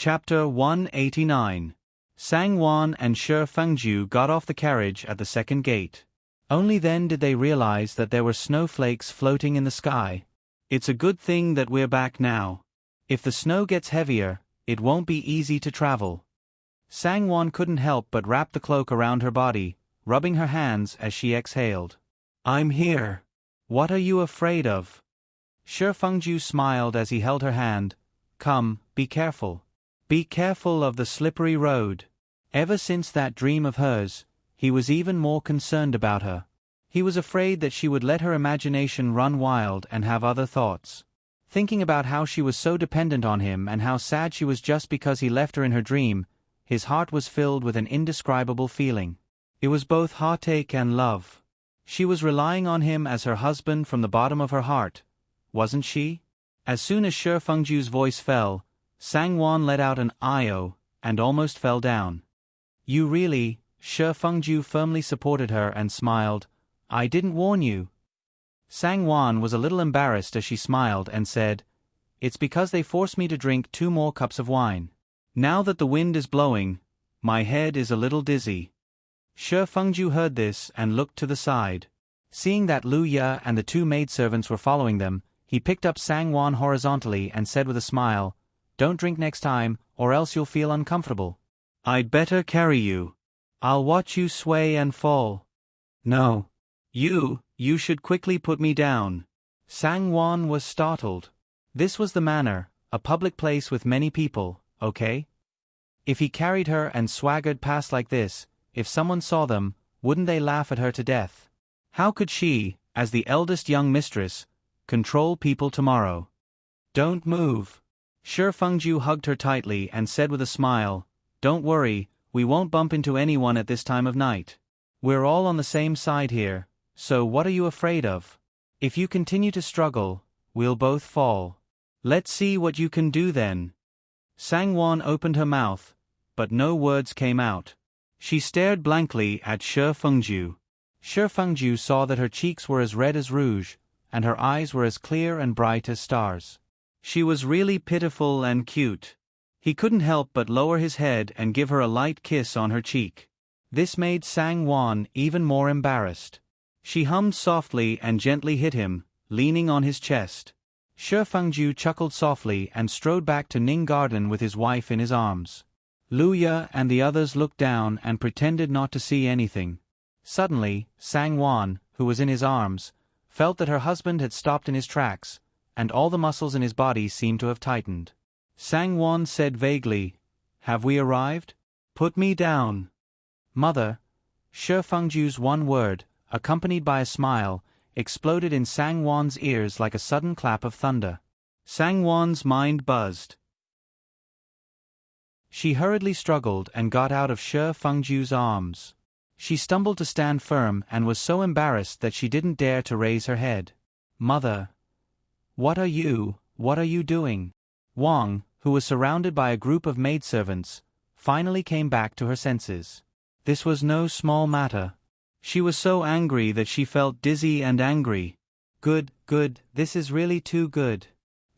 Chapter 189. Sang Wan and Shi Fengju got off the carriage at the second gate. Only then did they realize that there were snowflakes floating in the sky. It's a good thing that we're back now. If the snow gets heavier, it won't be easy to travel. Sang Wan couldn't help but wrap the cloak around her body, rubbing her hands as she exhaled. I'm here. What are you afraid of? Shi Fengju smiled as he held her hand. Come, be careful. Be careful of the slippery road. Ever since that dream of hers, he was even more concerned about her. He was afraid that she would let her imagination run wild and have other thoughts. Thinking about how she was so dependent on him and how sad she was just because he left her in her dream, his heart was filled with an indescribable feeling. It was both heartache and love. She was relying on him as her husband from the bottom of her heart, wasn't she? As soon as Shi Fengju's voice fell, Sang Wan let out an "I-oh" and almost fell down. You really, Shi Fengju firmly supported her and smiled. I didn't warn you. Sang Wan was a little embarrassed as she smiled and said, It's because they forced me to drink 2 more cups of wine. Now that the wind is blowing, my head is a little dizzy. Shi Fengju heard this and looked to the side. Seeing that Lu Ye and the 2 maidservants were following them, he picked up Sang Wan horizontally and said with a smile, Don't drink next time, or else you'll feel uncomfortable. I'd better carry you. I'll watch you sway and fall. No. You should quickly put me down. Sang Wan was startled. This was the manor, a public place with many people, okay? If he carried her and swaggered past like this, if someone saw them, wouldn't they laugh at her to death? How could she, as the eldest young mistress, control people tomorrow? Don't move. Shi Fengju hugged her tightly and said with a smile, Don't worry, we won't bump into anyone at this time of night. We're all on the same side here, so what are you afraid of? If you continue to struggle, we'll both fall. Let's see what you can do then. Sang Wan opened her mouth, but no words came out. She stared blankly at Shi Fengju. Shi Fengju saw that her cheeks were as red as rouge, and her eyes were as clear and bright as stars. She was really pitiful and cute. He couldn't help but lower his head and give her a light kiss on her cheek. This made Sang Wan even more embarrassed. She hummed softly and gently hit him, leaning on his chest. Shi Fengju chuckled softly and strode back to Ning Garden with his wife in his arms. Lu Ye and the others looked down and pretended not to see anything. Suddenly, Sang Wan, who was in his arms, felt that her husband had stopped in his tracks, and all the muscles in his body seemed to have tightened. Sang Wan said vaguely, Have we arrived? Put me down. Mother. Shi Fengju's one word, accompanied by a smile, exploded in Sang Wan's ears like a sudden clap of thunder. Sang Wan's mind buzzed. She hurriedly struggled and got out of Shi Fengju's arms. She stumbled to stand firm and was so embarrassed that she didn't dare to raise her head. Mother. What are you doing? Wang, who was surrounded by a group of maidservants, finally came back to her senses. This was no small matter. She was so angry that she felt dizzy and angry. Good, this is really too good.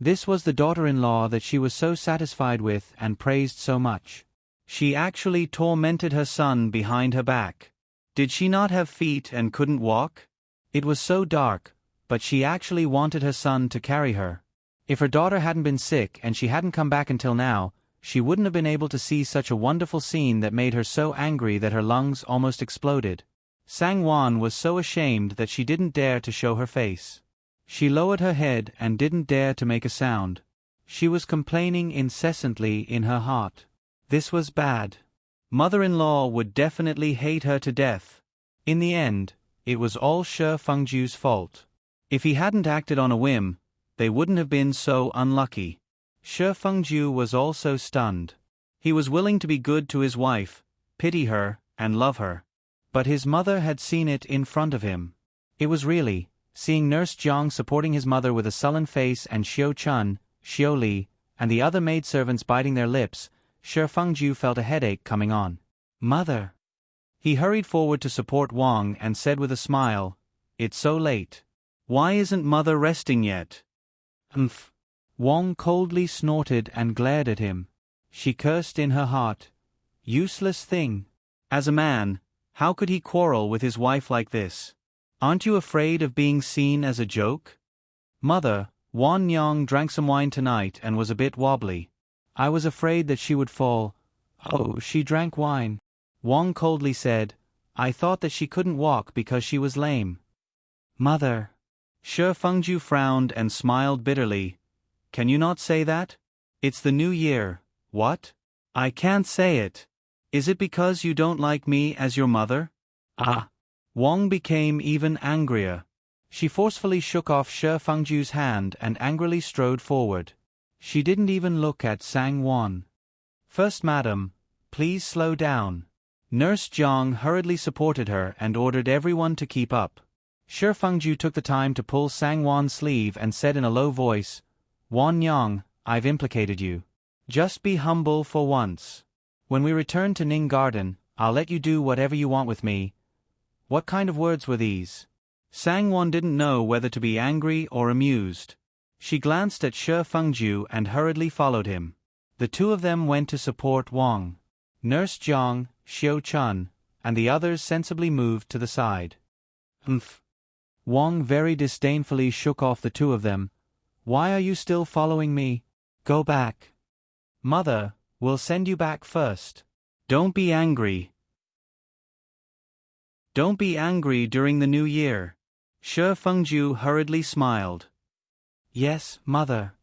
This was the daughter-in-law that she was so satisfied with and praised so much. She actually tormented her son behind her back. Did she not have feet and couldn't walk? It was so dark, but she actually wanted her son to carry her. If her daughter hadn't been sick and she hadn't come back until now, she wouldn't have been able to see such a wonderful scene that made her so angry that her lungs almost exploded. Sang Wan was so ashamed that she didn't dare to show her face. She lowered her head and didn't dare to make a sound. She was complaining incessantly in her heart. This was bad. Mother-in-law would definitely hate her to death. In the end, it was all Shi Fengju's fault. If he hadn't acted on a whim, they wouldn't have been so unlucky. Shi Fengju was also stunned. He was willing to be good to his wife, pity her, and love her. But his mother had seen it in front of him. It was really, seeing Nurse Jiang supporting his mother with a sullen face and Xiao Chun, Xiao Li, and the other maidservants biting their lips, Shi Fengju felt a headache coming on. Mother. He hurried forward to support Wang and said with a smile, It's so late. Why isn't Mother resting yet? Wang coldly snorted and glared at him. She cursed in her heart. Useless thing. As a man, how could he quarrel with his wife like this? Aren't you afraid of being seen as a joke? Mother, Wan Nyong drank some wine tonight and was a bit wobbly. I was afraid that she would fall. Oh, she drank wine. Wang coldly said, I thought that she couldn't walk because she was lame. Mother. Shi Fengju frowned and smiled bitterly. Can you not say that? It's the new year. What? I can't say it. Is it because you don't like me as your mother? Ah. Wang became even angrier. She forcefully shook off Shi Fengju's hand and angrily strode forward. She didn't even look at Sang Wan. First Madam, please slow down. Nurse Jiang hurriedly supported her and ordered everyone to keep up. Shi Fengju took the time to pull Sang Wan's sleeve and said in a low voice, Wan Yang, I've implicated you. Just be humble for once. When we return to Ning Garden, I'll let you do whatever you want with me. What kind of words were these? Sang Wan didn't know whether to be angry or amused. She glanced at Shi Fengju and hurriedly followed him. The two of them went to support Wang. Nurse Jiang, Xiao Chun, and the others sensibly moved to the side. Humph. Wang very disdainfully shook off the two of them. Why are you still following me? Go back. Mother, we'll send you back first. Don't be angry. Don't be angry during the new year. Shi Fengju hurriedly smiled. Yes, Mother.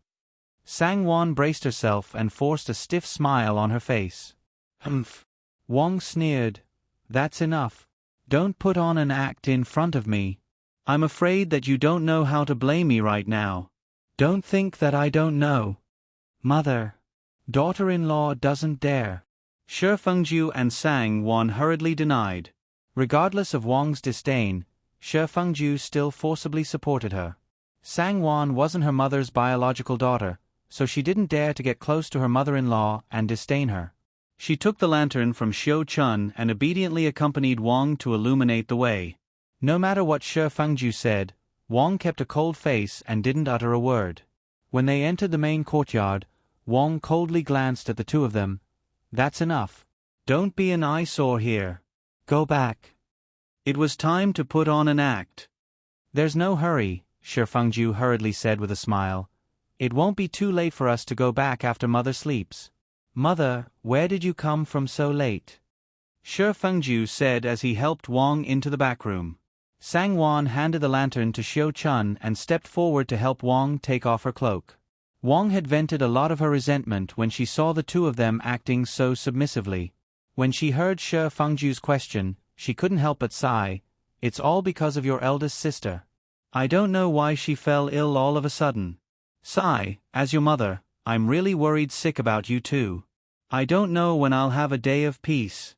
Sang Wan braced herself and forced a stiff smile on her face. Humph. Wang sneered. That's enough. Don't put on an act in front of me. I'm afraid that you don't know how to blame me right now. Don't think that I don't know. Mother. Daughter-in-law doesn't dare. Shi Fengju and Sang Wan hurriedly denied. Regardless of Wang's disdain, Shi Fengju still forcibly supported her. Sang Wan wasn't her mother's biological daughter, so she didn't dare to get close to her mother-in-law and disdain her. She took the lantern from Xiao Chun and obediently accompanied Wang to illuminate the way. No matter what Shi Fengju said, Wang kept a cold face and didn't utter a word. When they entered the main courtyard, Wang coldly glanced at the two of them. That's enough. Don't be an eyesore here. Go back. It was time to put on an act. There's no hurry, Shi Fengju hurriedly said with a smile. It won't be too late for us to go back after Mother sleeps. Mother, where did you come from so late? Shi Fengju said as he helped Wang into the back room. Sang Wan handed the lantern to Xiao Chun and stepped forward to help Wang take off her cloak. Wang had vented a lot of her resentment when she saw the two of them acting so submissively. When she heard Shi Fengju's question, she couldn't help but sigh. It's all because of your eldest sister. I don't know why she fell ill all of a sudden. Sigh, as your mother, I'm really worried sick about you too. I don't know when I'll have a day of peace.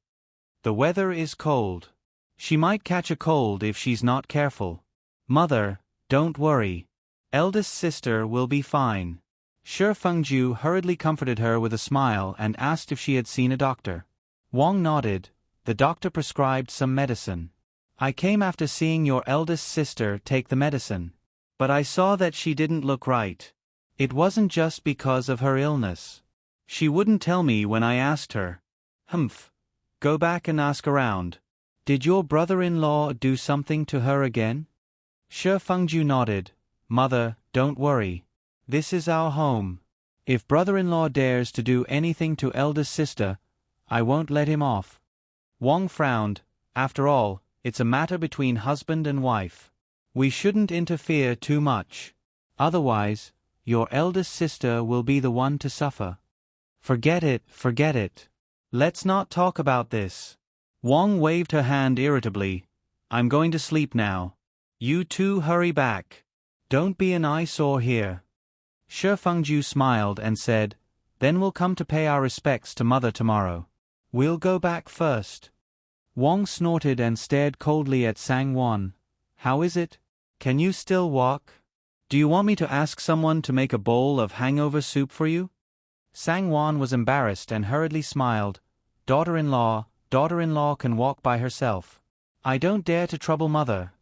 The weather is cold. She might catch a cold if she's not careful. Mother, don't worry. Eldest sister will be fine. Shi Fengju hurriedly comforted her with a smile and asked if she had seen a doctor. Wang nodded. The doctor prescribed some medicine. I came after seeing your eldest sister take the medicine. But I saw that she didn't look right. It wasn't just because of her illness. She wouldn't tell me when I asked her. Humph. Go back and ask around. Did your brother-in-law do something to her again? Shi Fengju nodded. Mother, don't worry. This is our home. If brother-in-law dares to do anything to eldest sister, I won't let him off. Wang frowned. After all, it's a matter between husband and wife. We shouldn't interfere too much. Otherwise, your eldest sister will be the one to suffer. Forget it, forget it. Let's not talk about this. Wang waved her hand irritably. I'm going to sleep now. You two hurry back. Don't be an eyesore here. Shi Fengju smiled and said, Then we'll come to pay our respects to Mother tomorrow. We'll go back first. Wang snorted and stared coldly at Sang Wan. How is it? Can you still walk? Do you want me to ask someone to make a bowl of hangover soup for you? Sang Wan was embarrassed and hurriedly smiled. Daughter-in-law can walk by herself. I don't dare to trouble Mother.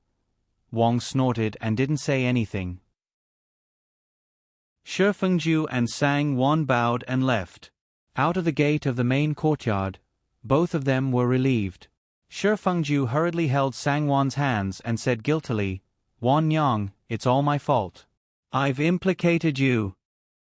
Wang snorted and didn't say anything. Shi Fengju and Sang Wan bowed and left. Out of the gate of the main courtyard, both of them were relieved. Shi Fengju hurriedly held Sangwon's hands and said guiltily, "Wan Yang, it's all my fault. I've implicated you.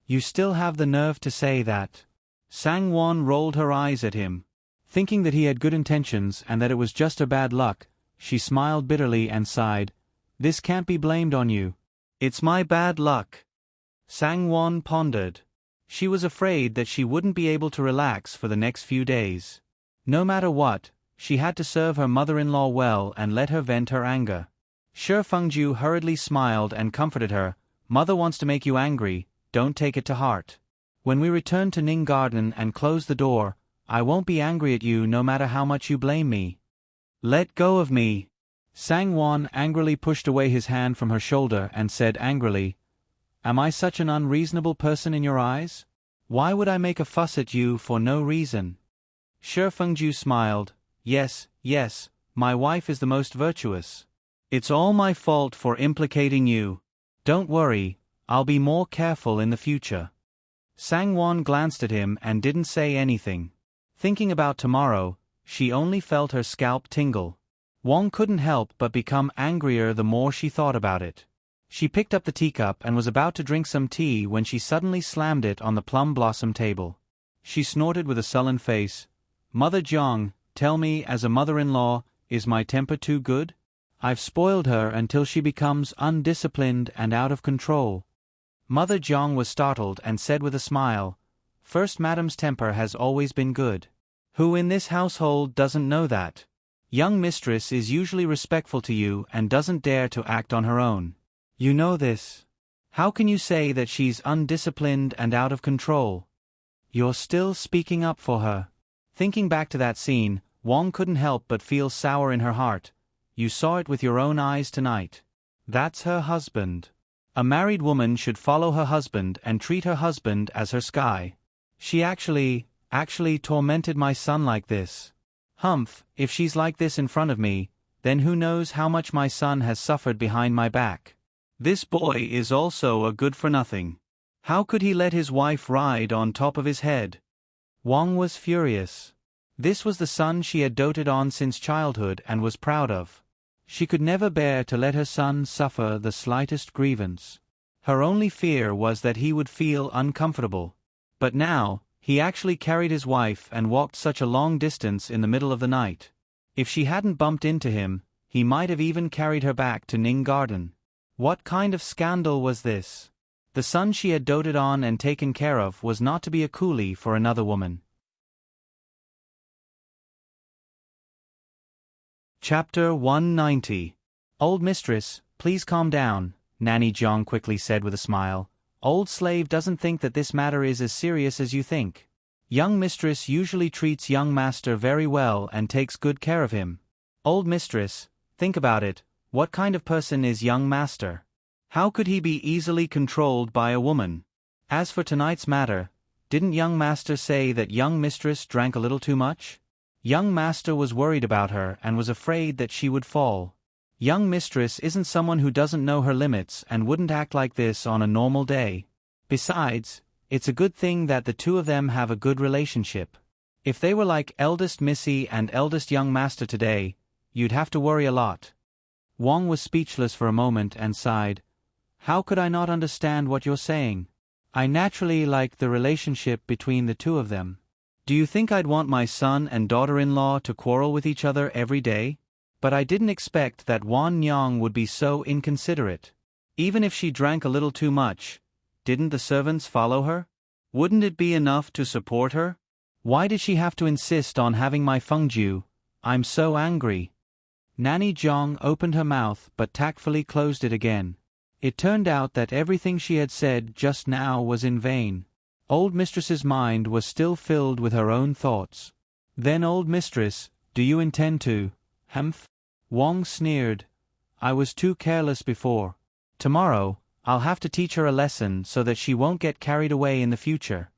You still have the nerve to say that." Sangwon rolled her eyes at him. Thinking that he had good intentions and that it was just her bad luck, she smiled bitterly and sighed, "This can't be blamed on you." "It's my bad luck." Sangwon pondered. She was afraid that she wouldn't be able to relax for the next few days. No matter what, she had to serve her mother-in-law well and let her vent her anger. Shi Fengju hurriedly smiled and comforted her, "Mother wants to make you angry, don't take it to heart. When we return to Ning Garden and close the door, I won't be angry at you no matter how much you blame me." "Let go of me." Sangwon angrily pushed away his hand from her shoulder and said angrily, "Am I such an unreasonable person in your eyes? Why would I make a fuss at you for no reason?" Shi Fengju smiled, Yes, my wife is the most virtuous. It's all my fault for implicating you. Don't worry, I'll be more careful in the future." Sangwon glanced at him and didn't say anything. Thinking about tomorrow, she only felt her scalp tingle. Wang couldn't help but become angrier the more she thought about it. She picked up the teacup and was about to drink some tea when she suddenly slammed it on the plum blossom table. She snorted with a sullen face, "Mother Jiang, tell me, as a mother-in-law, is my temper too good? I've spoiled her until she becomes undisciplined and out of control." Mother Jiang was startled and said with a smile, "First Madam's temper has always been good. Who in this household doesn't know that? Young mistress is usually respectful to you and doesn't dare to act on her own. You know this. How can you say that she's undisciplined and out of control? You're still speaking up for her." Thinking back to that scene, Wang couldn't help but feel sour in her heart. "You saw it with your own eyes tonight. That's her husband. A married woman should follow her husband and treat her husband as her sky. She actually tormented my son like this. Humph, if she's like this in front of me, then who knows how much my son has suffered behind my back. This boy is also a good-for-nothing. How could he let his wife ride on top of his head?" Wang was furious. This was the son she had doted on since childhood and was proud of. She could never bear to let her son suffer the slightest grievance. Her only fear was that he would feel uncomfortable. But now, he actually carried his wife and walked such a long distance in the middle of the night. If she hadn't bumped into him, he might have even carried her back to Ning Garden. What kind of scandal was this? The son she had doted on and taken care of was not to be a coolie for another woman. Chapter 190. "Old mistress, please calm down," Nanny Jiang quickly said with a smile. "Old slave doesn't think that this matter is as serious as you think. Young mistress usually treats young master very well and takes good care of him. Old mistress, think about it, what kind of person is young master? How could he be easily controlled by a woman? As for tonight's matter, didn't young master say that young mistress drank a little too much? Young master was worried about her and was afraid that she would fall. Young mistress isn't someone who doesn't know her limits and wouldn't act like this on a normal day. Besides, it's a good thing that the two of them have a good relationship. If they were like eldest Missy and eldest young master today, you'd have to worry a lot." Wang was speechless for a moment and sighed. "How could I not understand what you're saying? I naturally like the relationship between the two of them. Do you think I'd want my son and daughter-in-law to quarrel with each other every day? But I didn't expect that Wan Yang would be so inconsiderate. Even if she drank a little too much, didn't the servants follow her? Wouldn't it be enough to support her? Why did she have to insist on having my Fengju? I'm so angry." Nanny Jiang opened her mouth but tactfully closed it again. It turned out that everything she had said just now was in vain. Old mistress's mind was still filled with her own thoughts. "Then, old mistress, do you intend to, humph?" Wang sneered. "I was too careless before. Tomorrow, I'll have to teach her a lesson so that she won't get carried away in the future."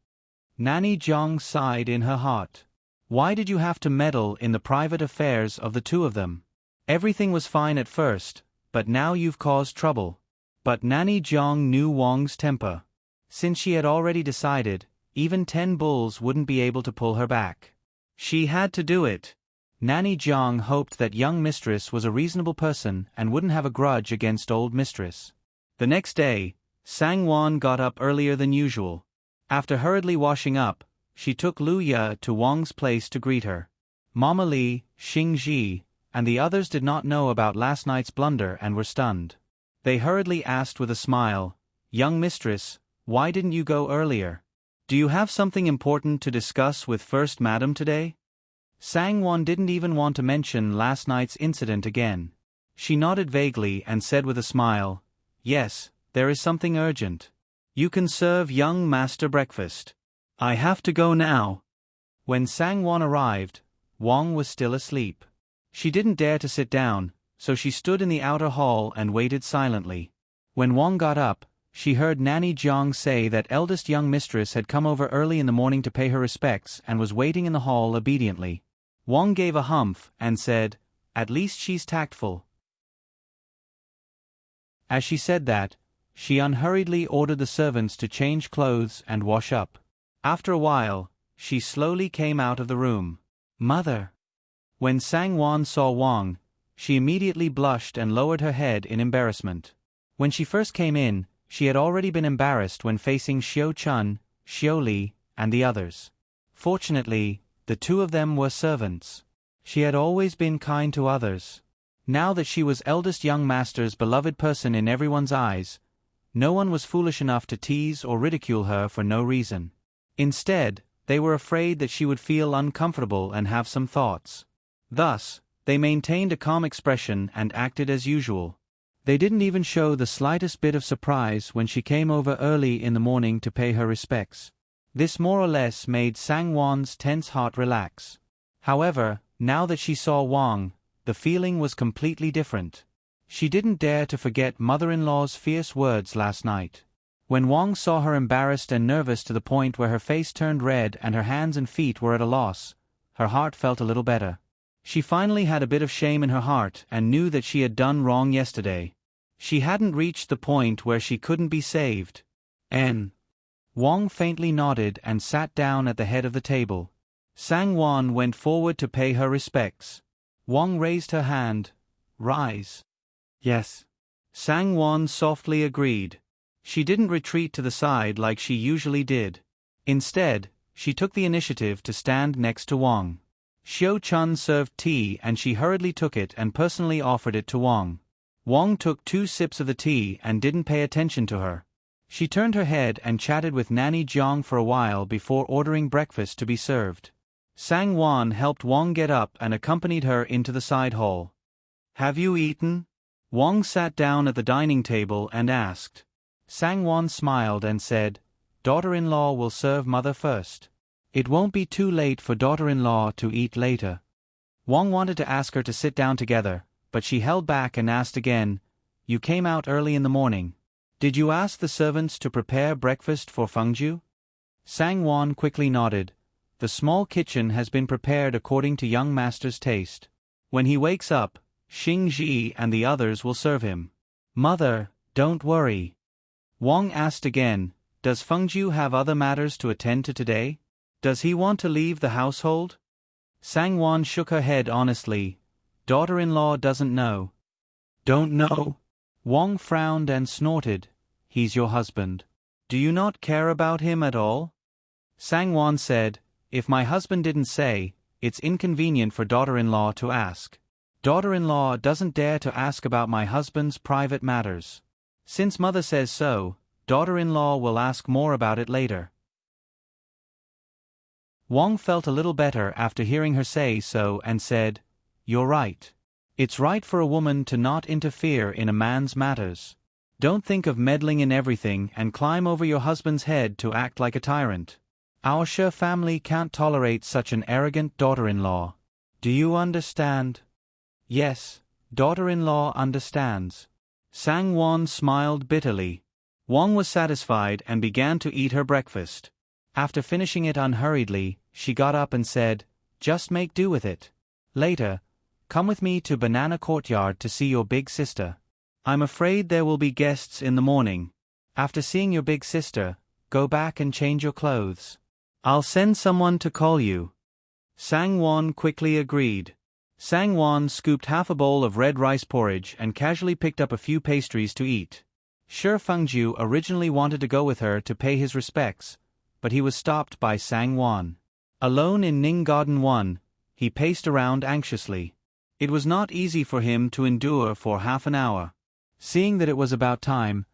Nanny Jiang sighed in her heart. Why did you have to meddle in the private affairs of the two of them? Everything was fine at first, but now you've caused trouble. But Nanny Jiang knew Wang's temper. Since she had already decided, even 10 bulls wouldn't be able to pull her back. She had to do it. Nanny Jiang hoped that young mistress was a reasonable person and wouldn't have a grudge against old mistress. The next day, Sang-won got up earlier than usual. After hurriedly washing up, she took Lu Ye to Wang's place to greet her. Mama Li, Xing Ji, and the others did not know about last night's blunder and were stunned. They hurriedly asked with a smile, "Young mistress, why didn't you go earlier? Do you have something important to discuss with First Madam today?" Sang-won didn't even want to mention last night's incident again. She nodded vaguely and said with a smile, "Yes, there is something urgent. You can serve young master breakfast. I have to go now." When Sang-won arrived, Wang was still asleep. She didn't dare to sit down, so she stood in the outer hall and waited silently. When Wang got up, she heard Nanny Jiang say that eldest young mistress had come over early in the morning to pay her respects and was waiting in the hall obediently. Wang gave a humph and said, "At least she's tactful." As she said that, she unhurriedly ordered the servants to change clothes and wash up. After a while, she slowly came out of the room. "Mother." When Sang-won saw Wang, she immediately blushed and lowered her head in embarrassment. When she first came in, she had already been embarrassed when facing Xiao Chun, Xiao Li, and the others. Fortunately, the two of them were servants. She had always been kind to others. Now that she was eldest young master's beloved person in everyone's eyes, no one was foolish enough to tease or ridicule her for no reason. Instead, they were afraid that she would feel uncomfortable and have some thoughts. Thus, they maintained a calm expression and acted as usual. They didn't even show the slightest bit of surprise when she came over early in the morning to pay her respects. This more or less made Sang-won's tense heart relax. However, now that she saw Wang, the feeling was completely different. She didn't dare to forget mother-in-law's fierce words last night. When Wang saw her embarrassed and nervous to the point where her face turned red and her hands and feet were at a loss, her heart felt a little better. She finally had a bit of shame in her heart and knew that she had done wrong yesterday. She hadn't reached the point where she couldn't be saved. Wang faintly nodded and sat down at the head of the table. Sang-won went forward to pay her respects. Wang raised her hand. "Rise." "Yes." Sang-won softly agreed. She didn't retreat to the side like she usually did. Instead, she took the initiative to stand next to Wang. Xiao Chun served tea and she hurriedly took it and personally offered it to Wang. Wang took 2 sips of the tea and didn't pay attention to her. She turned her head and chatted with Nanny Jiang for a while before ordering breakfast to be served. Sang-won helped Wang get up and accompanied her into the side hall. "Have you eaten?" Wang sat down at the dining table and asked. Sang-won smiled and said, "Daughter-in-law will serve mother first. It won't be too late for daughter-in-law to eat later." Wang wanted to ask her to sit down together, but she held back and asked again, "You came out early in the morning. Did you ask the servants to prepare breakfast for Fengju?" Sang-won quickly nodded. "The small kitchen has been prepared according to young master's taste. When he wakes up, Xing Ji and the others will serve him." "Mother, don't worry." Wang asked again, "Does Fengju have other matters to attend to today? Does he want to leave the household?" Sang-won shook her head honestly. "Daughter-in-law doesn't know." "Don't know?" Wang frowned and snorted. "He's your husband. Do you not care about him at all?" Sang-won said, "If my husband didn't say, it's inconvenient for daughter-in-law to ask. Daughter-in-law doesn't dare to ask about my husband's private matters. Since mother says so, daughter-in-law will ask more about it later." Wang felt a little better after hearing her say so and said, "You're right. It's right for a woman to not interfere in a man's matters. Don't think of meddling in everything and climb over your husband's head to act like a tyrant. Our She family can't tolerate such an arrogant daughter-in-law. Do you understand?" "Yes, daughter-in-law understands." Sang-won smiled bitterly. Wang was satisfied and began to eat her breakfast. After finishing it unhurriedly, she got up and said, "Just make do with it. Later, come with me to Banana Courtyard to see your big sister. I'm afraid there will be guests in the morning. After seeing your big sister, go back and change your clothes." I'll send someone to call you. Sang-won quickly agreed. Sang-won scooped half a bowl of red rice porridge and casually picked up a few pastries to eat. Shi Fengju originally wanted to go with her to pay his respects, but he was stopped by Sang-won. Alone in Ning Garden 1, he paced around anxiously. It was not easy for him to endure for half an hour. Seeing that it was about time,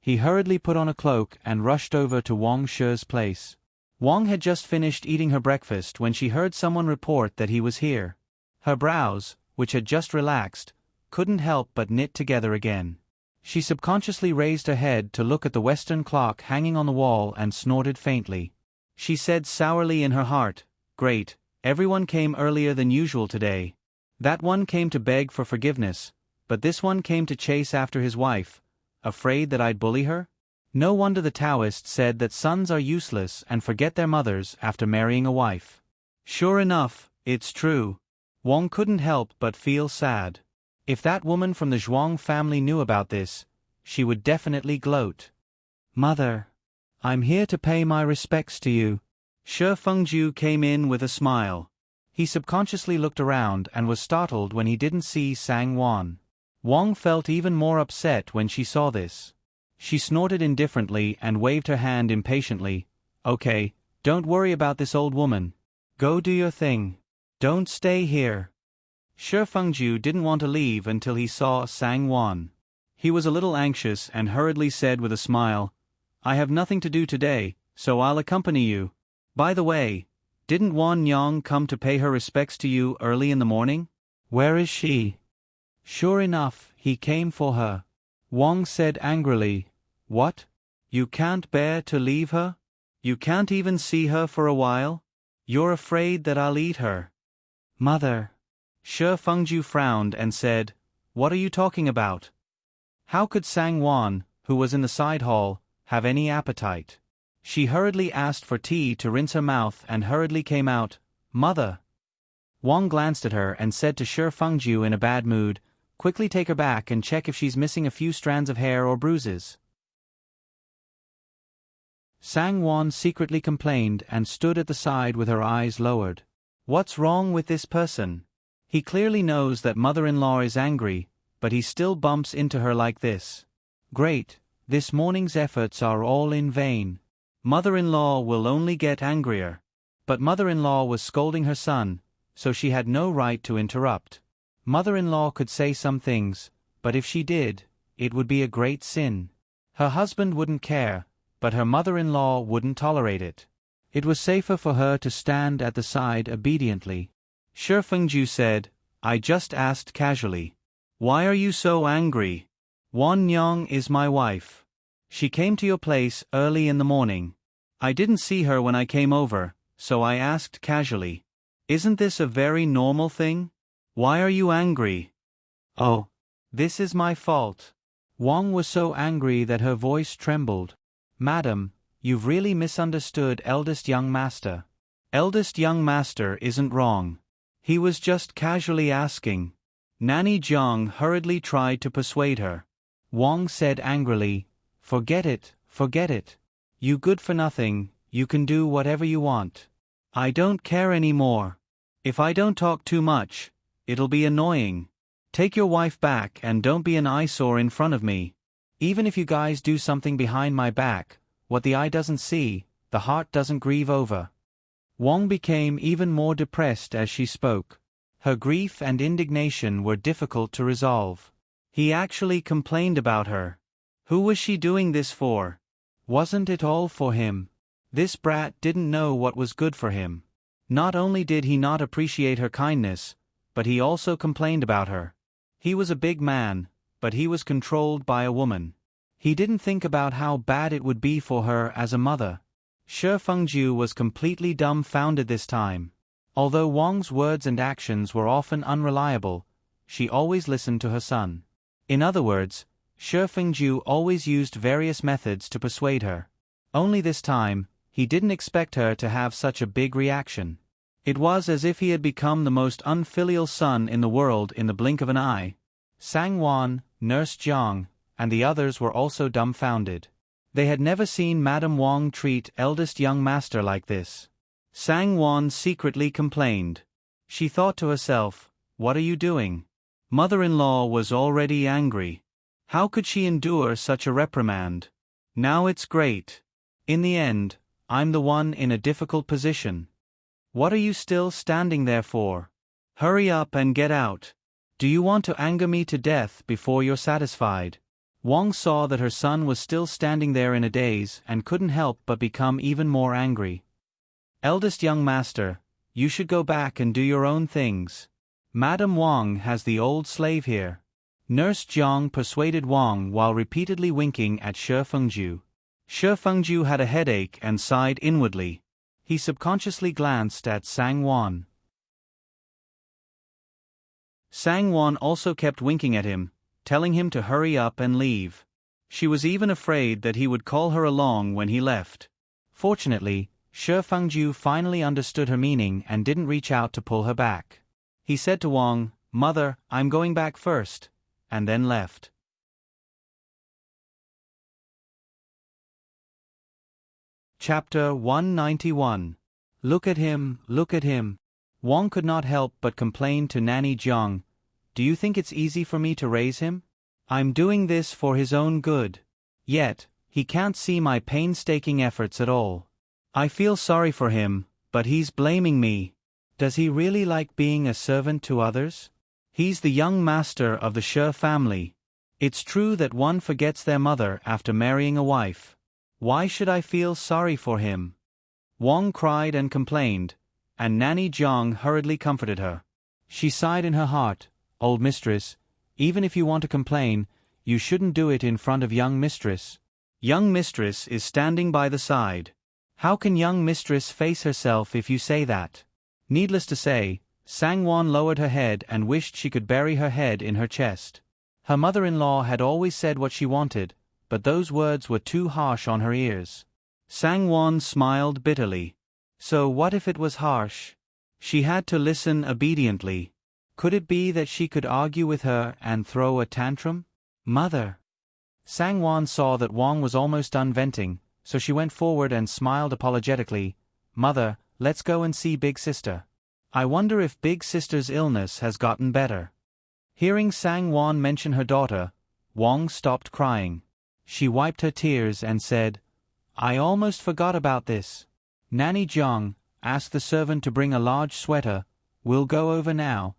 he hurriedly put on a cloak and rushed over to Wang Shi's place. Wang had just finished eating her breakfast when she heard someone report that he was here. Her brows, which had just relaxed, couldn't help but knit together again. She subconsciously raised her head to look at the Western clock hanging on the wall and snorted faintly. She said sourly in her heart, "Great, everyone came earlier than usual today. That one came to beg for forgiveness, but this one came to chase after his wife, afraid that I'd bully her? No wonder the Taoists said that sons are useless and forget their mothers after marrying a wife. Sure enough, it's true." Wang couldn't help but feel sad. If that woman from the Zhuang family knew about this, she would definitely gloat. "Mother, I'm here to pay my respects to you." Shi Fengju came in with a smile. He subconsciously looked around and was startled when he didn't see Sang-won. Wang felt even more upset when she saw this. She snorted indifferently and waved her hand impatiently. "Okay, don't worry about this old woman. Go do your thing. Don't stay here." Shi Fengju didn't want to leave until he saw Sang-won. He was a little anxious and hurriedly said with a smile, "I have nothing to do today, so I'll accompany you. By the way, didn't Wan Nyong come to pay her respects to you early in the morning? Where is she?" "Sure enough, he came for her." Wang said angrily. "What? You can't bear to leave her? You can't even see her for a while? You're afraid that I'll eat her?" "Mother." Shi Fengju frowned and said, "What are you talking about?" How could Sang-won, who was in the side hall, have any appetite? She hurriedly asked for tea to rinse her mouth and hurriedly came out, "Mother." Wang glanced at her and said to Shi Fengju in a bad mood, "Quickly take her back and check if she's missing a few strands of hair or bruises." Sang-won secretly complained and stood at the side with her eyes lowered. What's wrong with this person? He clearly knows that mother-in-law is angry, but he still bumps into her like this. Great, this morning's efforts are all in vain. Mother-in-law will only get angrier. But mother-in-law was scolding her son, so she had no right to interrupt. Mother-in-law could say some things, but if she did, it would be a great sin. Her husband wouldn't care, but her mother-in-law wouldn't tolerate it. It was safer for her to stand at the side obediently. Shi Fengju said, "I just asked casually. Why are you so angry? Wan Nyong is my wife. She came to your place early in the morning. I didn't see her when I came over, so I asked casually. Isn't this a very normal thing? Why are you angry?" "Oh, this is my fault." Wang was so angry that her voice trembled. "Madam, you've really misunderstood eldest young master. Eldest young master isn't wrong. He was just casually asking." Nanny Jiang hurriedly tried to persuade her. Wang said angrily, Forget it, forget it. You good for nothing, you can do whatever you want. I don't care anymore. If I don't talk too much, it'll be annoying. Take your wife back and don't be an eyesore in front of me. Even if you guys do something behind my back, what the eye doesn't see, the heart doesn't grieve over." Wang became even more depressed as she spoke. Her grief and indignation were difficult to resolve. He actually complained about her. Who was she doing this for? Wasn't it all for him? This brat didn't know what was good for him. Not only did he not appreciate her kindness, but he also complained about her. He was a big man, but he was controlled by a woman. He didn't think about how bad it would be for her as a mother. Shi Fengju was completely dumbfounded this time. Although Wang's words and actions were often unreliable, she always listened to her son. In other words, Shi Fengju always used various methods to persuade her. Only this time, he didn't expect her to have such a big reaction. It was as if he had become the most unfilial son in the world in the blink of an eye. Sang-won, Nurse Jiang, and the others were also dumbfounded. They had never seen Madame Wang treat eldest young master like this. Sang Wan secretly complained. She thought to herself, "What are you doing?" Mother-in-law was already angry. How could she endure such a reprimand? Now it's great. In the end, I'm the one in a difficult position. What are you still standing there for? Hurry up and get out. Do you want to anger me to death before you're satisfied? Wang saw that her son was still standing there in a daze and couldn't help but become even more angry. Eldest young master, you should go back and do your own things. Madame Wang has the old slave here. Nurse Jiang persuaded Wang while repeatedly winking at Shi Fengju. Shi Fengju had a headache and sighed inwardly. He subconsciously glanced at Sang Wan. Sang Wan also kept winking at him, telling him to hurry up and leave. She was even afraid that he would call her along when he left. Fortunately, Shi Fengju finally understood her meaning and didn't reach out to pull her back. He said to Wang, "Mother, I'm going back first," and then left. Chapter 191. Look at him, look at him. Wang could not help but complain to Nanny Jiang, "Do you think it's easy for me to raise him? I'm doing this for his own good. Yet, he can't see my painstaking efforts at all. I feel sorry for him, but he's blaming me. Does he really like being a servant to others? He's the young master of the Shi family. It's true that one forgets their mother after marrying a wife. Why should I feel sorry for him?" Wang cried and complained, and Nanny Jiang hurriedly comforted her. She sighed in her heart, "Old mistress, even if you want to complain, you shouldn't do it in front of young mistress. Young mistress is standing by the side. How can young mistress face herself if you say that?" Needless to say, Sang Wan lowered her head and wished she could bury her head in her chest. Her mother-in-law had always said what she wanted, but those words were too harsh on her ears. Sang Wan smiled bitterly. So what if it was harsh? She had to listen obediently. Could it be that she could argue with her and throw a tantrum? "Mother." Sang Wan saw that Wang was almost done venting, so she went forward and smiled apologetically. "Mother, let's go and see Big Sister. I wonder if Big Sister's illness has gotten better." Hearing Sang Wan mention her daughter, Wang stopped crying. She wiped her tears and said, "I almost forgot about this. Nanny Jiang, ask the servant to bring a large sweater. We'll go over now."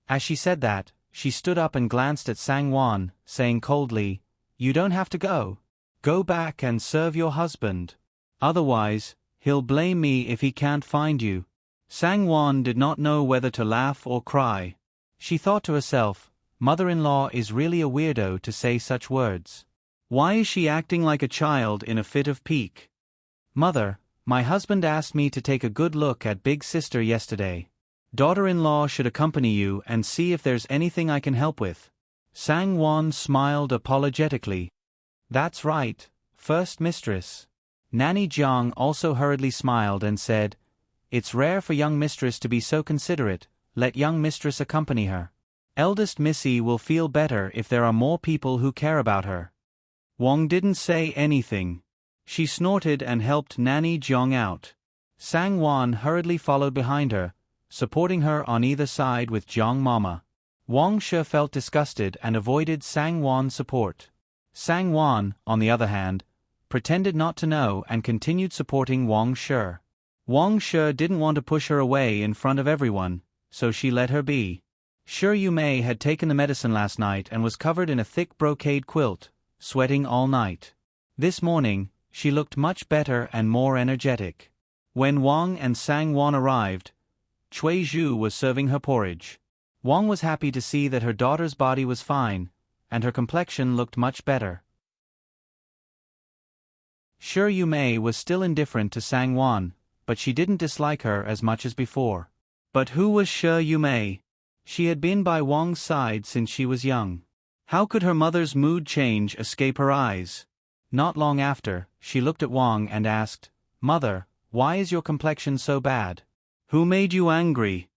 As she said that, she stood up and glanced at Sang Wan, saying coldly, "You don't have to go. Go back and serve your husband. Otherwise, he'll blame me if he can't find you." Sang Wan did not know whether to laugh or cry. She thought to herself, "Mother-in-law is really a weirdo to say such words. Why is she acting like a child in a fit of pique?" "Mother, my husband asked me to take a good look at Big Sister yesterday. Daughter-in-law should accompany you and see if there's anything I can help with." Sang Wan smiled apologetically. "That's right, First Mistress." Nanny Jiang also hurriedly smiled and said, "It's rare for young mistress to be so considerate, let young mistress accompany her. Eldest Missy will feel better if there are more people who care about her." Wang didn't say anything. She snorted and helped Nanny Jiang out. Sang Wan hurriedly followed behind her, supporting her on either side with Jiang Mama. Wang Shi felt disgusted and avoided Sang Wan's support. Sang Wan, on the other hand, pretended not to know and continued supporting Wang Shi. Wang Shi didn't want to push her away in front of everyone, so she let her be. Shi Yumei had taken the medicine last night and was covered in a thick brocade quilt, sweating all night. This morning, she looked much better and more energetic. When Wang and Sang Wan arrived, Cui Zhu was serving her porridge. Wang was happy to see that her daughter's body was fine, and her complexion looked much better. Shi Yumei was still indifferent to Sang Wan, but she didn't dislike her as much as before. But who was Shi Yumei? She had been by Wang's side since she was young. How could her mother's mood change escape her eyes? Not long after, she looked at Wang and asked, "Mother, why is your complexion so bad? Who made you angry?"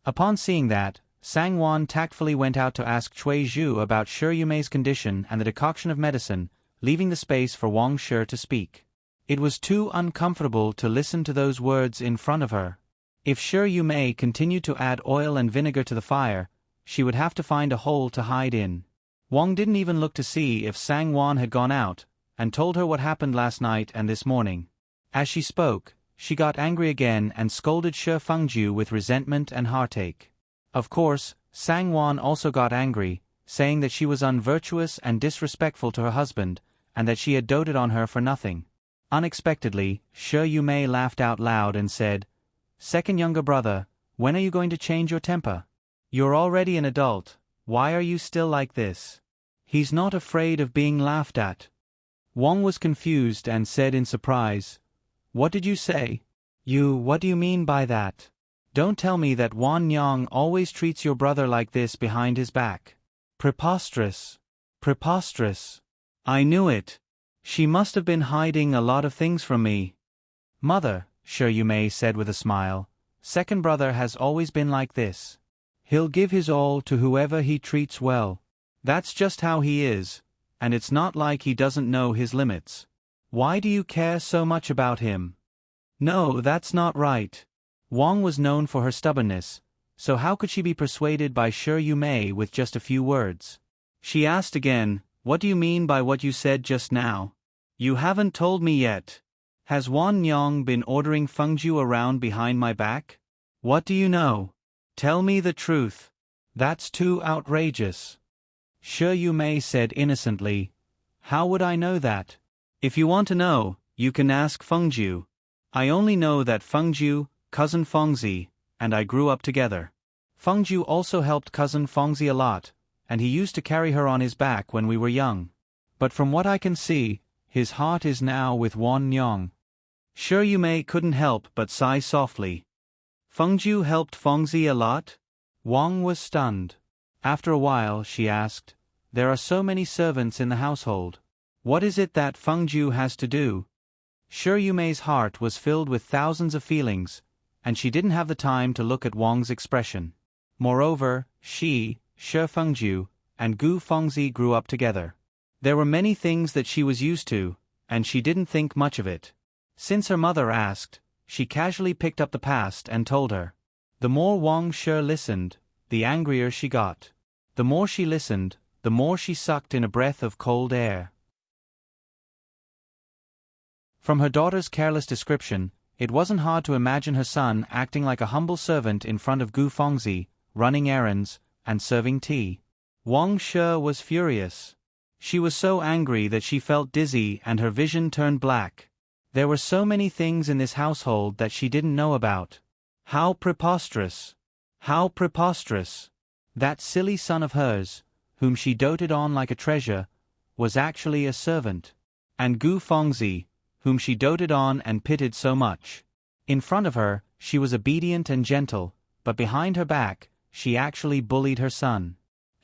Upon seeing that, Sang Wan tactfully went out to ask Cui Zhu about Shi Yumei's condition and the decoction of medicine, leaving the space for Wang Shi to speak. It was too uncomfortable to listen to those words in front of her. If Shi Yumei continued to add oil and vinegar to the fire, she would have to find a hole to hide in. Wang didn't even look to see if Sangwon had gone out, and told her what happened last night and this morning. As she spoke, she got angry again and scolded Shi Fengju with resentment and heartache. Of course, Sangwon also got angry, saying that she was unvirtuous and disrespectful to her husband, and that she had doted on her for nothing. Unexpectedly, Shi Yumei laughed out loud and said, "Second younger brother, when are you going to change your temper? You're already an adult, why are you still like this?" "He's not afraid of being laughed at." Wang was confused and said in surprise, "What did you say? What do you mean by that? Don't tell me that Wan Yang always treats your brother like this behind his back." Preposterous. Preposterous. I knew it. She must have been hiding a lot of things from me. "Mother," Shi Yumei said with a smile, "second brother has always been like this. He'll give his all to whoever he treats well. That's just how he is, and it's not like he doesn't know his limits. Why do you care so much about him?" "No, that's not right." Wang was known for her stubbornness, so how could she be persuaded by Shi Yumei with just a few words? She asked again, "What do you mean by what you said just now? You haven't told me yet. Has Wan Yang been ordering Fengju around behind my back? What do you know? Tell me the truth." "That's too outrageous." Shi Yumei said innocently, "How would I know that? If you want to know, you can ask Fengju. I only know that Fengju, cousin Fengzi, and I grew up together. Fengju also helped cousin Fengzi a lot, and he used to carry her on his back when we were young. But from what I can see, his heart is now with Wan Yang." Shi Yumei couldn't help but sigh softly. "Fengju helped Fengzi a lot?" Wang was stunned. After a while, she asked, "There are so many servants in the household. What is it that Fengju has to do?" Shi Yumei's heart was filled with thousands of feelings, and she didn't have the time to look at Wang's expression. Moreover, Shi Fengju, and Gu Fengzi grew up together. There were many things that she was used to, and she didn't think much of it. Since her mother asked, she casually picked up the past and told her. The more Wang Shi listened, the angrier she got. The more she listened, the more she sucked in a breath of cold air. From her daughter's careless description, it wasn't hard to imagine her son acting like a humble servant in front of Gu Fengzi, running errands, and serving tea. Wang Shi was furious. She was so angry that she felt dizzy and her vision turned black. There were so many things in this household that she didn't know about. How preposterous! How preposterous! That silly son of hers, whom she doted on like a treasure, was actually a servant. And Gu Fengzi, whom she doted on and pitied so much. In front of her, she was obedient and gentle, but behind her back, she actually bullied her son.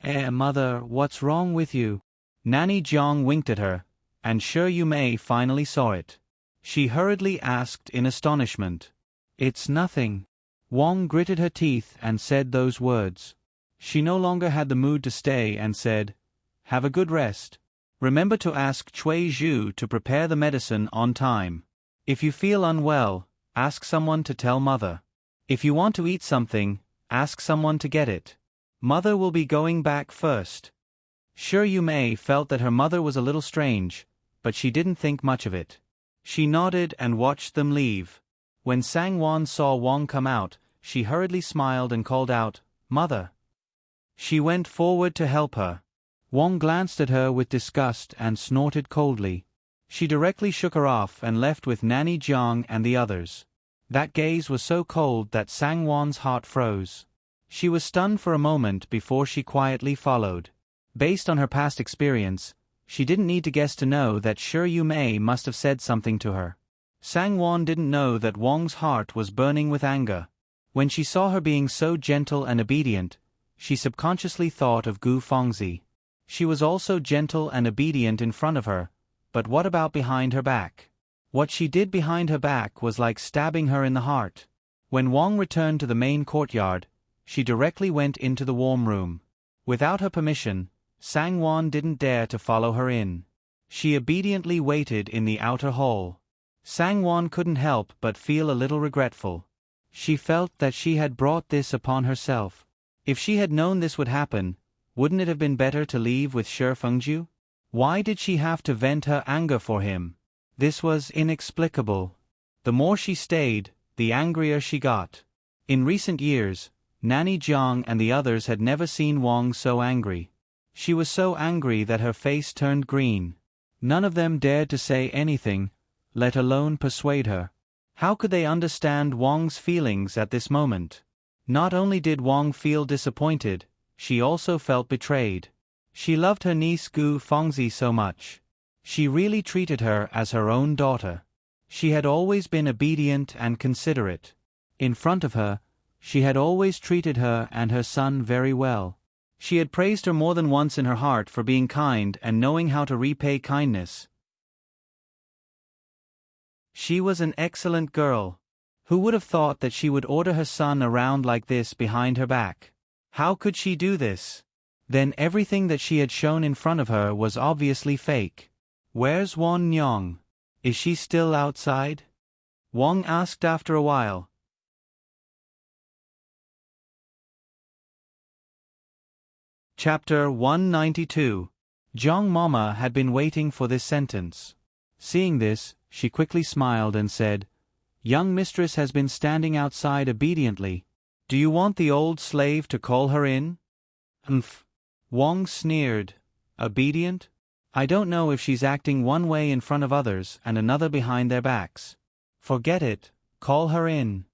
Mother, what's wrong with you?" Nanny Jiang winked at her, and Shi Yumei finally saw it. She hurriedly asked in astonishment. "It's nothing." Wang gritted her teeth and said those words. She no longer had the mood to stay and said, "Have a good rest. Remember to ask Cui Zhu to prepare the medicine on time. If you feel unwell, ask someone to tell Mother. If you want to eat something, ask someone to get it. Mother will be going back first." Shi Yumei felt that her mother was a little strange, but she didn't think much of it. She nodded and watched them leave. When Sangwon saw Wang come out, she hurriedly smiled and called out, "Mother." She went forward to help her. Wang glanced at her with disgust and snorted coldly. She directly shook her off and left with Nanny Jiang and the others. That gaze was so cold that Sangwon's heart froze. She was stunned for a moment before she quietly followed. Based on her past experience, she didn't need to guess to know that Shi Yumei must have said something to her. Sangwon didn't know that Wang's heart was burning with anger. When she saw her being so gentle and obedient, she subconsciously thought of Gu Fengzi. She was also gentle and obedient in front of her, but what about behind her back? What she did behind her back was like stabbing her in the heart. When Wang returned to the main courtyard, she directly went into the warm room. Without her permission, Sangwon didn't dare to follow her in. She obediently waited in the outer hall. Sangwon couldn't help but feel a little regretful. She felt that she had brought this upon herself. If she had known this would happen, wouldn't it have been better to leave with Shi Fengju? Why did she have to vent her anger for him? This was inexplicable. The more she stayed, the angrier she got. In recent years, Nanny Jiang and the others had never seen Wang so angry. She was so angry that her face turned green. None of them dared to say anything, let alone persuade her. How could they understand Wang's feelings at this moment? Not only did Wang feel disappointed, she also felt betrayed. She loved her niece Gu Fengzi so much. She really treated her as her own daughter. She had always been obedient and considerate. In front of her, she had always treated her and her son very well. She had praised her more than once in her heart for being kind and knowing how to repay kindness. She was an excellent girl. Who would have thought that she would order her son around like this behind her back? How could she do this? Then everything that she had shown in front of her was obviously fake. Where's Wan Nyong? Is she still outside? Wang asked after a while. Chapter 192. Zhang Mama had been waiting for this sentence. Seeing this, she quickly smiled and said, "Young mistress has been standing outside obediently. Do you want the old slave to call her in?" "Umph." Wang sneered. "Obedient? I don't know if she's acting one way in front of others and another behind their backs. Forget it, call her in."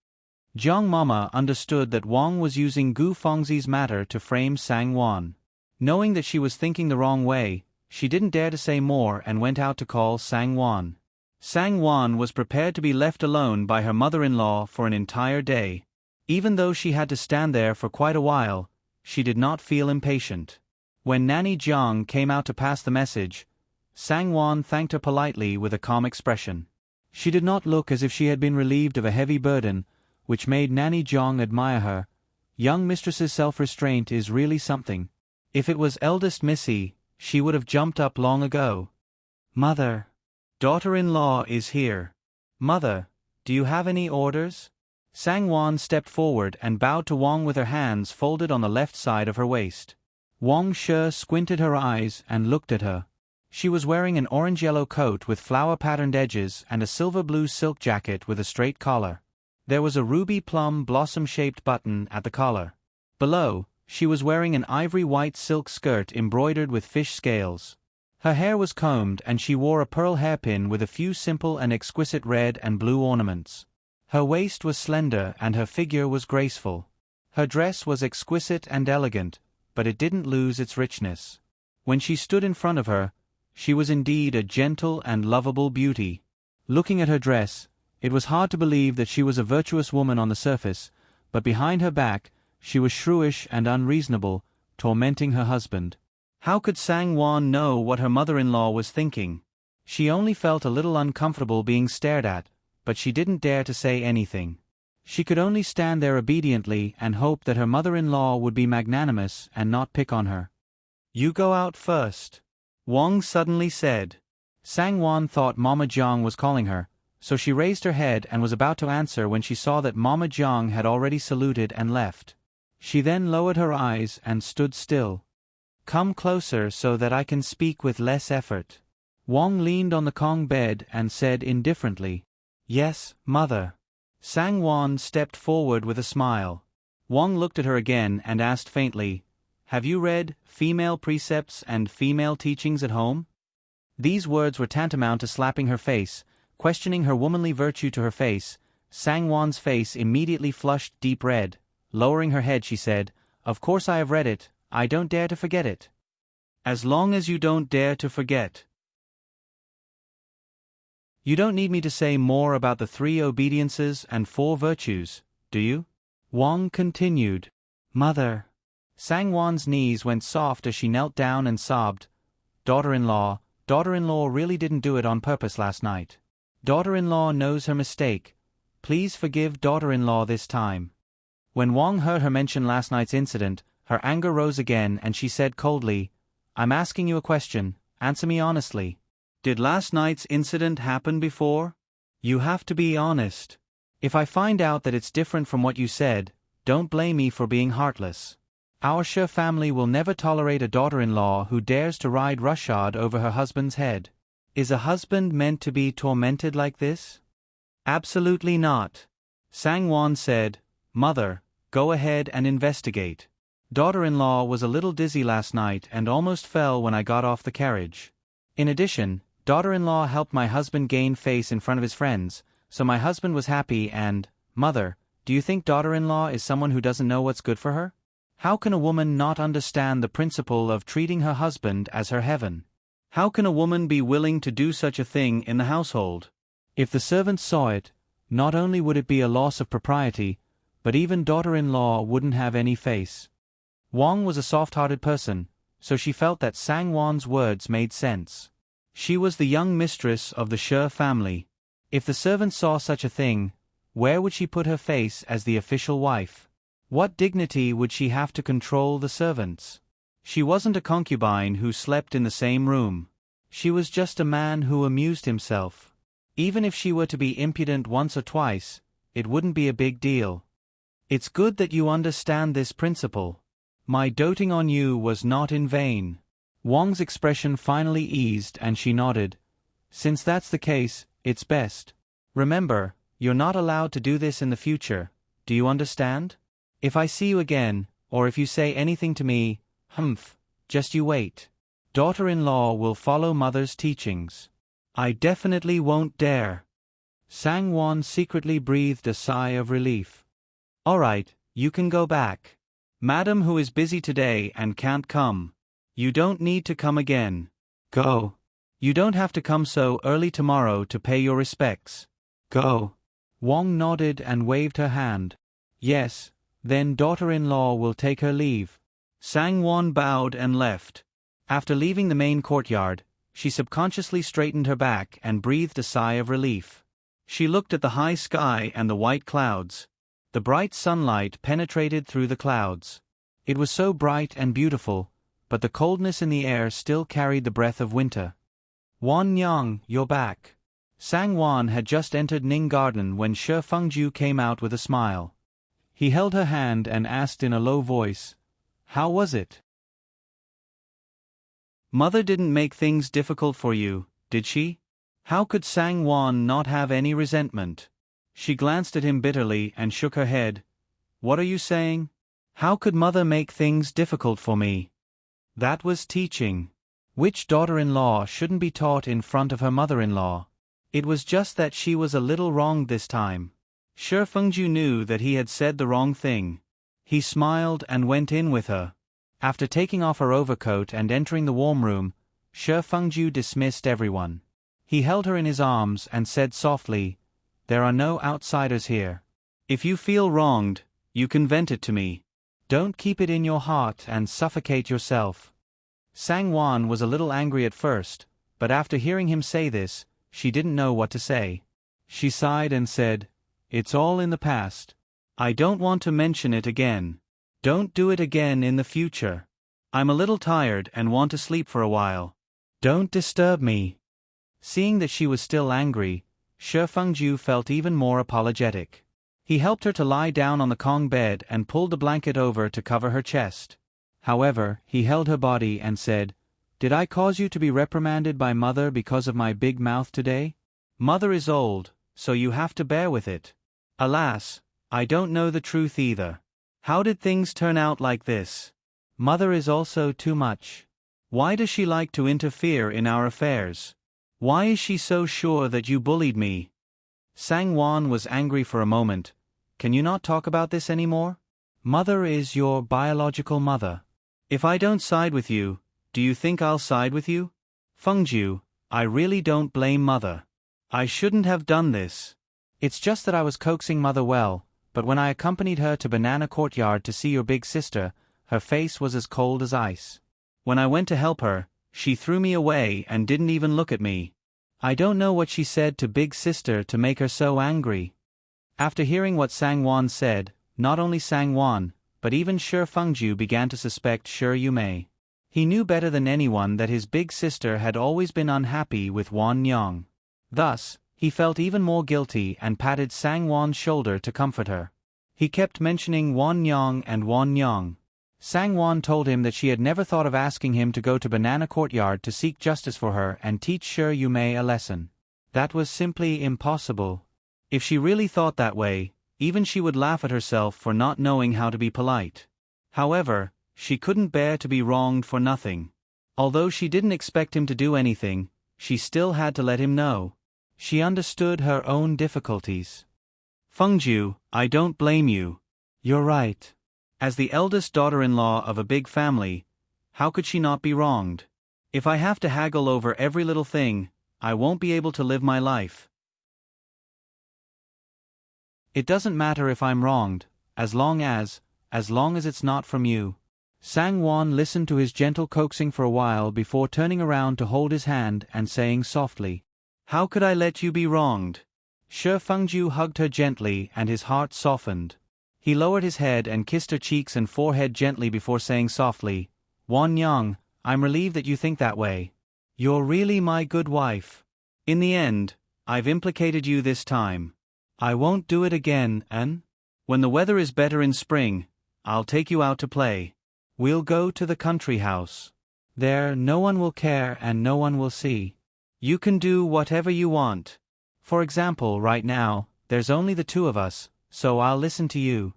Zhang Mama understood that Wang was using Gu Fengzi's matter to frame Sangwon. Knowing that she was thinking the wrong way, she didn't dare to say more and went out to call Sangwon. Sangwon was prepared to be left alone by her mother-in-law for an entire day. Even though she had to stand there for quite a while, she did not feel impatient. When Nanny Jiang came out to pass the message, Sangwon thanked her politely with a calm expression. She did not look as if she had been relieved of a heavy burden, which made Nanny Jiang admire her. Young mistress's self-restraint is really something. If it was eldest Missy, she would have jumped up long ago. "Mother, daughter-in-law is here. Mother, do you have any orders?" Sangwon stepped forward and bowed to Wang with her hands folded on the left side of her waist. Wang Shi squinted her eyes and looked at her. She was wearing an orange-yellow coat with flower-patterned edges and a silver-blue silk jacket with a straight collar. There was a ruby-plum blossom-shaped button at the collar. Below, she was wearing an ivory-white silk skirt embroidered with fish scales. Her hair was combed and she wore a pearl hairpin with a few simple and exquisite red and blue ornaments. Her waist was slender and her figure was graceful. Her dress was exquisite and elegant, but it didn't lose its richness. When she stood in front of her, she was indeed a gentle and lovable beauty. Looking at her dress, it was hard to believe that she was a virtuous woman on the surface, but behind her back, she was shrewish and unreasonable, tormenting her husband. How could Sangwon know what her mother-in-law was thinking? She only felt a little uncomfortable being stared at, but she didn't dare to say anything. She could only stand there obediently and hope that her mother-in-law would be magnanimous and not pick on her. "You go out first," Wang suddenly said. Sangwon thought Mama Jiang was calling her, so she raised her head and was about to answer when she saw that Mama Jiang had already saluted and left. She then lowered her eyes and stood still. "Come closer so that I can speak with less effort." Wang leaned on the Kong bed and said indifferently, "Yes, mother." Sangwon stepped forward with a smile. Wang looked at her again and asked faintly, "Have you read Female Precepts and Female Teachings at home?" These words were tantamount to slapping her face, questioning her womanly virtue to her face. Sangwon's face immediately flushed deep red. Lowering her head she said, "Of course I have read it, I don't dare to forget it." "As long as you don't dare to forget. You don't need me to say more about the 3 obediences and 4 virtues, do you?" Wang continued. "Mother." Sangwon's knees went soft as she knelt down and sobbed. Daughter-in-law really didn't do it on purpose last night. Daughter-in-law knows her mistake. Please forgive daughter-in-law this time." When Wang heard her mention last night's incident, her anger rose again and she said coldly, "I'm asking you a question, answer me honestly. Did last night's incident happen before? You have to be honest. If I find out that it's different from what you said, don't blame me for being heartless. Our Sher family will never tolerate a daughter-in-law who dares to ride roughshod over her husband's head. Is a husband meant to be tormented like this? Absolutely not. Sangwon said, Mother, go ahead and investigate. Daughter-in-law was a little dizzy last night and almost fell when I got off the carriage. In addition, daughter-in-law helped my husband gain face in front of his friends, so my husband was happy and, Mother, do you think daughter-in-law is someone who doesn't know what's good for her? How can a woman not understand the principle of treating her husband as her heaven? How can a woman be willing to do such a thing in the household? If the servants saw it, not only would it be a loss of propriety, but even daughter-in-law wouldn't have any face. Wang was a soft-hearted person, so she felt that Sangwon's words made sense. She was the young mistress of the Sher family. If the servants saw such a thing, where would she put her face as the official wife? What dignity would she have to control the servants? She wasn't a concubine who slept in the same room. She was just a man who amused himself. Even if she were to be impudent once or twice, it wouldn't be a big deal. It's good that you understand this principle. My doting on you was not in vain. Wang's expression finally eased and she nodded. Since that's the case, it's best. Remember, you're not allowed to do this in the future. Do you understand? If I see you again, or if you say anything to me, just you wait. Daughter-in-law will follow mother's teachings. I definitely won't dare. Sangwon secretly breathed a sigh of relief. All right, you can go back. Madam who is busy today and can't come. You don't need to come again. Go. You don't have to come so early tomorrow to pay your respects. Go. Wang nodded and waved her hand. Yes, then daughter-in-law will take her leave. Sangwon bowed and left. After leaving the main courtyard, she subconsciously straightened her back and breathed a sigh of relief. She looked at the high sky and the white clouds. The bright sunlight penetrated through the clouds. It was so bright and beautiful, but the coldness in the air still carried the breath of winter. Wan Yang, you're back. Sangwon had just entered Ning Garden when Shi Fengju came out with a smile. He held her hand and asked in a low voice, How was it? Mother didn't make things difficult for you, did she? How could Sangwon not have any resentment? She glanced at him bitterly and shook her head. What are you saying? How could mother make things difficult for me? That was teaching. Which daughter-in-law shouldn't be taught in front of her mother-in-law? It was just that she was a little wrong this time. Shi Fengju knew that he had said the wrong thing. He smiled and went in with her. After taking off her overcoat and entering the warm room, Shi Fengju dismissed everyone. He held her in his arms and said softly, There are no outsiders here. If you feel wronged, you can vent it to me. Don't keep it in your heart and suffocate yourself. Sangwon was a little angry at first, but after hearing him say this, she didn't know what to say. She sighed and said, It's all in the past. I don't want to mention it again. Don't do it again in the future. I'm a little tired and want to sleep for a while. Don't disturb me. Seeing that she was still angry, Shi Fengju felt even more apologetic. He helped her to lie down on the Kong bed and pulled the blanket over to cover her chest. However, he held her body and said, Did I cause you to be reprimanded by mother because of my big mouth today? Mother is old, so you have to bear with it. Alas, I don't know the truth either. How did things turn out like this? Mother is also too much. Why does she like to interfere in our affairs? Why is she so sure that you bullied me? Sangwon was angry for a moment. Can you not talk about this anymore? Mother is your biological mother. If I don't side with you, do you think I'll side with you? Fengju, I really don't blame mother. I shouldn't have done this. It's just that I was coaxing mother well, but when I accompanied her to Banana Courtyard to see your big sister, her face was as cold as ice. When I went to help her, she threw me away and didn't even look at me. I don't know what she said to big sister to make her so angry. After hearing what Sangwon said, not only Sangwon, but even Shi Fengju began to suspect Shi Yumei. He knew better than anyone that his big sister had always been unhappy with Wan Nyong. Thus, he felt even more guilty and patted Sang Wan's shoulder to comfort her. He kept mentioning Wan Nyong and Wan Nyong. Sang Wan told him that she had never thought of asking him to go to Banana Courtyard to seek justice for her and teach Shi Yumei a lesson. That was simply impossible. If she really thought that way, even she would laugh at herself for not knowing how to be polite. However, she couldn't bear to be wronged for nothing. Although she didn't expect him to do anything, she still had to let him know. She understood her own difficulties. Fengju, I don't blame you. You're right. As the eldest daughter-in-law of a big family, how could she not be wronged? If I have to haggle over every little thing, I won't be able to live my life. It doesn't matter if I'm wronged, as long as it's not from you. Sang Wan listened to his gentle coaxing for a while before turning around to hold his hand and saying softly, How could I let you be wronged? Shi Fengju hugged her gently and his heart softened. He lowered his head and kissed her cheeks and forehead gently before saying softly, Wan Nyong, I'm relieved that you think that way. You're really my good wife. In the end, I've implicated you this time. I won't do it again, and when the weather is better in spring, I'll take you out to play. We'll go to the country house. There, no one will care and no one will see. You can do whatever you want. For example, right now, there's only the two of us, so I'll listen to you.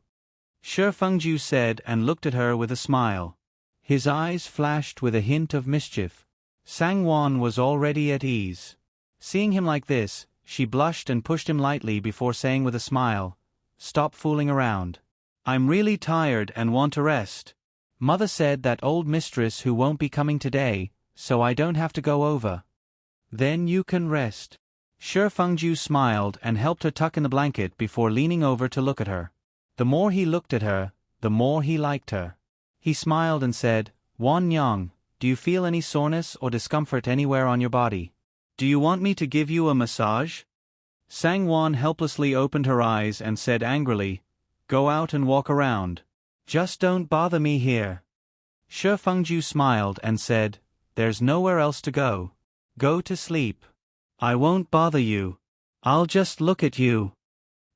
Shi Fengju said and looked at her with a smile. His eyes flashed with a hint of mischief. Sang Wan was already at ease. Seeing him like this, she blushed and pushed him lightly before saying with a smile, Stop fooling around. I'm really tired and want to rest. Mother said that old mistress who won't be coming today, so I don't have to go over. Then you can rest. Shi Fengju smiled and helped her tuck in the blanket before leaning over to look at her. The more he looked at her, the more he liked her. He smiled and said, Wan Nyong, do you feel any soreness or discomfort anywhere on your body? Do you want me to give you a massage? Sang Wan helplessly opened her eyes and said angrily, Go out and walk around. Just don't bother me here. Shi Fengju smiled and said, There's nowhere else to go. Go to sleep. I won't bother you. I'll just look at you.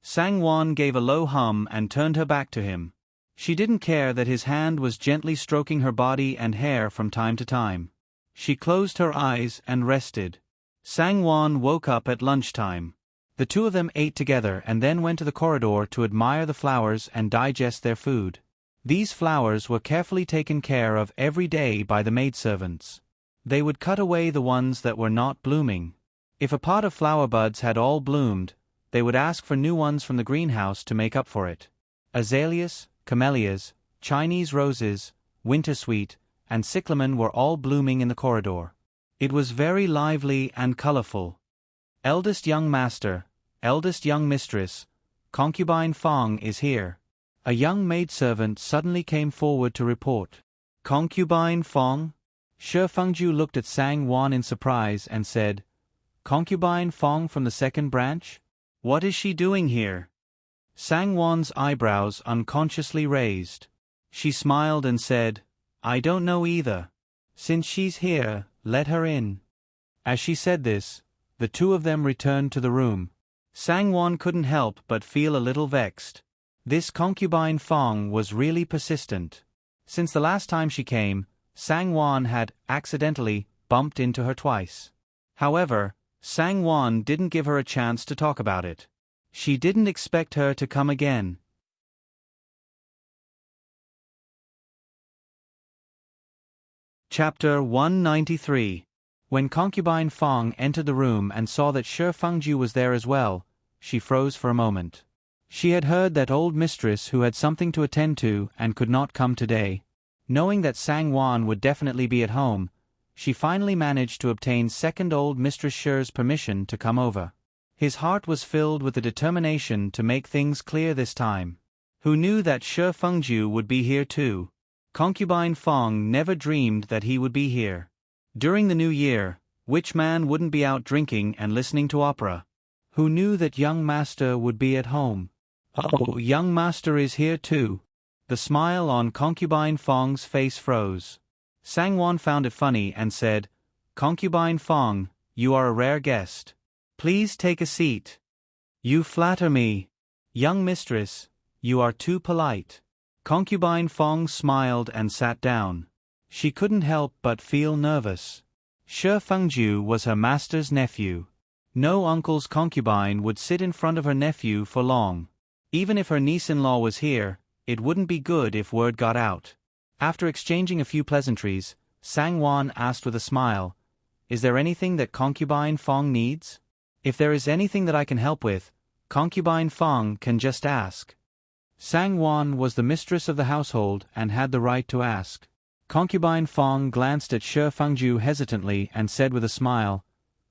Sang Wan gave a low hum and turned her back to him. She didn't care that his hand was gently stroking her body and hair from time to time. She closed her eyes and rested. Sang Wan woke up at lunchtime. The two of them ate together and then went to the corridor to admire the flowers and digest their food. These flowers were carefully taken care of every day by the maidservants. They would cut away the ones that were not blooming. If a pot of flower buds had all bloomed, they would ask for new ones from the greenhouse to make up for it. Azaleas, camellias, Chinese roses, wintersweet, and cyclamen were all blooming in the corridor. It was very lively and colorful. Eldest young master, eldest young mistress, concubine Fong is here. A young maidservant suddenly came forward to report. Concubine Fong? Shi Fengju looked at Sang Wan in surprise and said, Concubine Fong from the second branch? What is she doing here? Sang Wan's eyebrows unconsciously raised. She smiled and said, I don't know either. Since she's here, let her in. As she said this, the two of them returned to the room. Sang Wan couldn't help but feel a little vexed. This concubine Fong was really persistent. Since the last time she came, Sang Wan had accidentally bumped into her twice. However, Sang Wan didn't give her a chance to talk about it. She didn't expect her to come again. Chapter 193. When concubine Fong entered the room and saw that Shi Fengju was there as well, she froze for a moment. She had heard that old mistress who had something to attend to and could not come today. Knowing that Sang Wan would definitely be at home, she finally managed to obtain second old Mistress Shi's permission to come over. His heart was filled with the determination to make things clear this time. Who knew that Shi Fengju would be here too? Concubine Fong never dreamed that he would be here. During the new year, which man wouldn't be out drinking and listening to opera? Who knew that young master would be at home? Oh, young master is here too. The smile on concubine Fong's face froze. Sangwon found it funny and said, "Concubine Fong, you are a rare guest. Please take a seat." "You flatter me. Young mistress, you are too polite." Concubine Fong smiled and sat down. She couldn't help but feel nervous. Shi Fengju was her master's nephew. No uncle's concubine would sit in front of her nephew for long. Even if her niece-in-law was here, it wouldn't be good if word got out. After exchanging a few pleasantries, Sangwon asked with a smile, "Is there anything that Concubine Fong needs? If there is anything that I can help with, Concubine Fong can just ask." Sangwon was the mistress of the household and had the right to ask. Concubine Fong glanced at Shi Fengju hesitantly and said with a smile,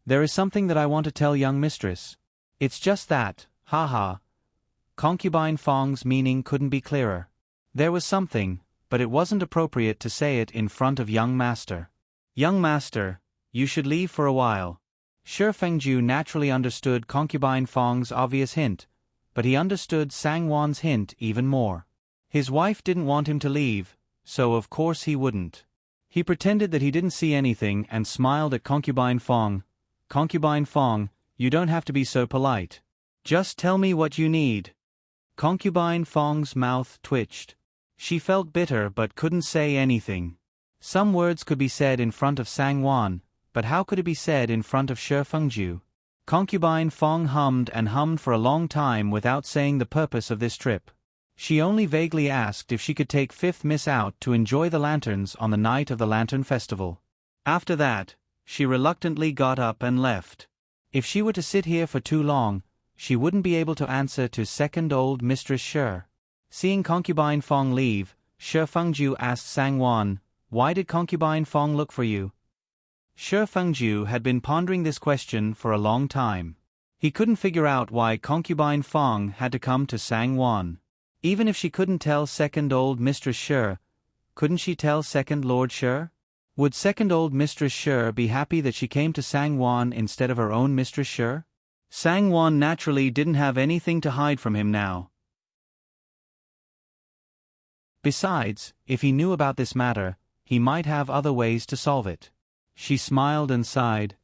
"There is something that I want to tell young mistress. It's just that, haha." Concubine Fong's meaning couldn't be clearer. There was something, but it wasn't appropriate to say it in front of young master. "Young master, you should leave for a while." Shi Fengju naturally understood Concubine Fong's obvious hint, but he understood Sangwon's hint even more. His wife didn't want him to leave, so of course he wouldn't. He pretended that he didn't see anything and smiled at Concubine Fong. "Concubine Fong, you don't have to be so polite. Just tell me what you need." Concubine Fong's mouth twitched. She felt bitter but couldn't say anything. Some words could be said in front of Sangwon, but how could it be said in front of Shi Fengju? Concubine Fong hummed and hummed for a long time without saying the purpose of this trip. She only vaguely asked if she could take Fifth Miss out to enjoy the lanterns on the night of the Lantern Festival. After that, she reluctantly got up and left. If she were to sit here for too long, she wouldn't be able to answer to second old Mistress Shi. Seeing Concubine Fong leave, Shi Fengju asked Sangwon, "Why did Concubine Fong look for you?" Shi Fengju had been pondering this question for a long time. He couldn't figure out why Concubine Fong had to come to Sangwon. Even if she couldn't tell second old Mistress Shi, couldn't she tell second Lord Shi? Would second old Mistress Shi be happy that she came to Sangwon instead of her own Mistress Shi? Sangwon naturally didn't have anything to hide from him now. Besides, if he knew about this matter, he might have other ways to solve it. She smiled and sighed.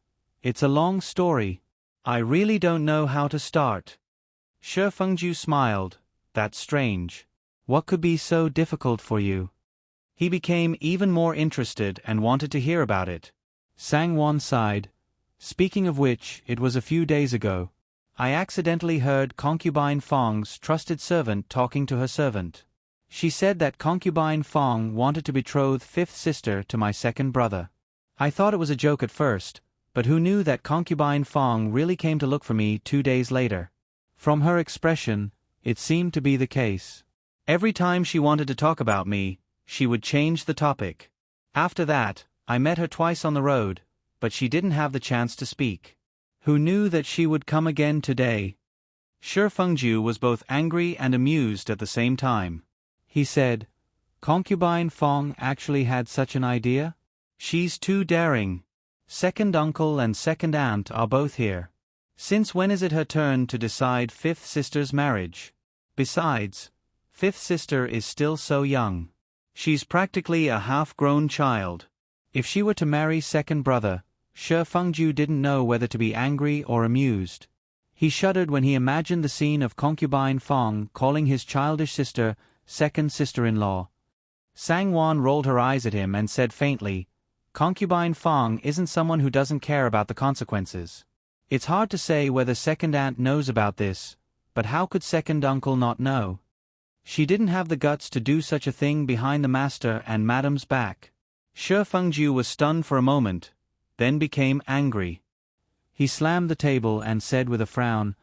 "It's a long story. I really don't know how to start." Shi Fengju smiled. "That's strange. What could be so difficult for you?" He became even more interested and wanted to hear about it. Sangwon sighed. "Speaking of which, it was a few days ago. I accidentally heard Concubine Fong's trusted servant talking to her servant. She said that Concubine Fong wanted to betroth fifth sister to my second brother. I thought it was a joke at first, but who knew that Concubine Fong really came to look for me 2 days later? From her expression, it seemed to be the case. Every time she wanted to talk about me, she would change the topic. After that, I met her twice on the road, but she didn't have the chance to speak. Who knew that she would come again today?" Shi Fengju was both angry and amused at the same time. He said, "Concubine Fong actually had such an idea? She's too daring. Second uncle and second aunt are both here. Since when is it her turn to decide fifth sister's marriage? Besides, fifth sister is still so young. She's practically a half-grown child. If she were to marry second brother," Shi Fengju didn't know whether to be angry or amused. He shuddered when he imagined the scene of Concubine Fong calling his childish sister second sister-in-law. Sangwon rolled her eyes at him and said faintly, "Concubine Fong isn't someone who doesn't care about the consequences. It's hard to say whether second aunt knows about this, but how could second uncle not know? She didn't have the guts to do such a thing behind the master and madam's back." Shi Fengju was stunned for a moment, then became angry. He slammed the table and said with a frown,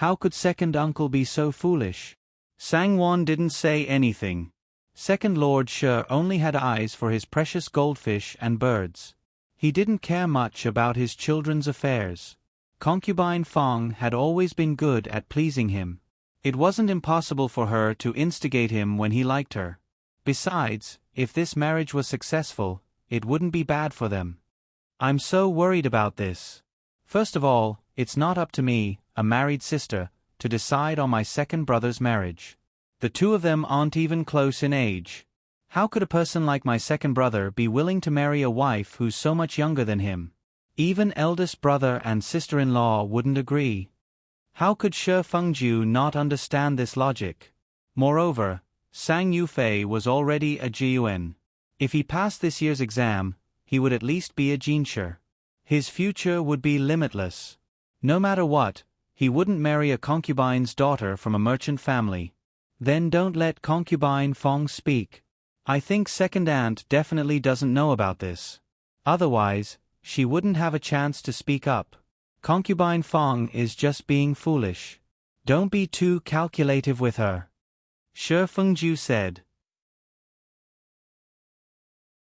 "How could second uncle be so foolish?" Sangwon didn't say anything. Second Lord Shi only had eyes for his precious goldfish and birds. He didn't care much about his children's affairs. Concubine Fong had always been good at pleasing him. It wasn't impossible for her to instigate him when he liked her. Besides, if this marriage was successful, it wouldn't be bad for them. "I'm so worried about this. First of all, it's not up to me, a married sister, to decide on my second brother's marriage. The two of them aren't even close in age. How could a person like my second brother be willing to marry a wife who's so much younger than him? Even eldest brother and sister-in-law wouldn't agree. How could Shi Fengju not understand this logic? Moreover, Sang Yufei was already a Jiuan. If he passed this year's exam, he would at least be a Jinsher. His future would be limitless. No matter what, he wouldn't marry a concubine's daughter from a merchant family. Then don't let concubine Fong speak. I think second aunt definitely doesn't know about this. Otherwise, she wouldn't have a chance to speak up. Concubine Fong is just being foolish. Don't be too calculative with her. Shi Fengju said.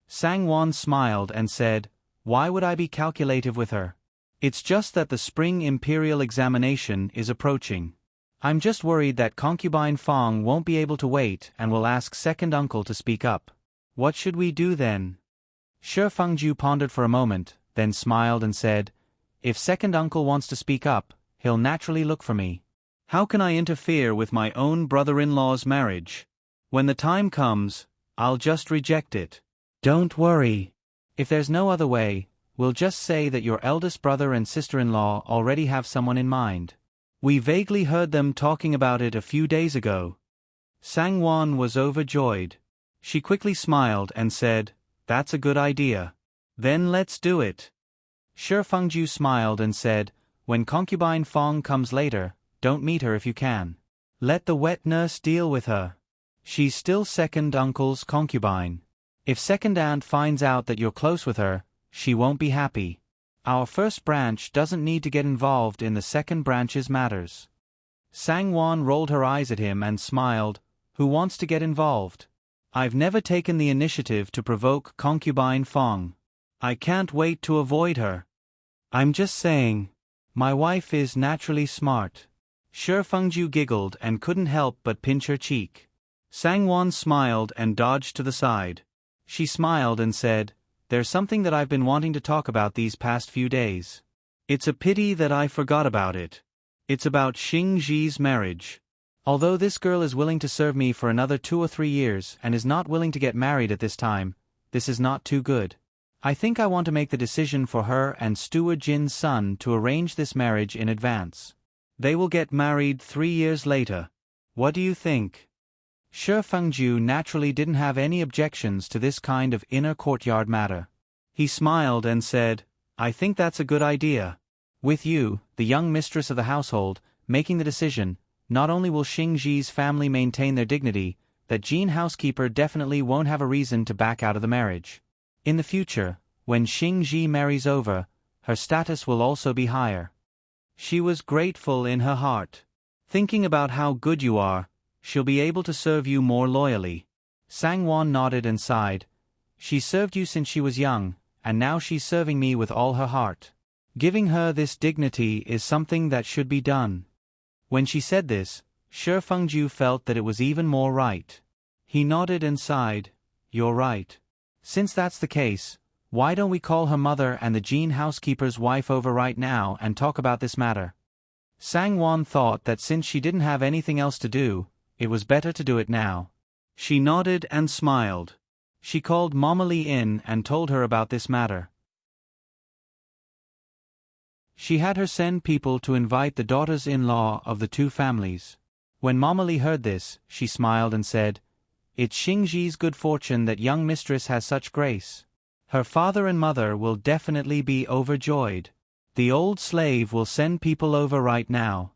Sang Wan smiled and said, "Why would I be calculative with her? It's just that the spring imperial examination is approaching. I'm just worried that concubine Fong won't be able to wait and will ask second uncle to speak up. What should we do then?" Shi Fengju pondered for a moment, then smiled and said, "If second uncle wants to speak up, he'll naturally look for me. How can I interfere with my own brother-in-law's marriage? When the time comes, I'll just reject it. Don't worry. If there's no other way, we'll just say that your eldest brother and sister-in-law already have someone in mind. We vaguely heard them talking about it a few days ago." Sang Wan was overjoyed. She quickly smiled and said, "That's a good idea. Then let's do it." Shi Fengju smiled and said, "When concubine Fong comes later, don't meet her if you can. Let the wet nurse deal with her. She's still second uncle's concubine. If second aunt finds out that you're close with her, she won't be happy. Our first branch doesn't need to get involved in the second branch's matters." Sang Wan rolled her eyes at him and smiled. "Who wants to get involved? I've never taken the initiative to provoke concubine Fong. I can't wait to avoid her. I'm just saying. My wife is naturally smart." Shi Fengju giggled and couldn't help but pinch her cheek. Sang Wan smiled and dodged to the side. She smiled and said, "There's something that I've been wanting to talk about these past few days. It's a pity that I forgot about it. It's about Xing Ji's marriage. Although this girl is willing to serve me for another 2 or 3 years and is not willing to get married at this time, this is not too good. I think I want to make the decision for her and Steward Jin's son to arrange this marriage in advance. They will get married 3 years later. What do you think?" Shi Fengju naturally didn't have any objections to this kind of inner courtyard matter. He smiled and said, "I think that's a good idea. With you, the young mistress of the household, making the decision, not only will Xing Ji's family maintain their dignity, that Jin housekeeper definitely won't have a reason to back out of the marriage. In the future, when Xing Ji marries over, her status will also be higher." She was grateful in her heart. "Thinking about how good you are, she'll be able to serve you more loyally." Sang Wan nodded and sighed. "She served you since she was young, and now she's serving me with all her heart. Giving her this dignity is something that should be done." When she said this, Shi Fengju felt that it was even more right. He nodded and sighed, "You're right. Since that's the case, why don't we call her mother and the Jin housekeeper's wife over right now and talk about this matter?" Sang Wan thought that since she didn't have anything else to do, it was better to do it now. She nodded and smiled. She called Mama Li in and told her about this matter. She had her send people to invite the daughters-in-law of the two families. When Mama Li heard this, she smiled and said, "It's Xing Ji's good fortune that young mistress has such grace. Her father and mother will definitely be overjoyed. The old slave will send people over right now."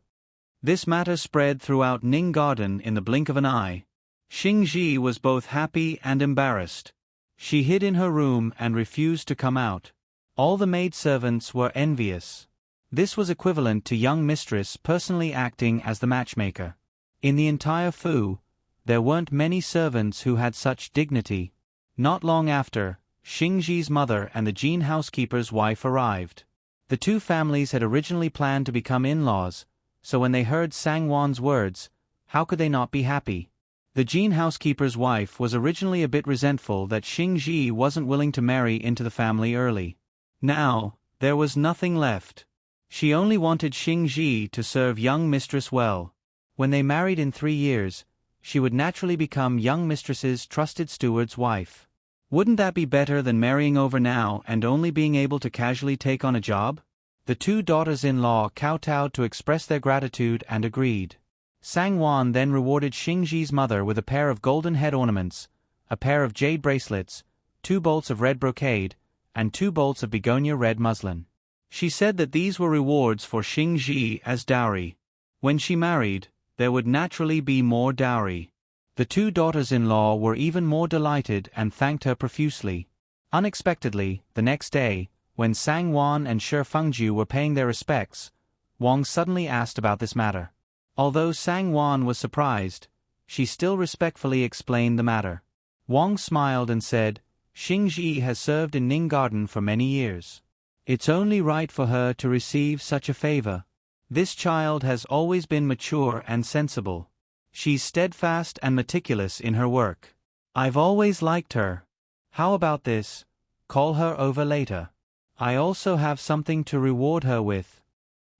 This matter spread throughout Ning Garden in the blink of an eye. Xing Ji was both happy and embarrassed. She hid in her room and refused to come out. All the maidservants were envious. This was equivalent to young mistress personally acting as the matchmaker. In the entire Fu, there weren't many servants who had such dignity. Not long after, Xing Ji's mother and the Jin housekeeper's wife arrived. The two families had originally planned to become in-laws, so when they heard Sang Wan's words, how could they not be happy? The Jin housekeeper's wife was originally a bit resentful that Xing Ji wasn't willing to marry into the family early. Now, there was nothing left. She only wanted Xing Ji to serve young mistress well. When they married in 3 years, she would naturally become young mistress's trusted steward's wife. Wouldn't that be better than marrying over now and only being able to casually take on a job? The two daughters-in-law kowtowed to express their gratitude and agreed. Sangwon then rewarded Xingji's mother with a pair of golden head ornaments, a pair of jade bracelets, 2 bolts of red brocade, and 2 bolts of begonia red muslin. She said that these were rewards for Xingji as dowry. When she married, there would naturally be more dowry. The two daughters-in-law were even more delighted and thanked her profusely. Unexpectedly, the next day, when Sangwon and Shi Fengju were paying their respects, Wang suddenly asked about this matter. Although Sangwon was surprised, she still respectfully explained the matter. Wang smiled and said, Xingji has served in Ning Garden for many years. It's only right for her to receive such a favor. This child has always been mature and sensible. She's steadfast and meticulous in her work. I've always liked her. How about this? Call her over later. I also have something to reward her with.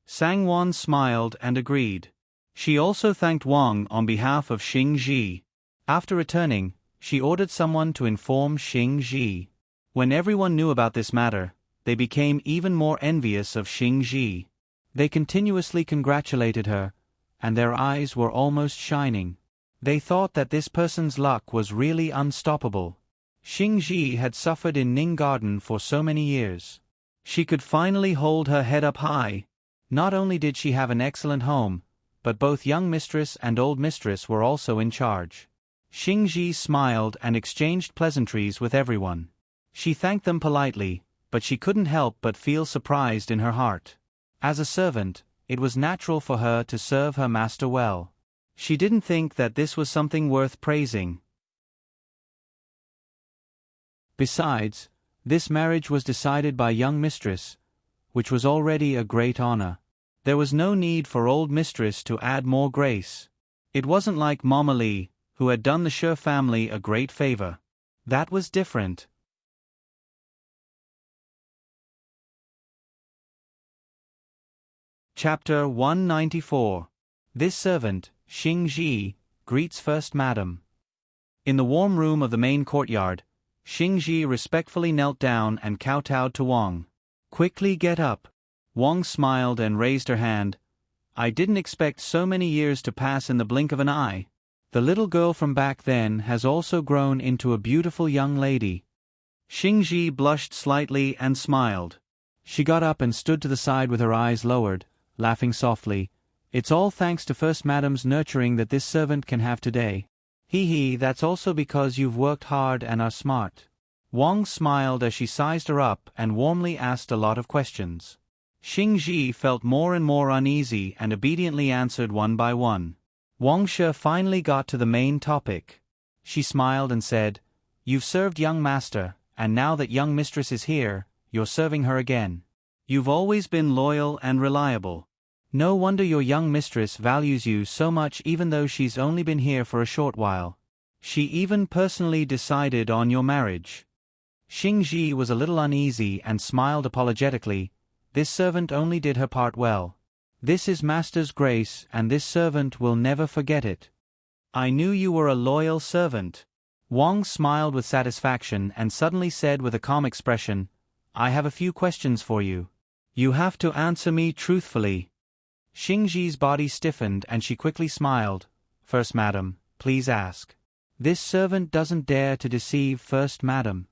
Sangwon smiled and agreed. She also thanked Wang on behalf of Xingji. After returning, she ordered someone to inform Xingji. When everyone knew about this matter, they became even more envious of Xingji. They continuously congratulated her, and their eyes were almost shining. They thought that this person's luck was really unstoppable. Xingji had suffered in Ning Garden for so many years. She could finally hold her head up high. Not only did she have an excellent home, but both young mistress and old mistress were also in charge. Xingji smiled and exchanged pleasantries with everyone. She thanked them politely, but she couldn't help but feel surprised in her heart. As a servant, it was natural for her to serve her master well. She didn't think that this was something worth praising. Besides, this marriage was decided by young mistress, which was already a great honor. There was no need for old mistress to add more grace. It wasn't like Mama Lee, who had done the Shi family a great favor. That was different. Chapter 194. This servant, Xingji, greets First Madam. In the warm room of the main courtyard, Xingji respectfully knelt down and kowtowed to Wang. Quickly get up. Wang smiled and raised her hand. I didn't expect so many years to pass in the blink of an eye. The little girl from back then has also grown into a beautiful young lady. Xingji blushed slightly and smiled. She got up and stood to the side with her eyes lowered, laughing softly. It's all thanks to First Madam's nurturing that this servant can have today. Hee, that's also because you've worked hard and are smart. Wang smiled as she sized her up and warmly asked a lot of questions. Xingji felt more and more uneasy and obediently answered one by one. Wang Shi finally got to the main topic. She smiled and said, You've served young master, and now that young mistress is here, you're serving her again. You've always been loyal and reliable. No wonder your young mistress values you so much even though she's only been here for a short while. She even personally decided on your marriage. Xingji was a little uneasy and smiled apologetically. This servant only did her part well. This is master's grace and this servant will never forget it. I knew you were a loyal servant. Wang smiled with satisfaction and suddenly said with a calm expression, I have a few questions for you. You have to answer me truthfully. Xingji's body stiffened and she quickly smiled. First Madam, please ask. This servant doesn't dare to deceive First Madam.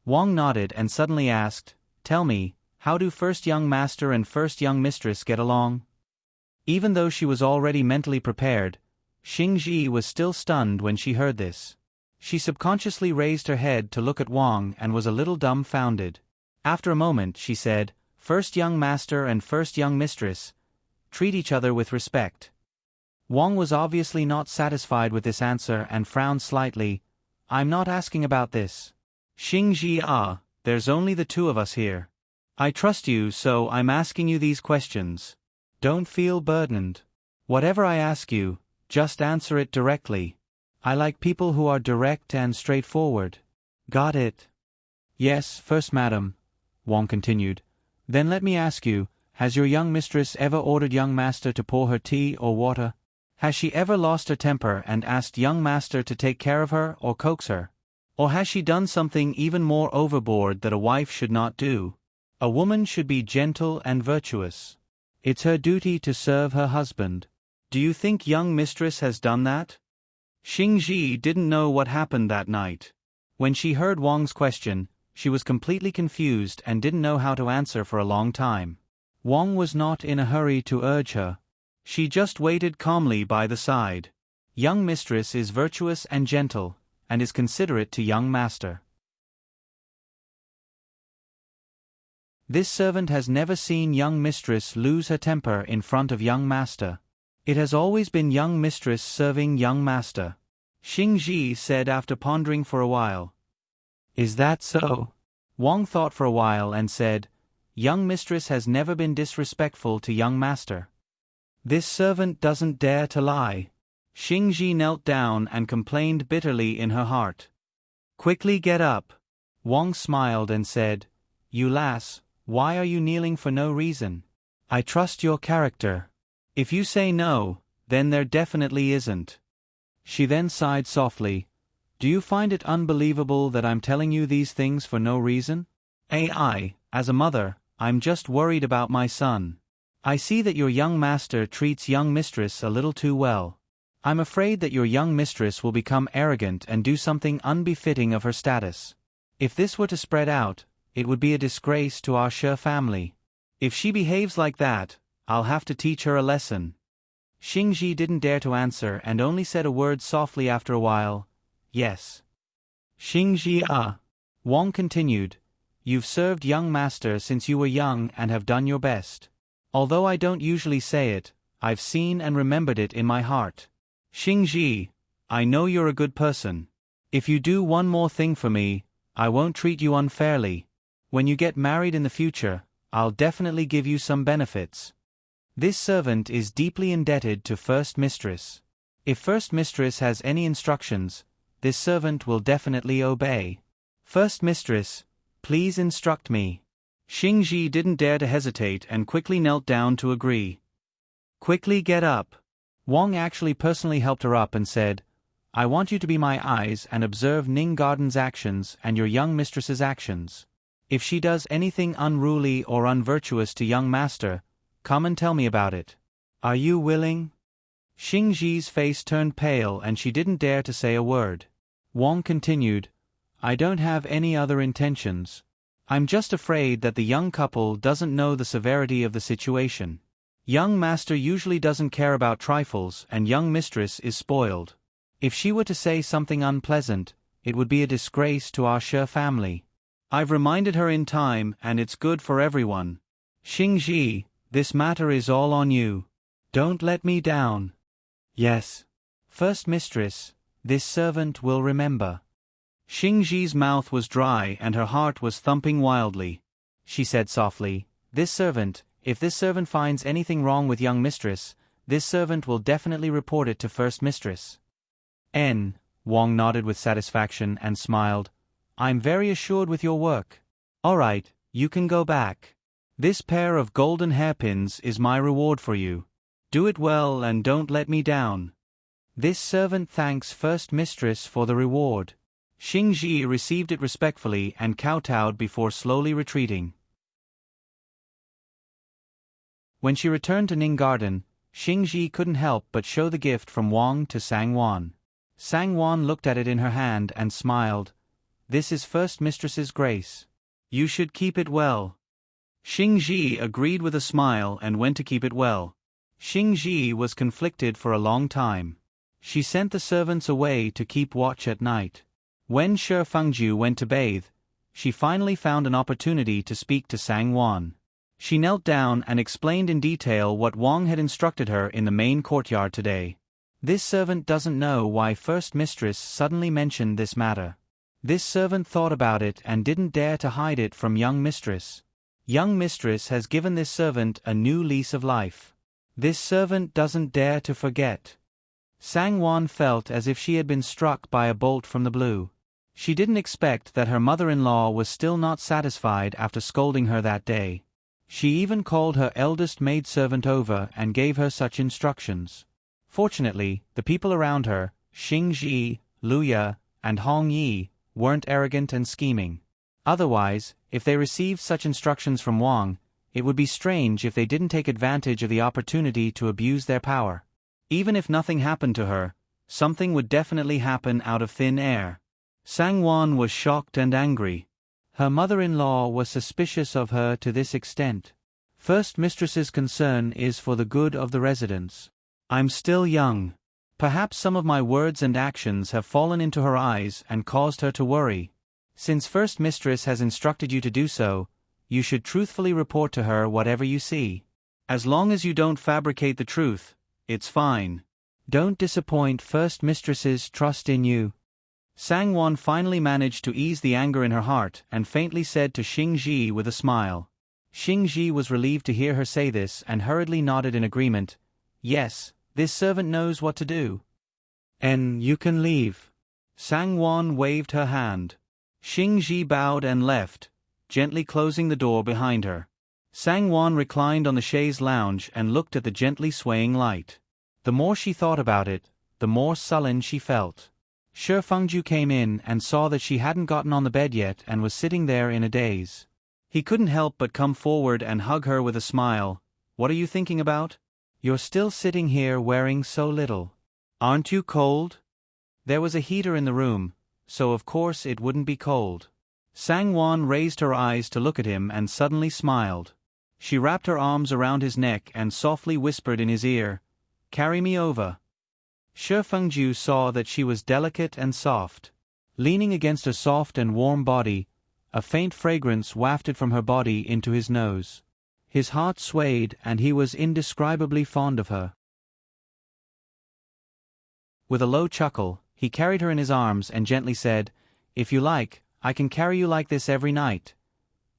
Wang nodded and suddenly asked, Tell me, how do First Young Master and First Young Mistress get along? Even though she was already mentally prepared, Xingji was still stunned when she heard this. She subconsciously raised her head to look at Wang and was a little dumbfounded. After a moment she said, First Young Master and First Young Mistress, treat each other with respect. Wang was obviously not satisfied with this answer and frowned slightly. I'm not asking about this. Xingji, there's only the two of us here. I trust you, so I'm asking you these questions. Don't feel burdened. Whatever I ask you, just answer it directly. I like people who are direct and straightforward. Got it? Yes, First Madam, Wang continued. Then let me ask you, has your young mistress ever ordered young master to pour her tea or water? Has she ever lost her temper and asked young master to take care of her or coax her? Or has she done something even more overboard that a wife should not do? A woman should be gentle and virtuous. It's her duty to serve her husband. Do you think young mistress has done that? Xingji didn't know what happened that night. When she heard Wang's question, she was completely confused and didn't know how to answer for a long time. Wang was not in a hurry to urge her. She just waited calmly by the side. Young mistress is virtuous and gentle, and is considerate to young master. This servant has never seen young mistress lose her temper in front of young master. It has always been young mistress serving young master. Xingji said after pondering for a while. Is that so? Wang thought for a while and said, young mistress has never been disrespectful to young master. This servant doesn't dare to lie. Xingji knelt down and complained bitterly in her heart. Quickly get up. Wang smiled and said, you lass, why are you kneeling for no reason? I trust your character. If you say no, then there definitely isn't. She then sighed softly. Do you find it unbelievable that I'm telling you these things for no reason? As a mother, I'm just worried about my son. I see that your young master treats young mistress a little too well. I'm afraid that your young mistress will become arrogant and do something unbefitting of her status. If this were to spread out, it would be a disgrace to our She family. If she behaves like that, I'll have to teach her a lesson. Xingji didn't dare to answer and only said a word softly after a while. Yes. Xingji Wang continued. You've served young master since you were young and have done your best. Although I don't usually say it, I've seen and remembered it in my heart. Xingji, I know you're a good person. If you do one more thing for me, I won't treat you unfairly. When you get married in the future, I'll definitely give you some benefits. This servant is deeply indebted to First Mistress. If First Mistress has any instructions, this servant will definitely obey. First Mistress, please instruct me. Xingji didn't dare to hesitate and quickly knelt down to agree. Quickly get up. Wang actually personally helped her up and said, I want you to be my eyes and observe Ning Garden's actions and your young mistress's actions. If she does anything unruly or unvirtuous to young master, come and tell me about it. Are you willing? Xingji's face turned pale and she didn't dare to say a word. Wang continued, I don't have any other intentions. I'm just afraid that the young couple doesn't know the severity of the situation. Young master usually doesn't care about trifles and young mistress is spoiled. If she were to say something unpleasant, it would be a disgrace to our She family. I've reminded her in time and it's good for everyone. Xingji, this matter is all on you. Don't let me down. Yes. First Mistress, this servant will remember. Xingji's mouth was dry and her heart was thumping wildly. She said softly, if this servant finds anything wrong with young mistress, this servant will definitely report it to First Mistress. Wang nodded with satisfaction and smiled. I'm very assured with your work. All right, you can go back. This pair of golden hairpins is my reward for you. Do it well and don't let me down. This servant thanks First Mistress for the reward. Xingji received it respectfully and kowtowed before slowly retreating. When she returned to Ning Garden, Xingji couldn't help but show the gift from Wang to Sangwan. Sangwan looked at it in her hand and smiled. This is First Mistress's grace. You should keep it well. Xingji agreed with a smile and went to keep it well. Xingji was conflicted for a long time. She sent the servants away to keep watch at night. When Shi Fengju went to bathe, she finally found an opportunity to speak to Sangwan. She knelt down and explained in detail what Wang had instructed her in the main courtyard today. This servant doesn't know why First Mistress suddenly mentioned this matter. This servant thought about it and didn't dare to hide it from young mistress. Young mistress has given this servant a new lease of life. This servant doesn't dare to forget. Sangwan felt as if she had been struck by a bolt from the blue. She didn't expect that her mother-in-law was still not satisfied after scolding her that day. She even called her eldest maidservant over and gave her such instructions. Fortunately, the people around her, Xing Ji, Lu Ya, and Hong Yi, weren't arrogant and scheming. Otherwise, if they received such instructions from Wang, it would be strange if they didn't take advantage of the opportunity to abuse their power. Even if nothing happened to her, something would definitely happen out of thin air. Sangwon was shocked and angry. Her mother-in-law was suspicious of her to this extent. First mistress's concern is for the good of the residents. I'm still young. Perhaps some of my words and actions have fallen into her eyes and caused her to worry. Since First Mistress has instructed you to do so, you should truthfully report to her whatever you see. As long as you don't fabricate the truth, it's fine. Don't disappoint First Mistress's trust in you. Sangwon finally managed to ease the anger in her heart and faintly said to Xing Ji with a smile. Xing Ji was relieved to hear her say this and hurriedly nodded in agreement. Yes, this servant knows what to do. And you can leave. Sangwon waved her hand. Xing Ji bowed and left, gently closing the door behind her. Sangwon reclined on the chaise lounge and looked at the gently swaying light. The more she thought about it, the more sullen she felt. Shi Fengju came in and saw that she hadn't gotten on the bed yet and was sitting there in a daze. He couldn't help but come forward and hug her with a smile. What are you thinking about? You're still sitting here wearing so little. Aren't you cold? There was a heater in the room, so of course it wouldn't be cold. Sangwon raised her eyes to look at him and suddenly smiled. She wrapped her arms around his neck and softly whispered in his ear, "Carry me over." Shi Fengju saw that she was delicate and soft. Leaning against a soft and warm body, a faint fragrance wafted from her body into his nose. His heart swayed and he was indescribably fond of her. With a low chuckle, he carried her in his arms and gently said, "If you like, I can carry you like this every night."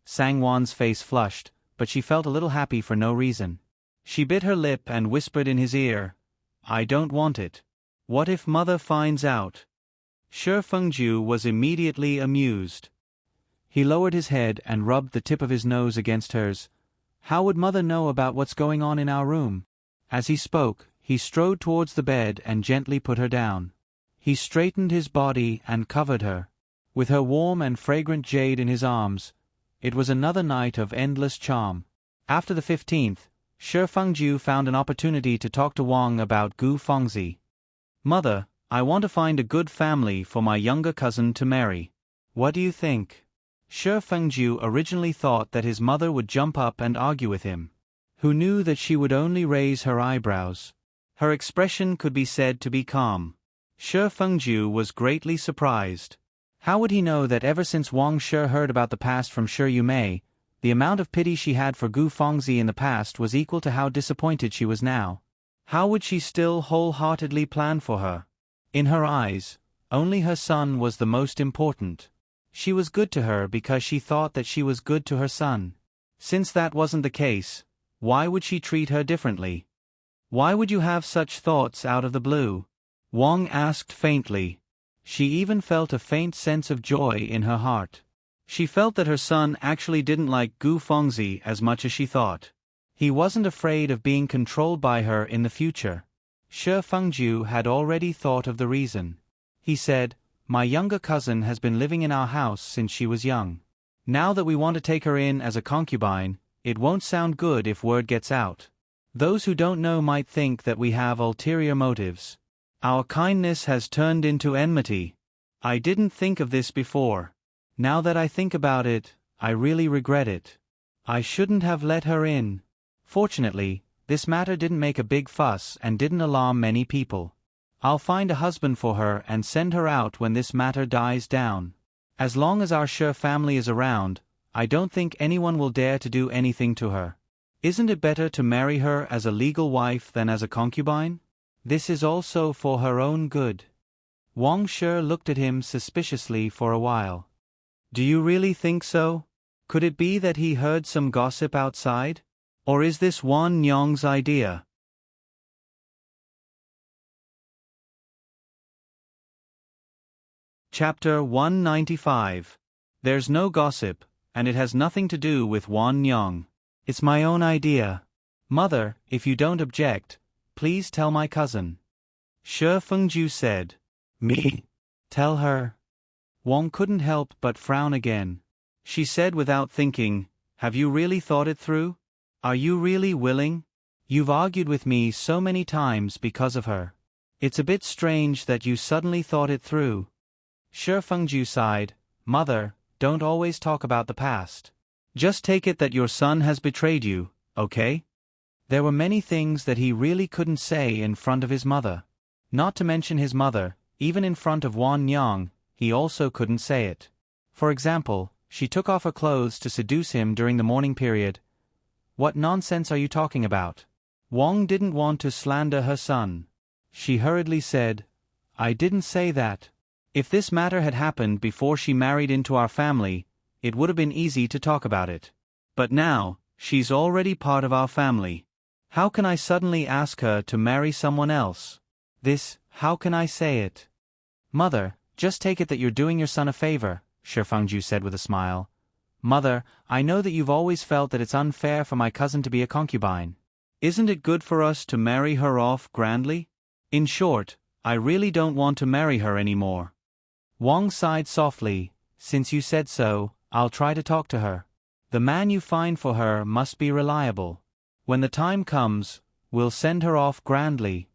Sangwon's face flushed, but she felt a little happy for no reason. She bit her lip and whispered in his ear, "I don't want it. What if mother finds out?" Shi Fengju was immediately amused. He lowered his head and rubbed the tip of his nose against hers. "How would mother know about what's going on in our room?" As he spoke, he strode towards the bed and gently put her down. He straightened his body and covered her. With her warm and fragrant jade in his arms, it was another night of endless charm. After the 15th, Shi Fengju found an opportunity to talk to Wang about Gu Fengzi. "Mother, I want to find a good family for my younger cousin to marry. What do you think?" Shi Fengju originally thought that his mother would jump up and argue with him. Who knew that she would only raise her eyebrows? Her expression could be said to be calm. Shi Fengju was greatly surprised. How would he know that ever since Wang Shi heard about the past from Shi Yumei, the amount of pity she had for Gu Fengzi in the past was equal to how disappointed she was now? How would she still wholeheartedly plan for her? In her eyes, only her son was the most important. She was good to her because she thought that she was good to her son. Since that wasn't the case, why would she treat her differently? "Why would you have such thoughts out of the blue?" Wang asked faintly. She even felt a faint sense of joy in her heart. She felt that her son actually didn't like Gu Fengzi as much as she thought. He wasn't afraid of being controlled by her in the future. Shi Fengju had already thought of the reason. He said, "My younger cousin has been living in our house since she was young. Now that we want to take her in as a concubine, it won't sound good if word gets out. Those who don't know might think that we have ulterior motives. Our kindness has turned into enmity. I didn't think of this before. Now that I think about it, I really regret it. I shouldn't have let her in." Fortunately, this matter didn't make a big fuss and didn't alarm many people. "I'll find a husband for her and send her out when this matter dies down. As long as our Shi family is around, I don't think anyone will dare to do anything to her. Isn't it better to marry her as a legal wife than as a concubine? This is also for her own good." Wang Shi looked at him suspiciously for a while. "Do you really think so? Could it be that he heard some gossip outside? Or is this Wan Nyong's idea?" Chapter 195. There's no gossip, and it has nothing to do with Wan Nyong. It's my own idea. Mother, if you don't object, please tell my cousin. Shi Fengju said. Me? Tell her. Wang couldn't help but frown again. She said without thinking, have you really thought it through? Are you really willing? You've argued with me so many times because of her. It's a bit strange that you suddenly thought it through. Shi Fengju sighed. Mother, don't always talk about the past. Just take it that your son has betrayed you, okay? There were many things that he really couldn't say in front of his mother. Not to mention his mother, even in front of Wan Yang, he also couldn't say it. For example, she took off her clothes to seduce him during the mourning period. What nonsense are you talking about? Wang didn't want to slander her son. She hurriedly said, I didn't say that. If this matter had happened before she married into our family, it would have been easy to talk about it. But now, she's already part of our family. How can I suddenly ask her to marry someone else? How can I say it? Mother, just take it that you're doing your son a favor, Shi Fengju said with a smile. Mother, I know that you've always felt that it's unfair for my cousin to be a concubine. Isn't it good for us to marry her off grandly? In short, I really don't want to marry her anymore. Wang sighed softly. Since you said so, I'll try to talk to her. The man you find for her must be reliable. When the time comes, we'll send her off grandly.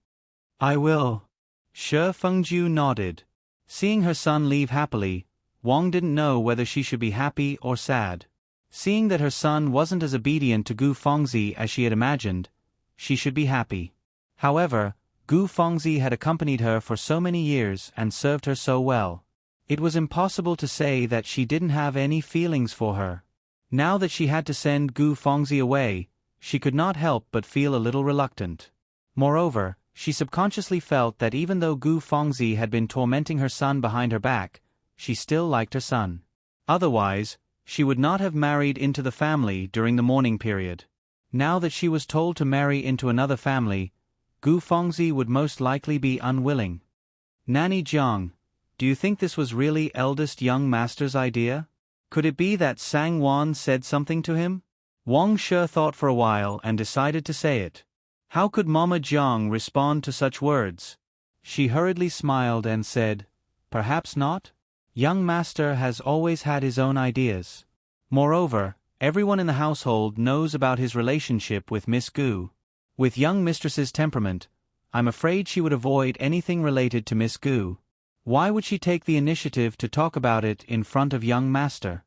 I will. Shi Fengju nodded. Seeing her son leave happily, Wang didn't know whether she should be happy or sad. Seeing that her son wasn't as obedient to Gu Fengzi as she had imagined, she should be happy. However, Gu Fengzi had accompanied her for so many years and served her so well. It was impossible to say that she didn't have any feelings for her. Now that she had to send Gu Fengzi away, she could not help but feel a little reluctant. Moreover, she subconsciously felt that even though Gu Fengzi had been tormenting her son behind her back, she still liked her son. Otherwise, she would not have married into the family during the mourning period. Now that she was told to marry into another family, Gu Fengzi would most likely be unwilling. Nanny Jiang, do you think this was really eldest young master's idea? Could it be that Sang Wan said something to him? Wang Shi thought for a while and decided to say it. How could Mama Jiang respond to such words? She hurriedly smiled and said, perhaps not? Young master has always had his own ideas. Moreover, everyone in the household knows about his relationship with Miss Gu. With young mistress's temperament, I'm afraid she would avoid anything related to Miss Gu. Why would she take the initiative to talk about it in front of young master?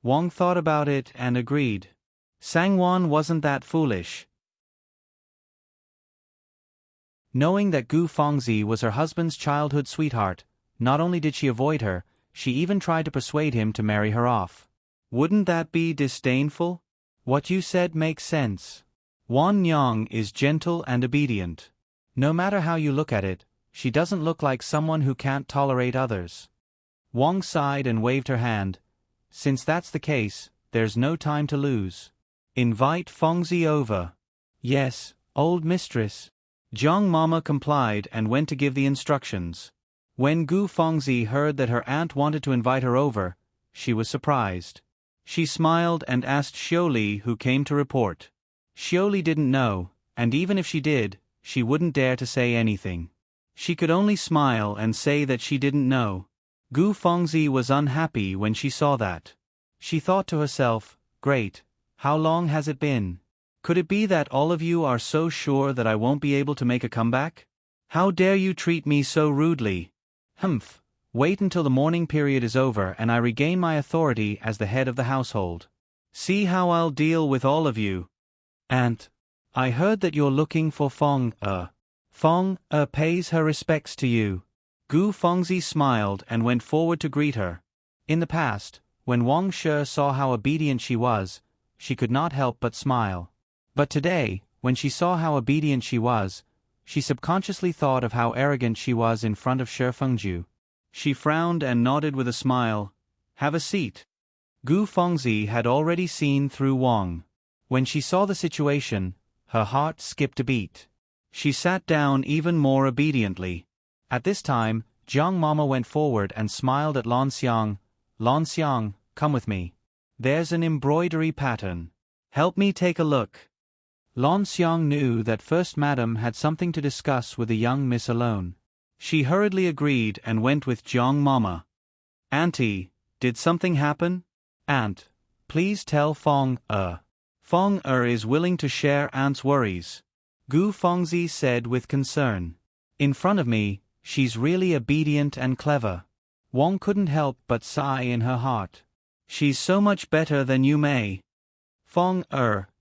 Wang thought about it and agreed. Sangwon wasn't that foolish. Knowing that Gu Fengzi was her husband's childhood sweetheart, not only did she avoid her, she even tried to persuade him to marry her off. Wouldn't that be disdainful? What you said makes sense. Wan Yang is gentle and obedient. No matter how you look at it, she doesn't look like someone who can't tolerate others. Wang sighed and waved her hand. Since that's the case, there's no time to lose. Invite Fengzi over. Yes, old mistress. Jiang Mama complied and went to give the instructions. When Gu Fengzi heard that her aunt wanted to invite her over, she was surprised. She smiled and asked Xiuli who came to report. Xiuli didn't know, and even if she did, she wouldn't dare to say anything. She could only smile and say that she didn't know. Gu Fengzi was unhappy when she saw that. She thought to herself, great, how long has it been? Could it be that all of you are so sure that I won't be able to make a comeback? How dare you treat me so rudely? Humph, wait until the mourning period is over and I regain my authority as the head of the household. See how I'll deal with all of you. Aunt, I heard that you're looking for Feng-er. Feng-er pays her respects to you. Gu Fengzi smiled and went forward to greet her. In the past, when Wang Shi saw how obedient she was, she could not help but smile. But today, when she saw how obedient she was, she subconsciously thought of how arrogant she was in front of Shi Fengju. She frowned and nodded with a smile. Have a seat. Gu Fengzi had already seen through Wang. When she saw the situation, her heart skipped a beat. She sat down even more obediently. At this time, Jiang Mama went forward and smiled at Lan Xiang. Lan Xiang, come with me. There's an embroidery pattern. Help me take a look. Lon Xiang knew that First Madam had something to discuss with the young miss alone. She hurriedly agreed and went with Jiang Mama. Auntie, did something happen? Aunt, please tell Fong Fong is willing to share Aunt's worries, Gu Fengzi said with concern. In front of me, she's really obedient and clever. Wang couldn't help but sigh in her heart. She's so much better than you may. Fong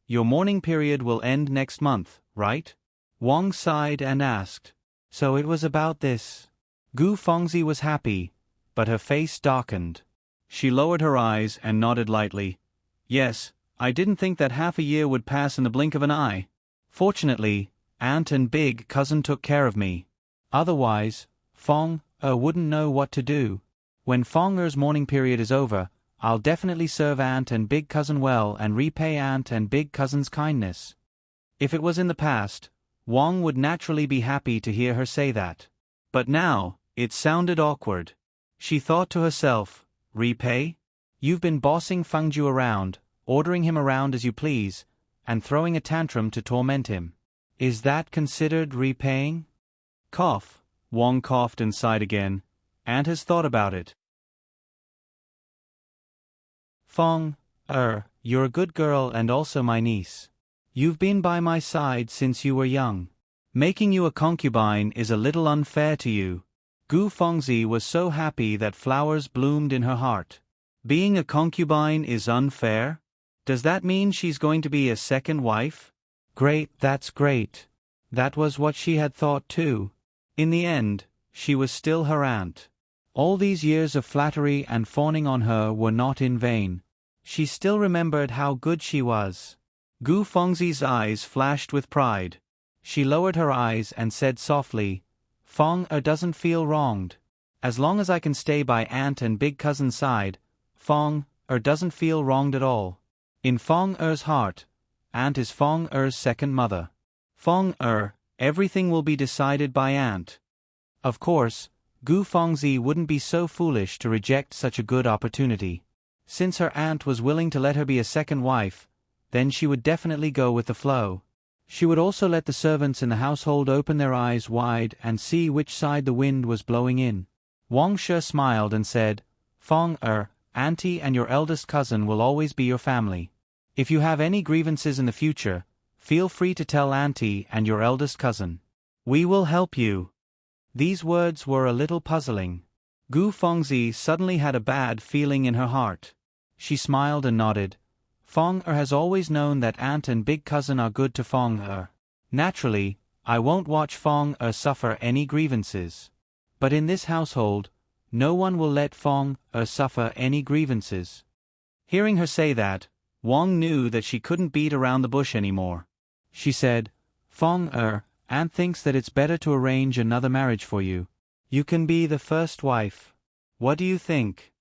your mourning period will end next month, right? Wang sighed and asked. So it was about this. Gu Fengzi was happy, but her face darkened. She lowered her eyes and nodded lightly. Yes, I didn't think that half a year would pass in the blink of an eye. Fortunately, Aunt and Big Cousin took care of me. Otherwise, Fong wouldn't know what to do. When Fong mourning period is over, I'll definitely serve Aunt and Big Cousin well and repay Aunt and Big Cousin's kindness. If it was in the past, Wang would naturally be happy to hear her say that. But now, it sounded awkward. She thought to herself, repay? You've been bossing Fengju around, ordering him around as you please, and throwing a tantrum to torment him. Is that considered repaying? Cough. Wang coughed and sighed again. Aunt has thought about it. Fong, you're a good girl and also my niece. You've been by my side since you were young. Making you a concubine is a little unfair to you. Gu Fengzi was so happy that flowers bloomed in her heart. Being a concubine is unfair? Does that mean she's going to be a second wife? Great, that's great. That was what she had thought too. In the end, she was still her aunt. All these years of flattery and fawning on her were not in vain. She still remembered how good she was. Gu Fengzi's eyes flashed with pride. She lowered her eyes and said softly, Fong doesn't feel wronged. As long as I can stay by Aunt and Big Cousin's side, Fong doesn't feel wronged at all. In Fong-er's heart, Aunt is Fong-er's second mother. Fong-er, everything will be decided by Aunt. Of course, Gu Fengzi wouldn't be so foolish to reject such a good opportunity. Since her aunt was willing to let her be a second wife, then she would definitely go with the flow. She would also let the servants in the household open their eyes wide and see which side the wind was blowing in. Wang Shi smiled and said, Fong-er, Auntie and your eldest cousin will always be your family. If you have any grievances in the future, feel free to tell Auntie and your eldest cousin. We will help you. These words were a little puzzling. Gu Fengzi suddenly had a bad feeling in her heart. She smiled and nodded. Fong-er has always known that Aunt and Big Cousin are good to Fong-er. Naturally, I won't watch Fong-er suffer any grievances. But in this household, no one will let Fong-er suffer any grievances. Hearing her say that, Wang knew that she couldn't beat around the bush anymore. She said, Fong-er, Aunt thinks that it's better to arrange another marriage for you. You can be the first wife. What do you think?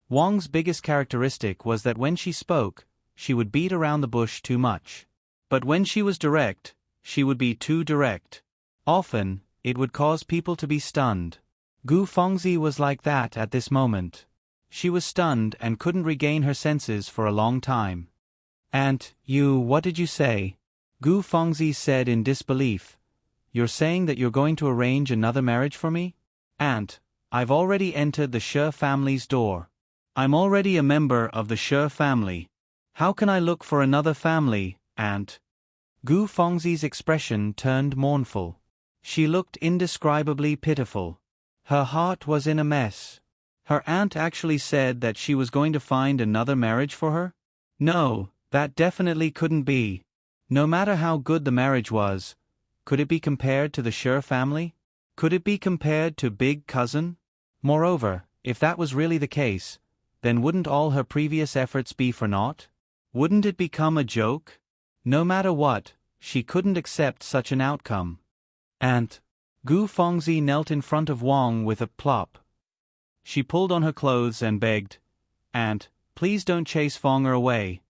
Wang's biggest characteristic was that when she spoke, she would beat around the bush too much. But when she was direct, she would be too direct. Often, it would cause people to be stunned. Gu Fengzi was like that at this moment. She was stunned and couldn't regain her senses for a long time. Aunt, what did you say? Gu Fengzi said in disbelief. You're saying that you're going to arrange another marriage for me? Aunt, I've already entered the Shi family's door. I'm already a member of the Shi family. How can I look for another family, Aunt? Gu Fengzi's expression turned mournful. She looked indescribably pitiful. Her heart was in a mess. Her aunt actually said that she was going to find another marriage for her? No, that definitely couldn't be. No matter how good the marriage was, could it be compared to the Shi family? Could it be compared to Big Cousin? Moreover, if that was really the case, then wouldn't all her previous efforts be for naught? Wouldn't it become a joke? No matter what, she couldn't accept such an outcome. Aunt. Gu Fengzi knelt in front of Wang with a plop. She pulled on her clothes and begged, Aunt, please don't chase Fong-er away.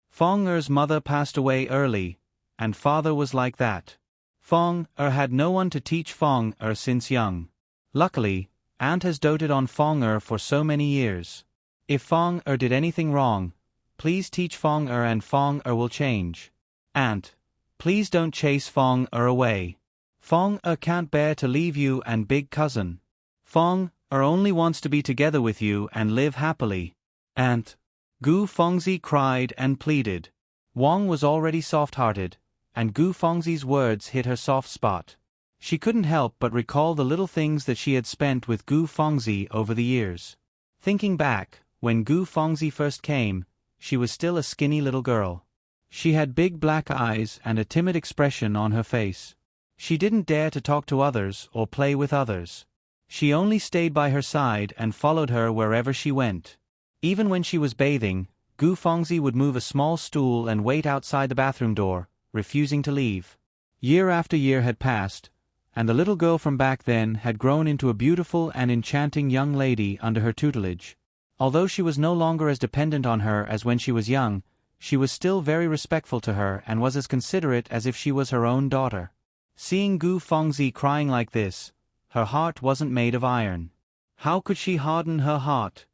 Fong-er's mother passed away early, and father was like that. Fong-er had no one to teach Fong-er since young. Luckily, Aunt has doted on Fong-er for so many years. If Fong-er did anything wrong, please teach Fong and Fong will change. Aunt, please don't chase Fong away. Fong can't bear to leave you and big cousin. Fong only wants to be together with you and live happily. Aunt. Gu Fengzi cried and pleaded. Wang was already soft-hearted, and Gu Fengzi's words hit her soft spot. She couldn't help but recall the little things that she had spent with Gu Fengzi over the years. Thinking back, when Gu Fengzi first came, she was still a skinny little girl. She had big black eyes and a timid expression on her face. She didn't dare to talk to others or play with others. She only stayed by her side and followed her wherever she went. Even when she was bathing, Gu Fengzi would move a small stool and wait outside the bathroom door, refusing to leave. Year after year had passed, and the little girl from back then had grown into a beautiful and enchanting young lady under her tutelage. Although she was no longer as dependent on her as when she was young, she was still very respectful to her and was as considerate as if she was her own daughter. Seeing Gu Fengzi crying like this, her heart wasn't made of iron. How could she harden her heart?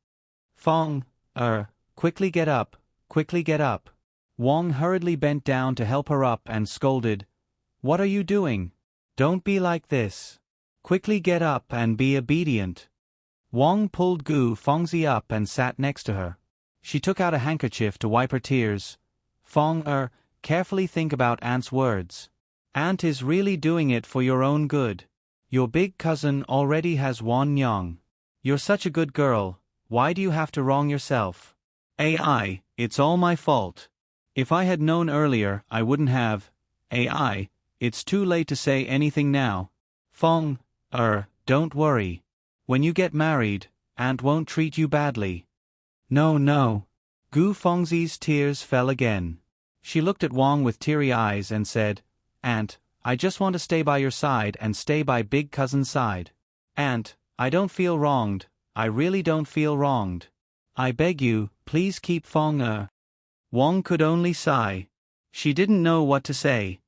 Fong, quickly get up, quickly get up. Wang hurriedly bent down to help her up and scolded, "What are you doing? Don't be like this. Quickly get up and be obedient." Wang pulled Gu Fengzi up and sat next to her. She took out a handkerchief to wipe her tears. Fong, carefully think about Aunt's words. Aunt is really doing it for your own good. Your big cousin already has Wan Yang. You're such a good girl. Why do you have to wrong yourself? It's all my fault. If I had known earlier, I wouldn't have. It's too late to say anything now. Fong, don't worry. When you get married, Aunt won't treat you badly. No. Gu Fengzi's tears fell again. She looked at Wang with teary eyes and said, "Aunt, I just want to stay by your side and stay by big cousin's side. Aunt, I don't feel wronged. I really don't feel wronged. I beg you, please keep Fong." Wang could only sigh. She didn't know what to say.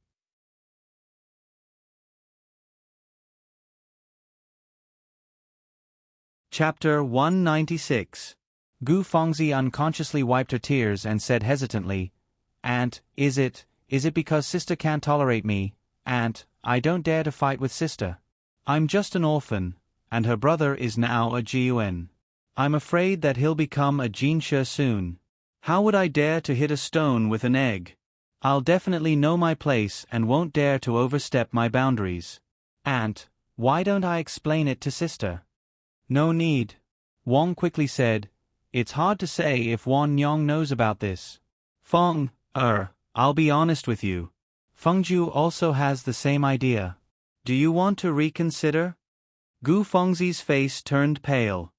Chapter 196. Gu Fengzi unconsciously wiped her tears and said hesitantly, "Aunt, is it because sister can't tolerate me? Aunt, I don't dare to fight with sister. I'm just an orphan, and her brother is now a Jiun. I'm afraid that he'll become a Jinshe soon. How would I dare to hit a stone with an egg? I'll definitely know my place and won't dare to overstep my boundaries. Aunt, why don't I explain it to sister?" "No need," Wang quickly said. "It's hard to say if Wan Yang knows about this. Fong, I'll be honest with you. Fengju also has the same idea. Do you want to reconsider?" Gu Fengzi's face turned pale.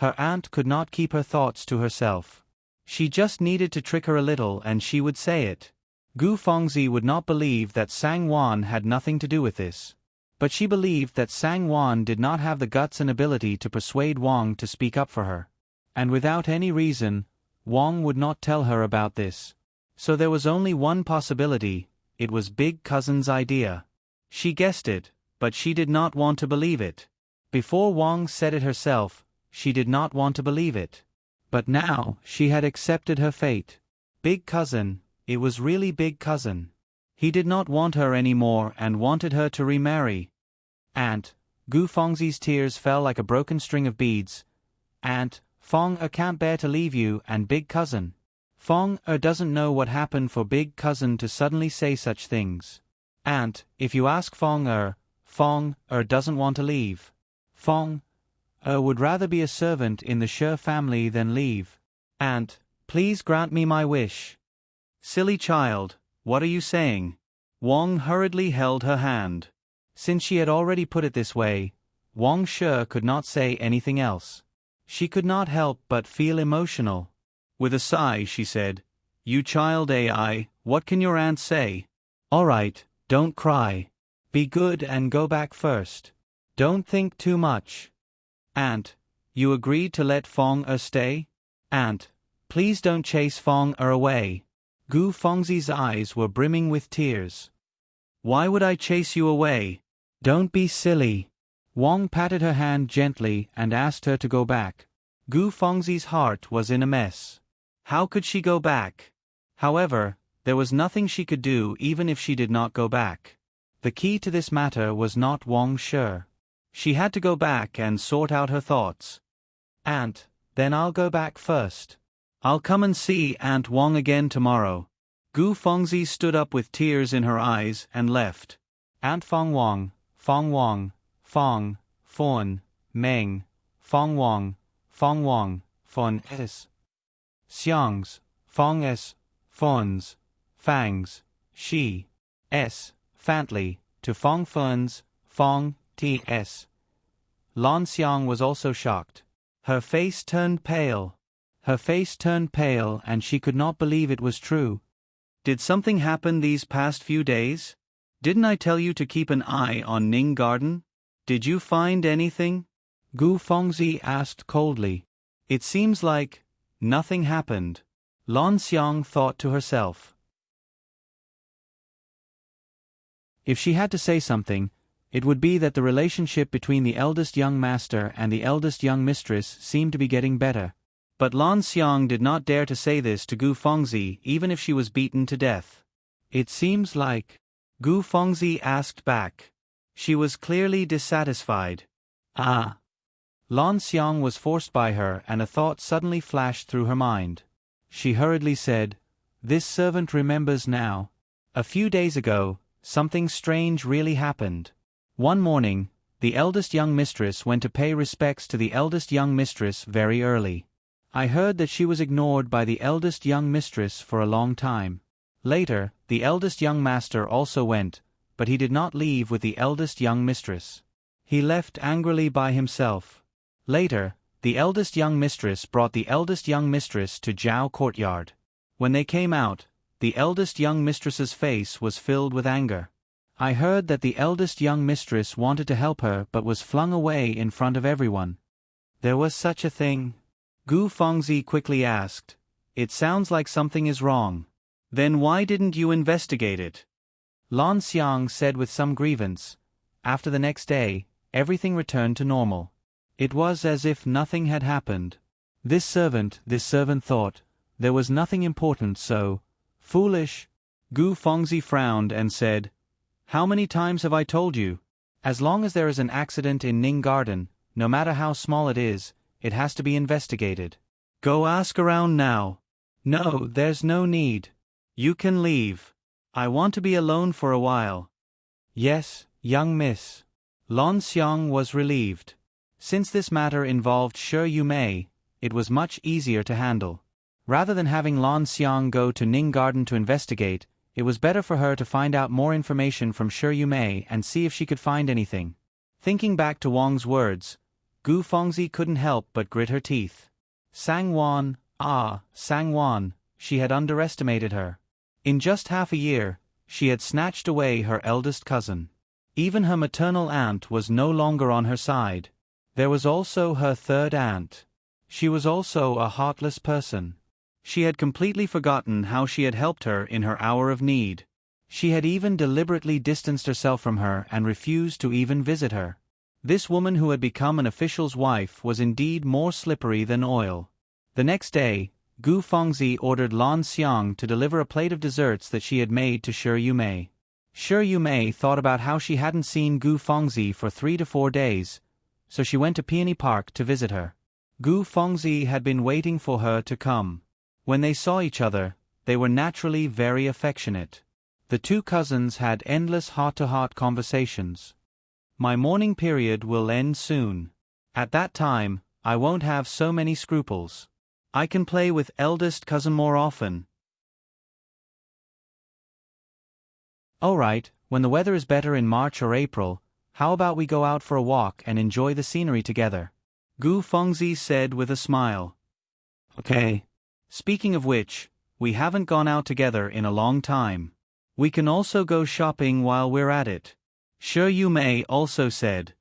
Her aunt could not keep her thoughts to herself. She just needed to trick her a little and she would say it. Gu Fengzi would not believe that Sang Wan had nothing to do with this. But she believed that Sang Wan did not have the guts and ability to persuade Wang to speak up for her. And without any reason, Wang would not tell her about this. So there was only one possibility: it was big cousin's idea. She guessed it, but she did not want to believe it. Before Wang said it herself, she did not want to believe it. But now, she had accepted her fate. Big cousin, it was really big cousin. He did not want her anymore and wanted her to remarry. "Aunt," Gu Fengzi's tears fell like a broken string of beads. "Aunt, Fong can't bear to leave you and big cousin. Fong doesn't know what happened for big cousin to suddenly say such things. Aunt, if you ask Fong doesn't want to leave. Fong would rather be a servant in the Shi family than leave. Aunt, please grant me my wish." "Silly child, what are you saying?" Wang hurriedly held her hand. Since she had already put it this way, Wang Shi could not say anything else. She could not help but feel emotional. With a sigh she said, "You child what can your aunt say? All right, don't cry. Be good and go back first. Don't think too much. Aunt, you agreed to let Fong stay? Aunt, please don't chase Fong away." Gu Fengzi's eyes were brimming with tears. "Why would I chase you away? Don't be silly." Wang patted her hand gently and asked her to go back. Gu Fengzi's heart was in a mess. How could she go back? However, there was nothing she could do even if she did not go back. The key to this matter was not Wang Shi. She had to go back and sort out her thoughts. Aunt, then I'll go back first. I'll come and see Aunt Wang again tomorrow. Gu Fengzi stood up with tears in her eyes and left. Aunt Feng Wang, Feng, Fon, Meng, Feng Wang, Fon S. Xiangs, Feng S. Fons, Fangs, Shi, S. Fantley, to Feng Fens, Feng, T.S. Lan Xiang was also shocked. Her face turned pale. And she could not believe it was true. Did something happen these past few days? Didn't I tell you to keep an eye on Ning Garden? Did you find anything? Gu Fengzi asked coldly. It seems like nothing happened. Lan Xiang thought to herself. If she had to say something, it would be that the relationship between the eldest young master and the eldest young mistress seemed to be getting better. But Lan Xiang did not dare to say this to Gu Fengzi even if she was beaten to death. It seems like... Gu Fengzi asked back. She was clearly dissatisfied. Ah. Lan Xiang was forced by her and a thought suddenly flashed through her mind. She hurriedly said, "This servant remembers now. A few days ago, something strange really happened. One morning, the eldest young mistress went to pay respects to the eldest young mistress very early. I heard that she was ignored by the eldest young mistress for a long time. Later, the eldest young master also went, but he did not leave with the eldest young mistress. He left angrily by himself. Later, the eldest young mistress brought the eldest young mistress to Zhao courtyard. When they came out, the eldest young mistress's face was filled with anger. I heard that the eldest young mistress wanted to help her but was flung away in front of everyone." "There was such a thing?" Gu Fengzi quickly asked. "It sounds like something is wrong. Then why didn't you investigate it?" Lan Xiang said with some grievance. After the next day, everything returned to normal. It was as if nothing had happened. This servant thought, there was nothing important, so... Foolish. Gu Fengzi frowned and said, "How many times have I told you? As long as there is an accident in Ning Garden, no matter how small it is, it has to be investigated. Go ask around now." "No, there's no need. You can leave. I want to be alone for a while." "Yes, young miss." Lan Xiang was relieved. Since this matter involved Shi Yumei, it was much easier to handle. Rather than having Lan Xiang go to Ning Garden to investigate, it was better for her to find out more information from Shi Yumei and see if she could find anything. Thinking back to Wang's words, Gu Fengzi couldn't help but grit her teeth. Sang-wan, she had underestimated her. In just half a year, she had snatched away her eldest cousin. Even her maternal aunt was no longer on her side. There was also her third aunt. She was also a heartless person. She had completely forgotten how she had helped her in her hour of need. She had even deliberately distanced herself from her and refused to even visit her. This woman who had become an official's wife was indeed more slippery than oil. The next day, Gu Fengzi ordered Lan Xiang to deliver a plate of desserts that she had made to Shi Yumei. Shi Yumei thought about how she hadn't seen Gu Fengzi for 3 to 4 days, so she went to Peony Park to visit her. Gu Fengzi had been waiting for her to come. When they saw each other, they were naturally very affectionate. The two cousins had endless heart-to-heart conversations. "My mourning period will end soon. At that time, I won't have so many scruples. I can play with eldest cousin more often." "Alright, when the weather is better in March or April, how about we go out for a walk and enjoy the scenery together?" Gu Fengzi said with a smile. "Okay. Speaking of which, we haven't gone out together in a long time. We can also go shopping while we're at it," Shi Yumei also said.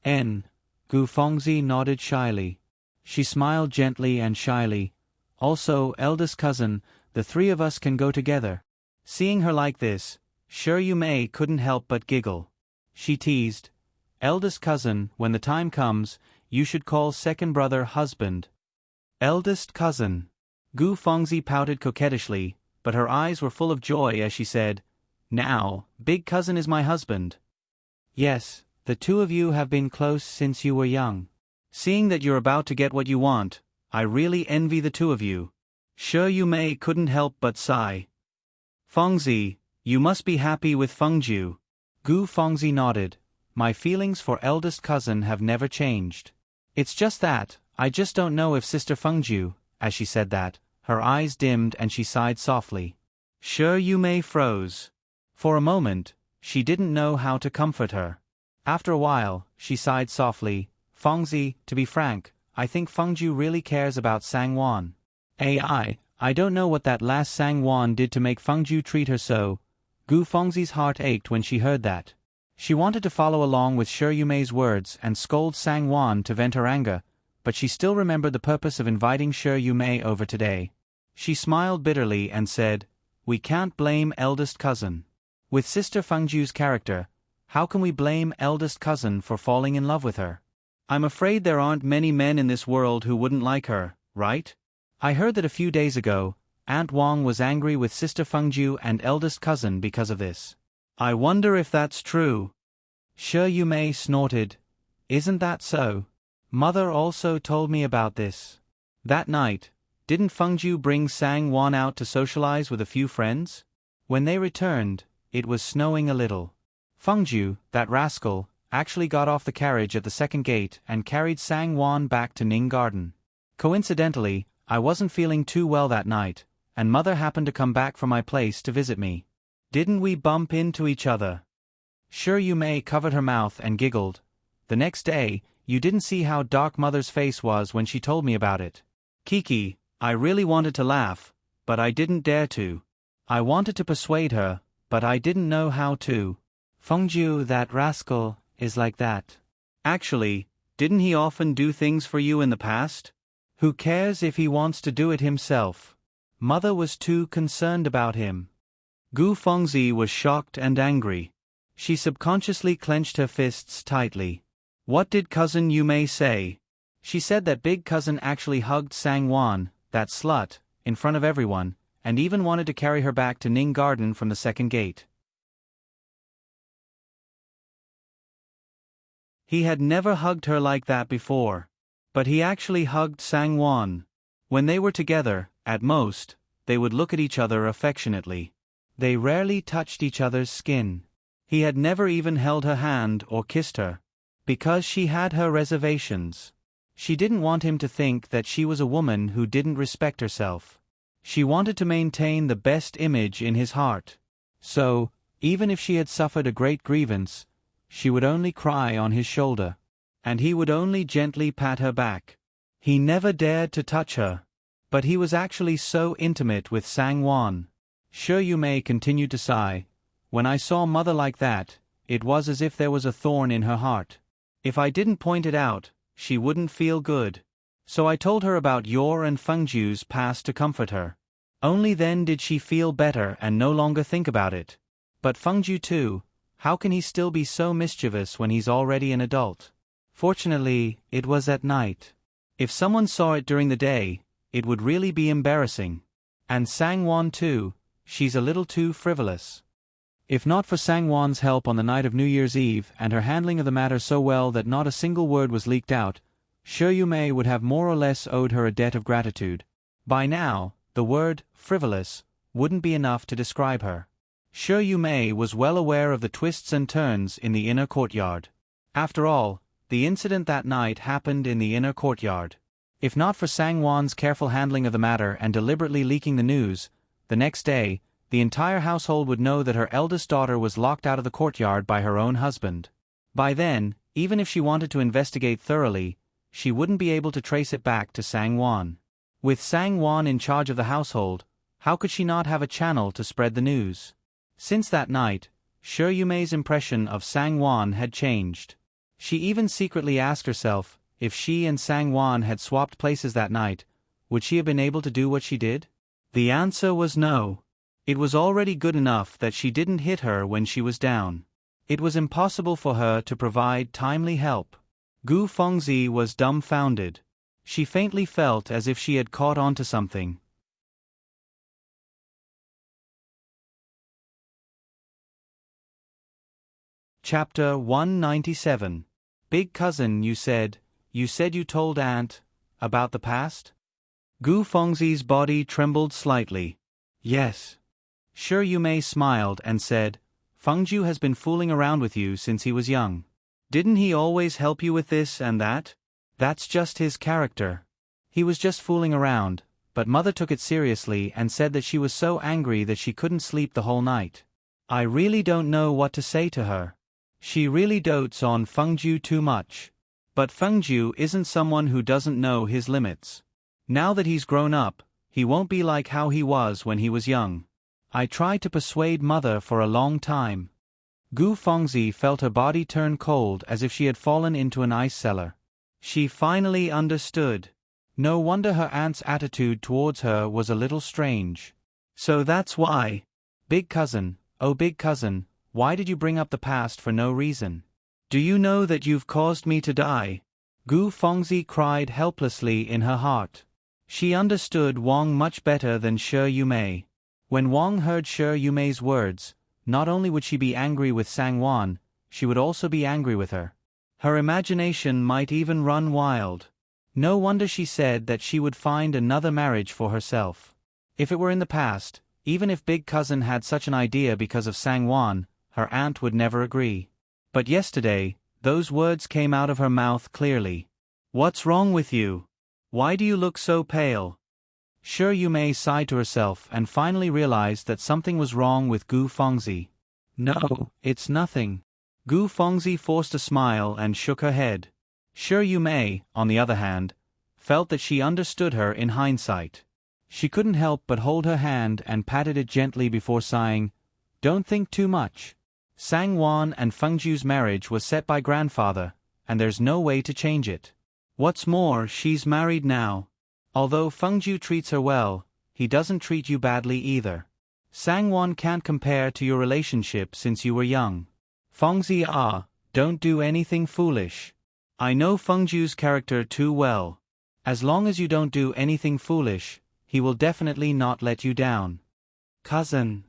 Gu Fengzi nodded shyly. She smiled gently and shyly. "Also, eldest cousin, the 3 of us can go together." Seeing her like this, Shi Yumei couldn't help but giggle. She teased, "Eldest cousin, when the time comes, you should call second brother husband." "Eldest cousin." Gu Fengzi pouted coquettishly, but her eyes were full of joy as she said, "Now, big cousin is my husband." "Yes, the two of you have been close since you were young. Seeing that you're about to get what you want, I really envy the two of you." Shi Yumei couldn't help but sigh. "Fengzi, you must be happy with Fengju." Gu Fengzi nodded. "My feelings for eldest cousin have never changed. It's just that, I just don't know if Sister Fengju." As she said that, her eyes dimmed and she sighed softly. Shi Yumei froze. For a moment, she didn't know how to comfort her. After a while, she sighed softly, "Fengzi, to be frank, I think Fengju really cares about Sangwon. I don't know what that last Sangwon did to make Fengju treat her so." Gu Fengzi's heart ached when she heard that. She wanted to follow along with Shi Yumei's words and scold Sangwon to vent her anger, but she still remembered the purpose of inviting Shi Yumei over today. She smiled bitterly and said, "We can't blame eldest cousin. With Sister Fengju's character, how can we blame eldest cousin for falling in love with her? I'm afraid there aren't many men in this world who wouldn't like her, right? I heard that a few days ago, Aunt Wang was angry with Sister Fengju and eldest cousin because of this. I wonder if that's true." Shi Yumei snorted. "Isn't that so? Mother also told me about this. That night, didn't Fengju bring Sangwon out to socialize with a few friends? When they returned, it was snowing a little. Fengju, that rascal, actually got off the carriage at the second gate and carried Sangwon back to Ning Garden. Coincidentally, I wasn't feeling too well that night, and Mother happened to come back from my place to visit me. Didn't we bump into each other?" Shi Yumei covered her mouth and giggled. "The next day, you didn't see how dark Mother's face was when she told me about it. Kiki, I really wanted to laugh, but I didn't dare to. I wanted to persuade her, but I didn't know how to. Fengju, that rascal, is like that. Actually, didn't he often do things for you in the past? Who cares if he wants to do it himself? Mother was too concerned about him." Gu Fengzi was shocked and angry. She subconsciously clenched her fists tightly. What did cousin Yumei say? She said that big cousin actually hugged Sangwon, that slut, in front of everyone, and even wanted to carry her back to Ning Garden from the second gate. He had never hugged her like that before. But he actually hugged Sangwon. When they were together, at most, they would look at each other affectionately. They rarely touched each other's skin. He had never even held her hand or kissed her. Because she had her reservations. She didn't want him to think that she was a woman who didn't respect herself. She wanted to maintain the best image in his heart. So, even if she had suffered a great grievance, she would only cry on his shoulder. And he would only gently pat her back. He never dared to touch her. But he was actually so intimate with Sangwon. Shi Yumei continued to sigh. "When I saw Mother like that, it was as if there was a thorn in her heart. If I didn't point it out, she wouldn't feel good. So I told her about your and Fengju's past to comfort her. Only then did she feel better and no longer think about it. But Fengju too, how can he still be so mischievous when he's already an adult? Fortunately, it was at night. If someone saw it during the day, it would really be embarrassing. And Sangwon too, she's a little too frivolous." If not for Sangwon's help on the night of New Year's Eve and her handling of the matter so well that not a single word was leaked out, Shi Yumei would have more or less owed her a debt of gratitude. By now, the word frivolous wouldn't be enough to describe her. Shi Yumei was well aware of the twists and turns in the inner courtyard. After all, the incident that night happened in the inner courtyard. If not for Sangwon's careful handling of the matter and deliberately leaking the news, the next day, the entire household would know that her eldest daughter was locked out of the courtyard by her own husband. By then, even if she wanted to investigate thoroughly, she wouldn't be able to trace it back to Sangwon. With Sangwon in charge of the household, how could she not have a channel to spread the news? Since that night, Shi Yumei's impression of Sangwon had changed. She even secretly asked herself, if she and Sangwon had swapped places that night, would she have been able to do what she did? The answer was no. It was already good enough that she didn't hit her when she was down. It was impossible for her to provide timely help. Gu Fengzi was dumbfounded. She faintly felt as if she had caught on to something. Chapter 197. Big cousin, you said you told Aunt about the past? Gu Fengzi's body trembled slightly. Yes. Sure Yumei smiled and said, Fengju has been fooling around with you since he was young. Didn't he always help you with this and that? That's just his character. He was just fooling around, but mother took it seriously and said that she was so angry that she couldn't sleep the whole night. I really don't know what to say to her. She really dotes on Fengju too much. But Fengju isn't someone who doesn't know his limits. Now that he's grown up, he won't be like how he was when he was young. I tried to persuade mother for a long time. Gu Fengzi felt her body turn cold as if she had fallen into an ice cellar. She finally understood. No wonder her aunt's attitude towards her was a little strange. So that's why. Big cousin, oh big cousin, why did you bring up the past for no reason? Do you know that you've caused me to die? Gu Fengzi cried helplessly in her heart. She understood Wang much better than Shi Yumei. When Wang heard Shi Yumei's words, not only would she be angry with Sangwan, she would also be angry with her. Her imagination might even run wild. No wonder she said that she would find another marriage for herself. If it were in the past, even if big cousin had such an idea because of Sangwan, her aunt would never agree. But yesterday, those words came out of her mouth clearly. What's wrong with you? Why do you look so pale? Shi Yumei sighed to herself and finally realized that something was wrong with Gu Fengzi. No, it's nothing. Gu Fengzi forced a smile and shook her head. Shi Yumei, on the other hand, felt that she understood her in hindsight. She couldn't help but hold her hand and patted it gently before sighing, Don't think too much. Sangwan and Fengju's marriage was set by grandfather, and there's no way to change it. What's more, she's married now. Although Fengju treats her well, he doesn't treat you badly either. Sangwan can't compare to your relationship since you were young. Fengzi don't do anything foolish. I know Fengju's character too well. As long as you don't do anything foolish, he will definitely not let you down. Cousin.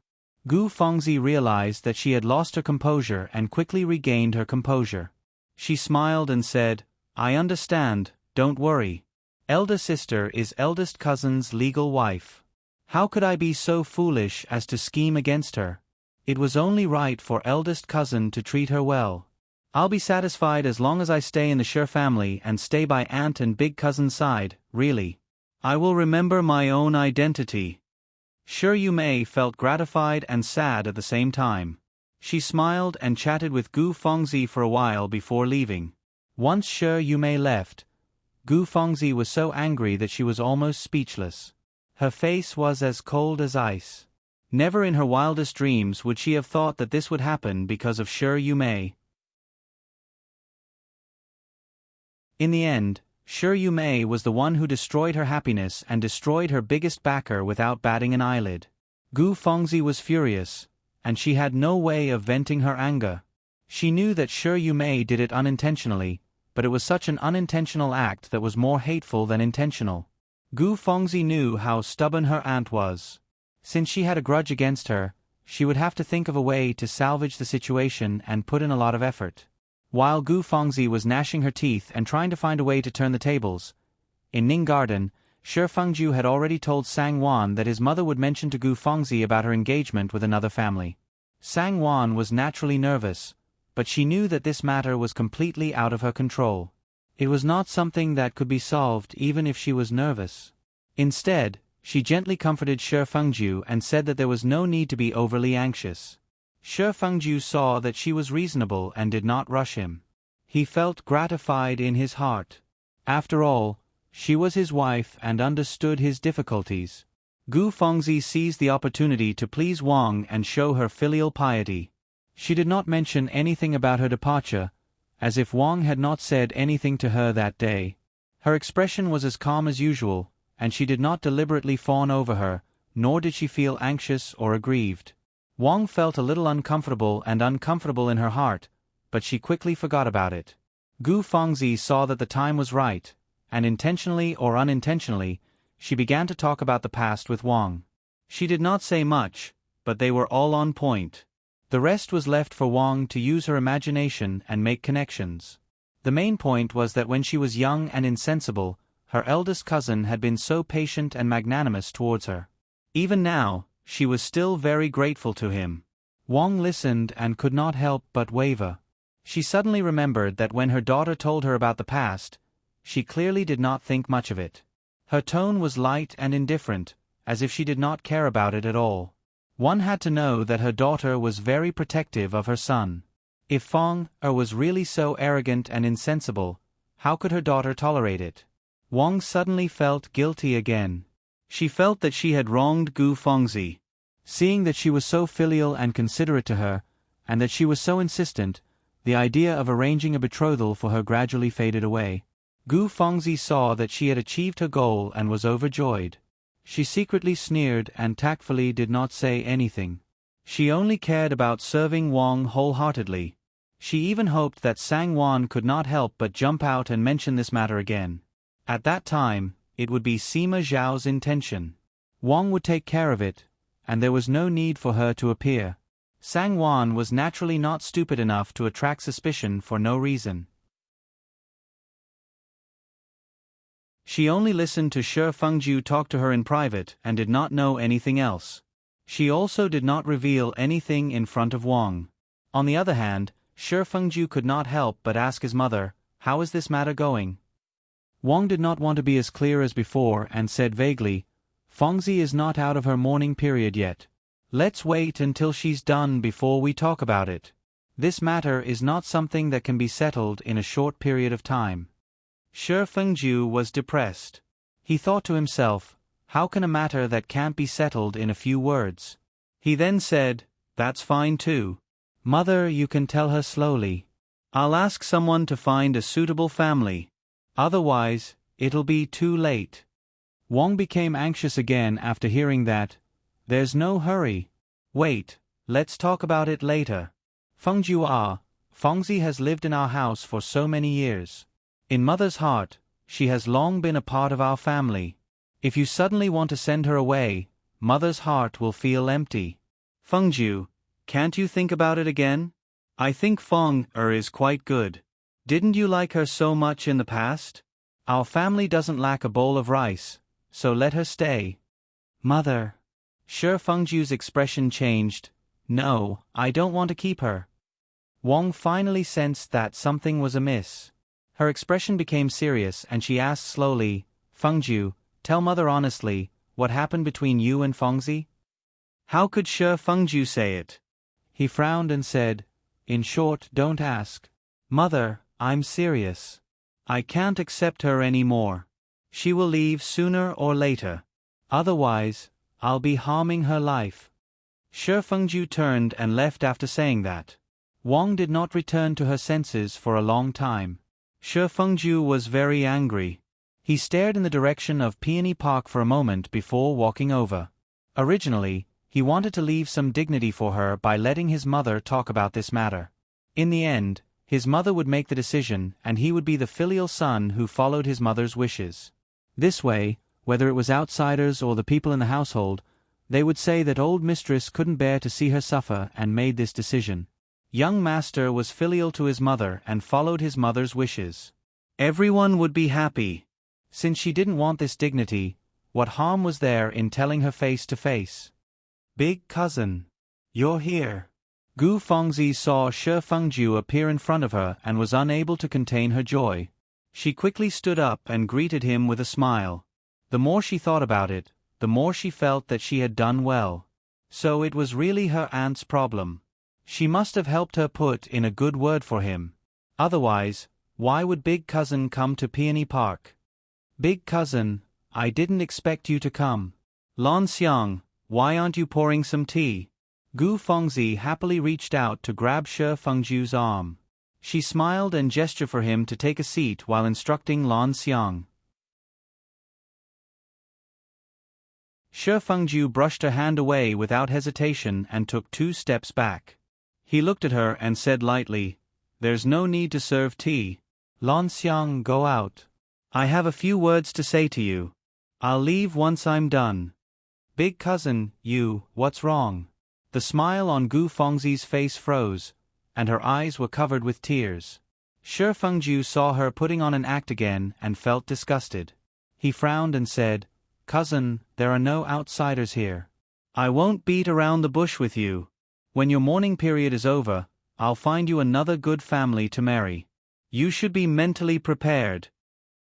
Gu Fengzi realized that she had lost her composure and quickly regained her composure. She smiled and said, I understand, don't worry. Elder sister is eldest cousin's legal wife. How could I be so foolish as to scheme against her? It was only right for eldest cousin to treat her well. I'll be satisfied as long as I stay in the Shi family and stay by aunt and big cousin's side, really. I will remember my own identity. Shi Yumei felt gratified and sad at the same time. She smiled and chatted with Gu Fengzi for a while before leaving. Once Shi Yumei left, Gu Fengzi was so angry that she was almost speechless. Her face was as cold as ice. Never in her wildest dreams would she have thought that this would happen because of Shi Yumei. In the end, Shi Yumei was the one who destroyed her happiness and destroyed her biggest backer without batting an eyelid. Gu Fengzi was furious, and she had no way of venting her anger. She knew that Shi Yumei did it unintentionally, but it was such an unintentional act that was more hateful than intentional. Gu Fengzi knew how stubborn her aunt was. Since she had a grudge against her, she would have to think of a way to salvage the situation and put in a lot of effort. While Gu Fengzi was gnashing her teeth and trying to find a way to turn the tables, in Ning Garden, Shi Fengju had already told Sangwan that his mother would mention to Gu Fengzi about her engagement with another family. Sangwan was naturally nervous, but she knew that this matter was completely out of her control. It was not something that could be solved even if she was nervous. Instead, she gently comforted Shi Fengju and said that there was no need to be overly anxious. Shi Fengju saw that she was reasonable and did not rush him. He felt gratified in his heart. After all, she was his wife and understood his difficulties. Gu Fengzi seized the opportunity to please Wang and show her filial piety. She did not mention anything about her departure, as if Wang had not said anything to her that day. Her expression was as calm as usual, and she did not deliberately fawn over her, nor did she feel anxious or aggrieved. Wang felt a little uncomfortable in her heart, but she quickly forgot about it. Gu Fengzi saw that the time was right, and intentionally or unintentionally, she began to talk about the past with Wang. She did not say much, but they were all on point. The rest was left for Wang to use her imagination and make connections. The main point was that when she was young and insensible, her eldest cousin had been so patient and magnanimous towards her. Even now, she was still very grateful to him. Wang listened and could not help but waver. She suddenly remembered that when her daughter told her about the past, she clearly did not think much of it. Her tone was light and indifferent, as if she did not care about it at all. One had to know that her daughter was very protective of her son. If Feng was really so arrogant and insensible, how could her daughter tolerate it? Wang suddenly felt guilty again. She felt that she had wronged Gu Fengzi. Seeing that she was so filial and considerate to her, and that she was so insistent, the idea of arranging a betrothal for her gradually faded away. Gu Fengzi saw that she had achieved her goal and was overjoyed. She secretly sneered and tactfully did not say anything. She only cared about serving Wang wholeheartedly. She even hoped that Sangwan could not help but jump out and mention this matter again. At that time, it would be Sima Zhao's intention. Wang would take care of it, and there was no need for her to appear. Sangwan was naturally not stupid enough to attract suspicion for no reason. She only listened to Shi Fengju talk to her in private and did not know anything else. She also did not reveal anything in front of Wang. On the other hand, Shi Fengju could not help but ask his mother, "How is this matter going?" Wang did not want to be as clear as before and said vaguely, "Fengzi is not out of her mourning period yet. Let's wait until she's done before we talk about it. This matter is not something that can be settled in a short period of time." Shi Fengju was depressed. He thought to himself, how can a matter that can't be settled in a few words? He then said, "That's fine too. Mother, you can tell her slowly. I'll ask someone to find a suitable family. Otherwise, it'll be too late." Wang became anxious again after hearing that. "There's no hurry. Wait, let's talk about it later. Fengju Fengzi has lived in our house for so many years. In Mother's heart, she has long been a part of our family. If you suddenly want to send her away, Mother's heart will feel empty. Fengju, can't you think about it again? I think Feng is quite good. Didn't you like her so much in the past? Our family doesn't lack a bowl of rice, so let her stay." "Mother." Shi Fengju's expression changed. "No, I don't want to keep her." Wang finally sensed that something was amiss. Her expression became serious and she asked slowly, "Fengju, tell Mother honestly, what happened between you and Fengzi?" How could Shi Fengju say it? He frowned and said, "In short, don't ask. Mother, I'm serious. I can't accept her any more. She will leave sooner or later. Otherwise, I'll be harming her life." Shi Fengju turned and left after saying that. Wang did not return to her senses for a long time. Shi Fengju was very angry. He stared in the direction of Peony Park for a moment before walking over. Originally, he wanted to leave some dignity for her by letting his mother talk about this matter. In the end, his mother would make the decision and he would be the filial son who followed his mother's wishes. This way, whether it was outsiders or the people in the household, they would say that old mistress couldn't bear to see her suffer and made this decision. Young master was filial to his mother and followed his mother's wishes. Everyone would be happy. Since she didn't want this dignity, what harm was there in telling her face to face? "Big cousin, you're here." Gu Fengzi saw Shi Fengju appear in front of her and was unable to contain her joy. She quickly stood up and greeted him with a smile. The more she thought about it, the more she felt that she had done well. So it was really her aunt's problem. She must have helped her put in a good word for him. Otherwise, why would Big Cousin come to Peony Park? "Big Cousin, I didn't expect you to come. Lan Xiang, why aren't you pouring some tea?" Gu Fengzi happily reached out to grab Shi Fengju's arm. She smiled and gestured for him to take a seat while instructing Lan Xiang. Shi Fengju brushed her hand away without hesitation and took 2 steps back. He looked at her and said lightly, "There's no need to serve tea. Lan Xiang, go out. I have a few words to say to you. I'll leave once I'm done." "Big cousin, what's wrong?" The smile on Gu Fengzi's face froze, and her eyes were covered with tears. Shi Fengju saw her putting on an act again and felt disgusted. He frowned and said, "Cousin, there are no outsiders here. I won't beat around the bush with you. When your mourning period is over, I'll find you another good family to marry. You should be mentally prepared."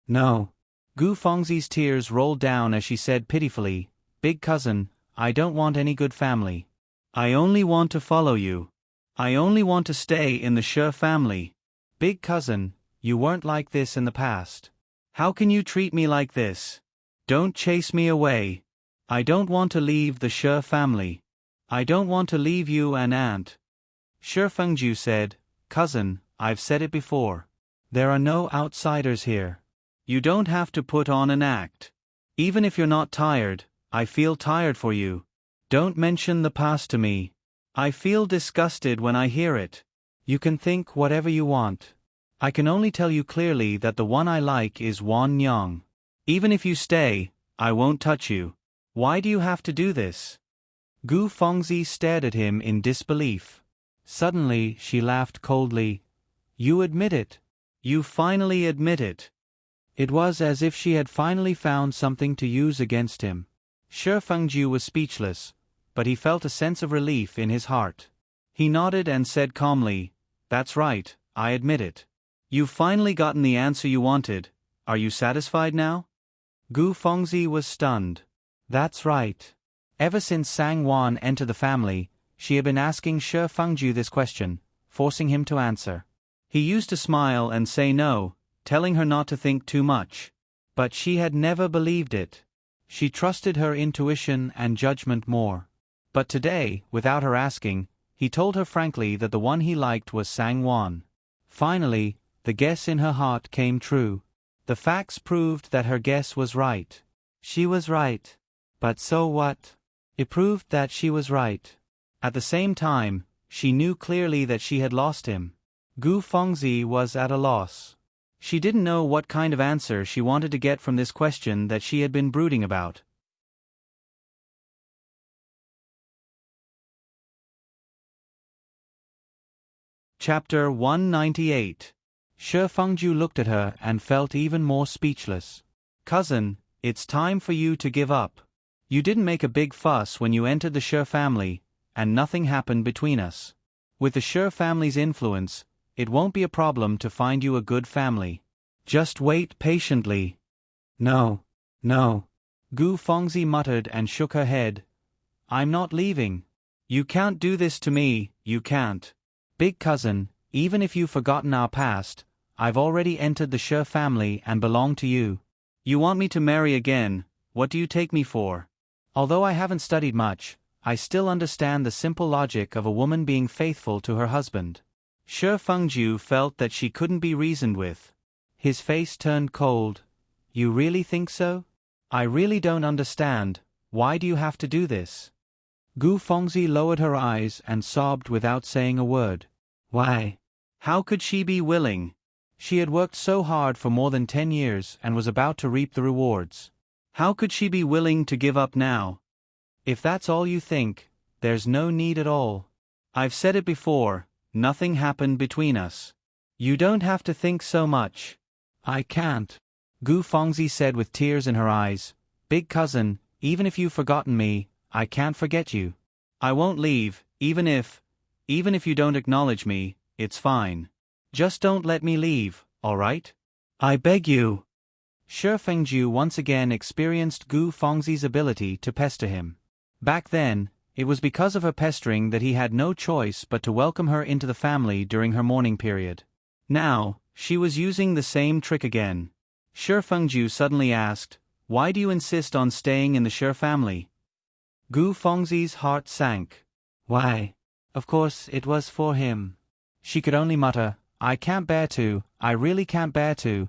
"No." Gu Fengzi's tears rolled down as she said pitifully, "Big cousin, I don't want any good family. I only want to follow you. I only want to stay in the Shi family. Big cousin, you weren't like this in the past. How can you treat me like this? Don't chase me away. I don't want to leave the Shi family. I don't want to leave you and aunt." Shi Fengju said, "Cousin, I've said it before. There are no outsiders here. You don't have to put on an act. Even if you're not tired, I feel tired for you. Don't mention the past to me. I feel disgusted when I hear it. You can think whatever you want. I can only tell you clearly that the one I like is Wan Nyang. Even if you stay, I won't touch you. Why do you have to do this?" Gu Fengzi stared at him in disbelief. Suddenly, she laughed coldly. "You admit it. You finally admit it." It was as if she had finally found something to use against him. Shi Fengju was speechless, but he felt a sense of relief in his heart. He nodded and said calmly, "That's right, I admit it. You've finally gotten the answer you wanted. Are you satisfied now?" Gu Fengzi was stunned. That's right. Ever since Sang Wan entered the family, she had been asking Shi Fengju this question, forcing him to answer. He used to smile and say no, telling her not to think too much. But she had never believed it. She trusted her intuition and judgment more. But today, without her asking, he told her frankly that the one he liked was Sang Wan. Finally, the guess in her heart came true. The facts proved that her guess was right. She was right. But so what? It proved that she was right. At the same time, she knew clearly that she had lost him. Gu Fengzi was at a loss. She didn't know what kind of answer she wanted to get from this question that she had been brooding about. Chapter 198. Shi Fengju looked at her and felt even more speechless. "Cousin, it's time for you to give up. You didn't make a big fuss when you entered the Shi family, and nothing happened between us. With the Shi family's influence, it won't be a problem to find you a good family. Just wait patiently." No. Gu Fengzi muttered and shook her head. "I'm not leaving. You can't do this to me, you can't. Big cousin, even if you've forgotten our past, I've already entered the Shi family and belong to you. You want me to marry again, what do you take me for? Although I haven't studied much, I still understand the simple logic of a woman being faithful to her husband." Shi Fengju felt that she couldn't be reasoned with. His face turned cold. "You really think so? I really don't understand. Why do you have to do this?" Gu Fengzi lowered her eyes and sobbed without saying a word. Why? How could she be willing? She had worked so hard for more than 10 years and was about to reap the rewards. How could she be willing to give up now? If that's all you think, there's no need at all. I've said it before, nothing happened between us. You don't have to think so much. I can't. Gu Fengzi said with tears in her eyes. Big cousin, even if you've forgotten me, I can't forget you. I won't leave, even if you don't acknowledge me, it's fine. Just don't let me leave, all right? I beg you. Shi Fengju once again experienced Gu Fengzi's ability to pester him. Back then, it was because of her pestering that he had no choice but to welcome her into the family during her mourning period. Now, she was using the same trick again. Shi Fengju suddenly asked, "Why do you insist on staying in the Shi family?" Gu Fengzi's heart sank. Why? Of course, it was for him. She could only mutter, I really can't bear to.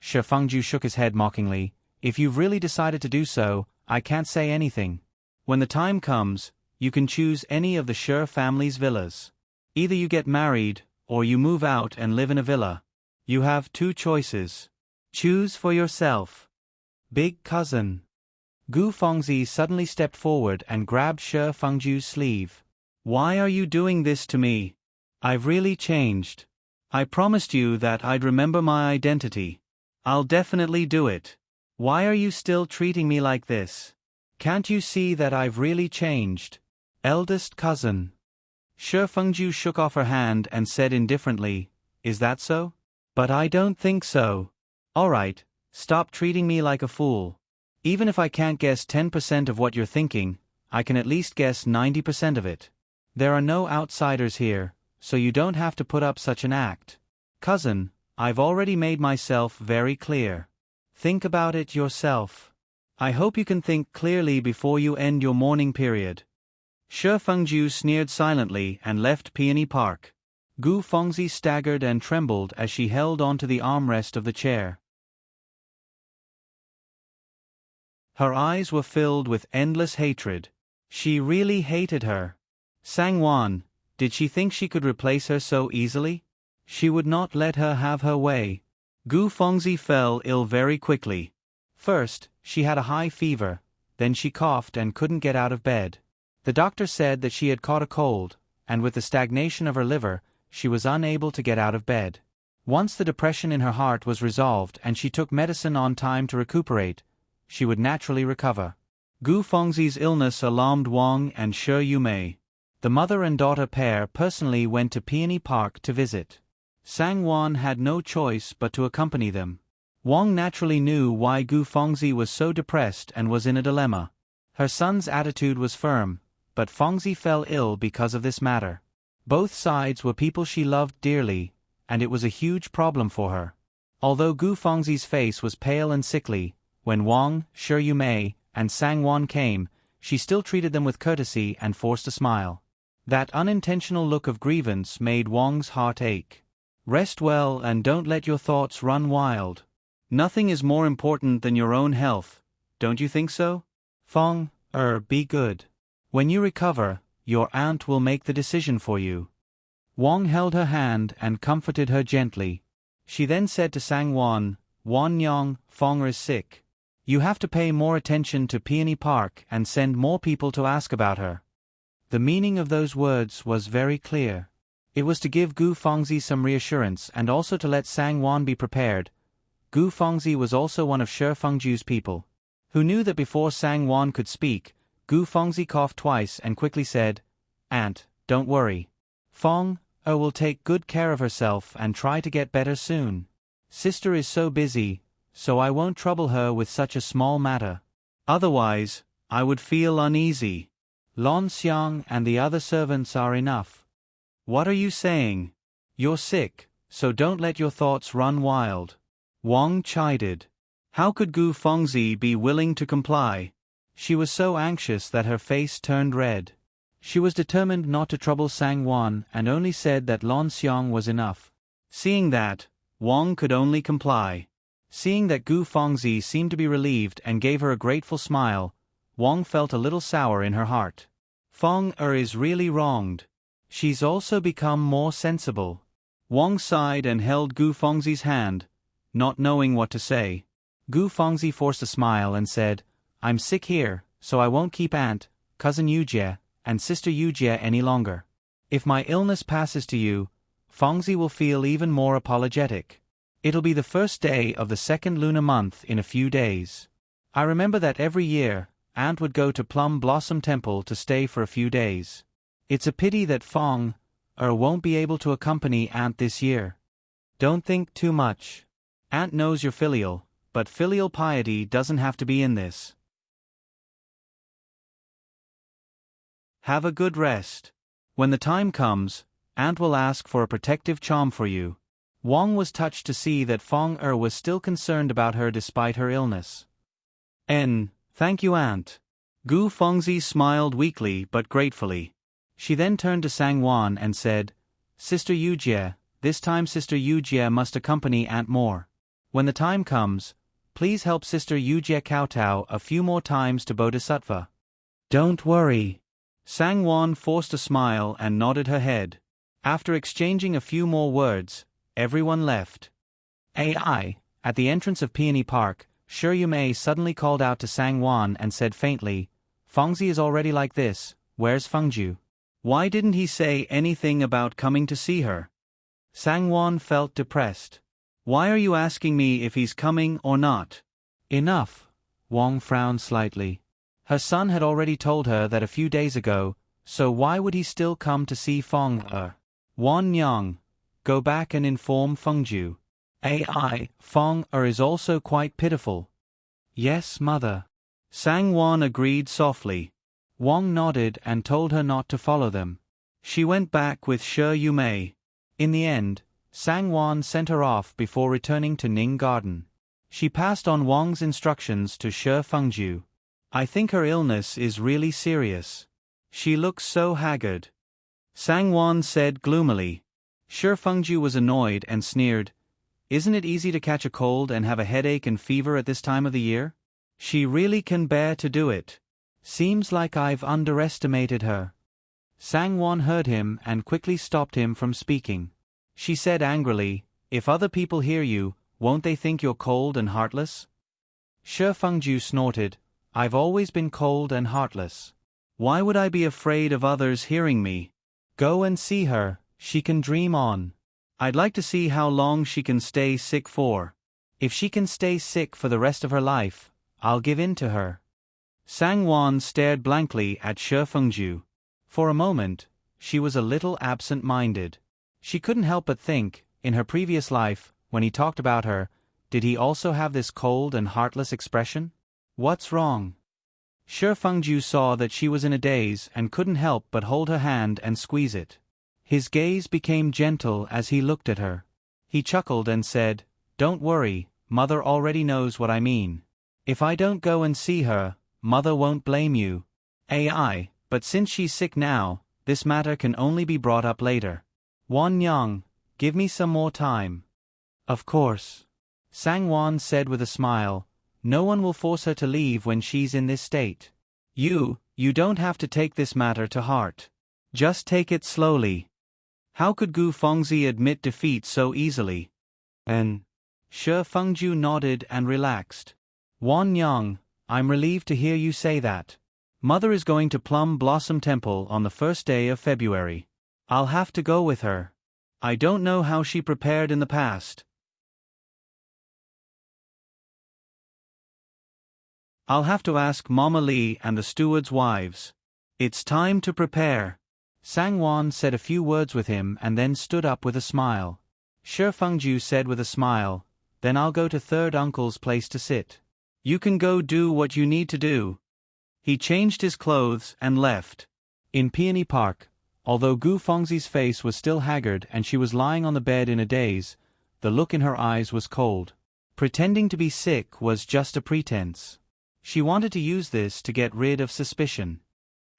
Shi Fengju shook his head mockingly. If you've really decided to do so, I can't say anything. When the time comes, you can choose any of the Shi family's villas. Either you get married, or you move out and live in a villa. You have 2 choices. Choose for yourself. Big cousin. Gu Fengzi suddenly stepped forward and grabbed Shi Fengju's sleeve. Why are you doing this to me? I've really changed. I promised you that I'd remember my identity. I'll definitely do it. Why are you still treating me like this? Can't you see that I've really changed? Eldest cousin. Shi Fengju shook off her hand and said indifferently, Is that so? But I don't think so. Alright, stop treating me like a fool. Even if I can't guess 10% of what you're thinking, I can at least guess 90% of it. There are no outsiders here, so you don't have to put up such an act. Cousin, I've already made myself very clear. Think about it yourself. I hope you can think clearly before you end your mourning period. Shi Fengju sneered silently and left Peony Park. Gu Fengzi staggered and trembled as she held onto the armrest of the chair. Her eyes were filled with endless hatred. She really hated her. Sangwon, did she think she could replace her so easily? She would not let her have her way. Gu Fengzi fell ill very quickly. First, she had a high fever, then she coughed and couldn't get out of bed. The doctor said that she had caught a cold, and with the stagnation of her liver, she was unable to get out of bed. Once the depression in her heart was resolved and she took medicine on time to recuperate, she would naturally recover. Gu Fengzi's illness alarmed Wang and Shi Yumei. The mother and daughter pair personally went to Peony Park to visit. Sangwon had no choice but to accompany them. Wang naturally knew why Gu Fengzi was so depressed and was in a dilemma. Her son's attitude was firm, but Fengzi fell ill because of this matter. Both sides were people she loved dearly, and it was a huge problem for her. Although Gu Fengzi's face was pale and sickly, when Wang, Shi Yumei, and Sangwon came, she still treated them with courtesy and forced a smile. That unintentional look of grievance made Wang's heart ache. Rest well and don't let your thoughts run wild. Nothing is more important than your own health, don't you think so? Feng, be good. When you recover, your aunt will make the decision for you. Wang held her hand and comforted her gently. She then said to Sangwon, Wanyang, Feng is sick. You have to pay more attention to Peony Park and send more people to ask about her. The meaning of those words was very clear. It was to give Gu Fengzi some reassurance and also to let Sangwon be prepared. Gu Fengzi was also one of Shi Fengju's people, who knew that before Sangwon could speak, Gu Fengzi coughed twice and quickly said, Aunt, don't worry. Feng will take good care of herself and try to get better soon. Sister is so busy, so I won't trouble her with such a small matter. Otherwise, I would feel uneasy. Lon Xiang and the other servants are enough. What are you saying? You're sick, so don't let your thoughts run wild. Wang chided. How could Gu Fengzi be willing to comply? She was so anxious that her face turned red. She was determined not to trouble Sangwon and only said that Lon Xiang was enough. Seeing that, Wang could only comply. Seeing that Gu Fengzi seemed to be relieved and gave her a grateful smile, Wang felt a little sour in her heart. Feng is really wronged. She's also become more sensible. Wang sighed and held Gu Fengzi's hand, not knowing what to say. Gu Fengzi forced a smile and said, I'm sick here, so I won't keep Aunt, Cousin Yujie, and Sister Yujie any longer. If my illness passes to you, Fengzi will feel even more apologetic. It'll be the first day of the second lunar month in a few days. I remember that every year, Aunt would go to Plum Blossom Temple to stay for a few days. It's a pity that Feng won't be able to accompany Aunt this year. Don't think too much. Aunt knows you're filial, but filial piety doesn't have to be in this. Have a good rest. When the time comes, Aunt will ask for a protective charm for you. Wang was touched to see that Feng was still concerned about her despite her illness. Thank you, Aunt. Gu Fengzi smiled weakly but gratefully. She then turned to Sangwon and said, Sister Yujie, this time Sister Yujie must accompany Aunt more. When the time comes, please help Sister Yujie kowtow a few more times to Bodhisattva. Don't worry. Sangwon forced a smile and nodded her head. After exchanging a few more words, everyone left. At the entrance of Peony Park, Shi Yumei suddenly called out to Sangwon and said faintly, Fengzi is already like this, where's Fengju? Why didn't he say anything about coming to see her? Sangwon felt depressed. Why are you asking me if he's coming or not? Enough. Wong frowned slightly. Her son had already told her that a few days ago, so why would he still come to see Feng-er? Wan Yang, go back and inform Fengju. Feng-er is also quite pitiful. Yes, mother. Sangwon agreed softly. Wong nodded and told her not to follow them. She went back with Shi Yumei. In the end, Sangwon sent her off before returning to Ning Garden. She passed on Wong's instructions to Shi Fengju. I think her illness is really serious. She looks so haggard. Sangwon said gloomily. Shi Fengju was annoyed and sneered. Isn't it easy to catch a cold and have a headache and fever at this time of the year? She really can bear to do it. Seems like I've underestimated her. Sangwon heard him and quickly stopped him from speaking. She said angrily, if other people hear you, won't they think you're cold and heartless? Shi Fengju snorted, I've always been cold and heartless. Why would I be afraid of others hearing me? Go and see her, she can dream on. I'd like to see how long she can stay sick for. If she can stay sick for the rest of her life, I'll give in to her. Sangwon stared blankly at Shi Fengju. For a moment, she was a little absent-minded. She couldn't help but think, in her previous life, when he talked about her, did he also have this cold and heartless expression? What's wrong? Shi Fengju saw that she was in a daze and couldn't help but hold her hand and squeeze it. His gaze became gentle as he looked at her. He chuckled and said, Don't worry, mother already knows what I mean. If I don't go and see her, mother won't blame you. But since she's sick now, this matter can only be brought up later. Wan Yang, give me some more time. Of course. Sangwon said with a smile, no one will force her to leave when she's in this state. You don't have to take this matter to heart. Just take it slowly. How could Gu Fengzi admit defeat so easily? Shi Fengju nodded and relaxed. Wan Yang, I'm relieved to hear you say that. Mother is going to Plum Blossom Temple on the first day of February. I'll have to go with her. I don't know how she prepared in the past. I'll have to ask Mama Lee and the stewards' wives. It's time to prepare. Sangwon said a few words with him and then stood up with a smile. Shi Fengju said with a smile, then I'll go to third uncle's place to sit. You can go do what you need to do. He changed his clothes and left. In Peony Park, although Gu Fengzi's face was still haggard and she was lying on the bed in a daze, the look in her eyes was cold. Pretending to be sick was just a pretense. She wanted to use this to get rid of suspicion.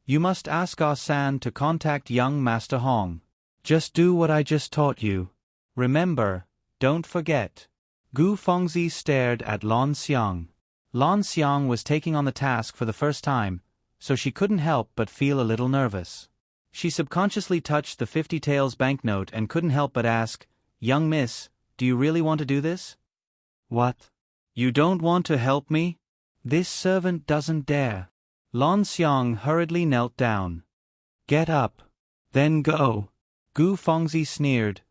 You must ask our San to contact young Master Hong. Just do what I just taught you. Remember, don't forget. Gu Fengzi stared at Lan Xiang. Lan Xiang was taking on the task for the first time, so she couldn't help but feel a little nervous. She subconsciously touched the 50 taels banknote and couldn't help but ask, Young miss, do you really want to do this? What? You don't want to help me? This servant doesn't dare. Lan Xiang hurriedly knelt down. Get up. Then go. Gu Fengzi sneered.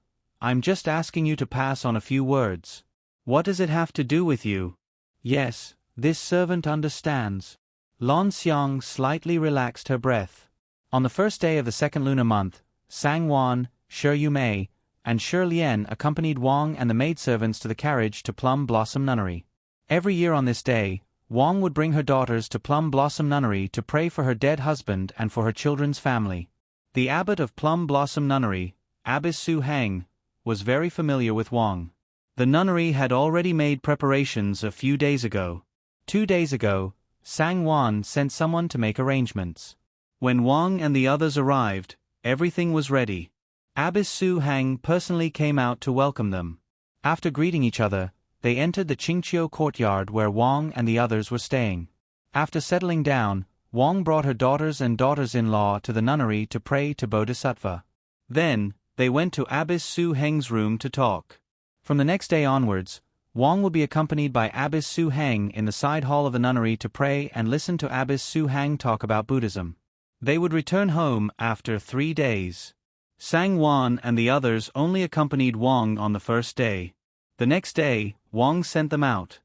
I'm just asking you to pass on a few words. What does it have to do with you? Yes, this servant understands. Lan Xiang slightly relaxed her breath. On the first day of the second lunar month, Sangwon, Shi Yumei, and Shi Lian accompanied Wang and the maidservants to the carriage to Plum Blossom Nunnery. Every year on this day, Wang would bring her daughters to Plum Blossom Nunnery to pray for her dead husband and for her children's family. The abbot of Plum Blossom Nunnery, Abbot Su Heng, was very familiar with Wang. The nunnery had already made preparations a few days ago. 2 days ago, Sangwon sent someone to make arrangements. When Wang and the others arrived, everything was ready. Abbot Su Heng personally came out to welcome them. After greeting each other, they entered the Qingqiu courtyard where Wang and the others were staying. After settling down, Wang brought her daughters and daughters-in-law to the nunnery to pray to Bodhisattva. Then, they went to Abbot Su Heng's room to talk. From the next day onwards, Wang would be accompanied by Abbot Su Heng in the side hall of the nunnery to pray and listen to Abbot Su Heng talk about Buddhism. They would return home after 3 days. Sang Wan and the others only accompanied Wang on the first day. The next day, Wang sent them out.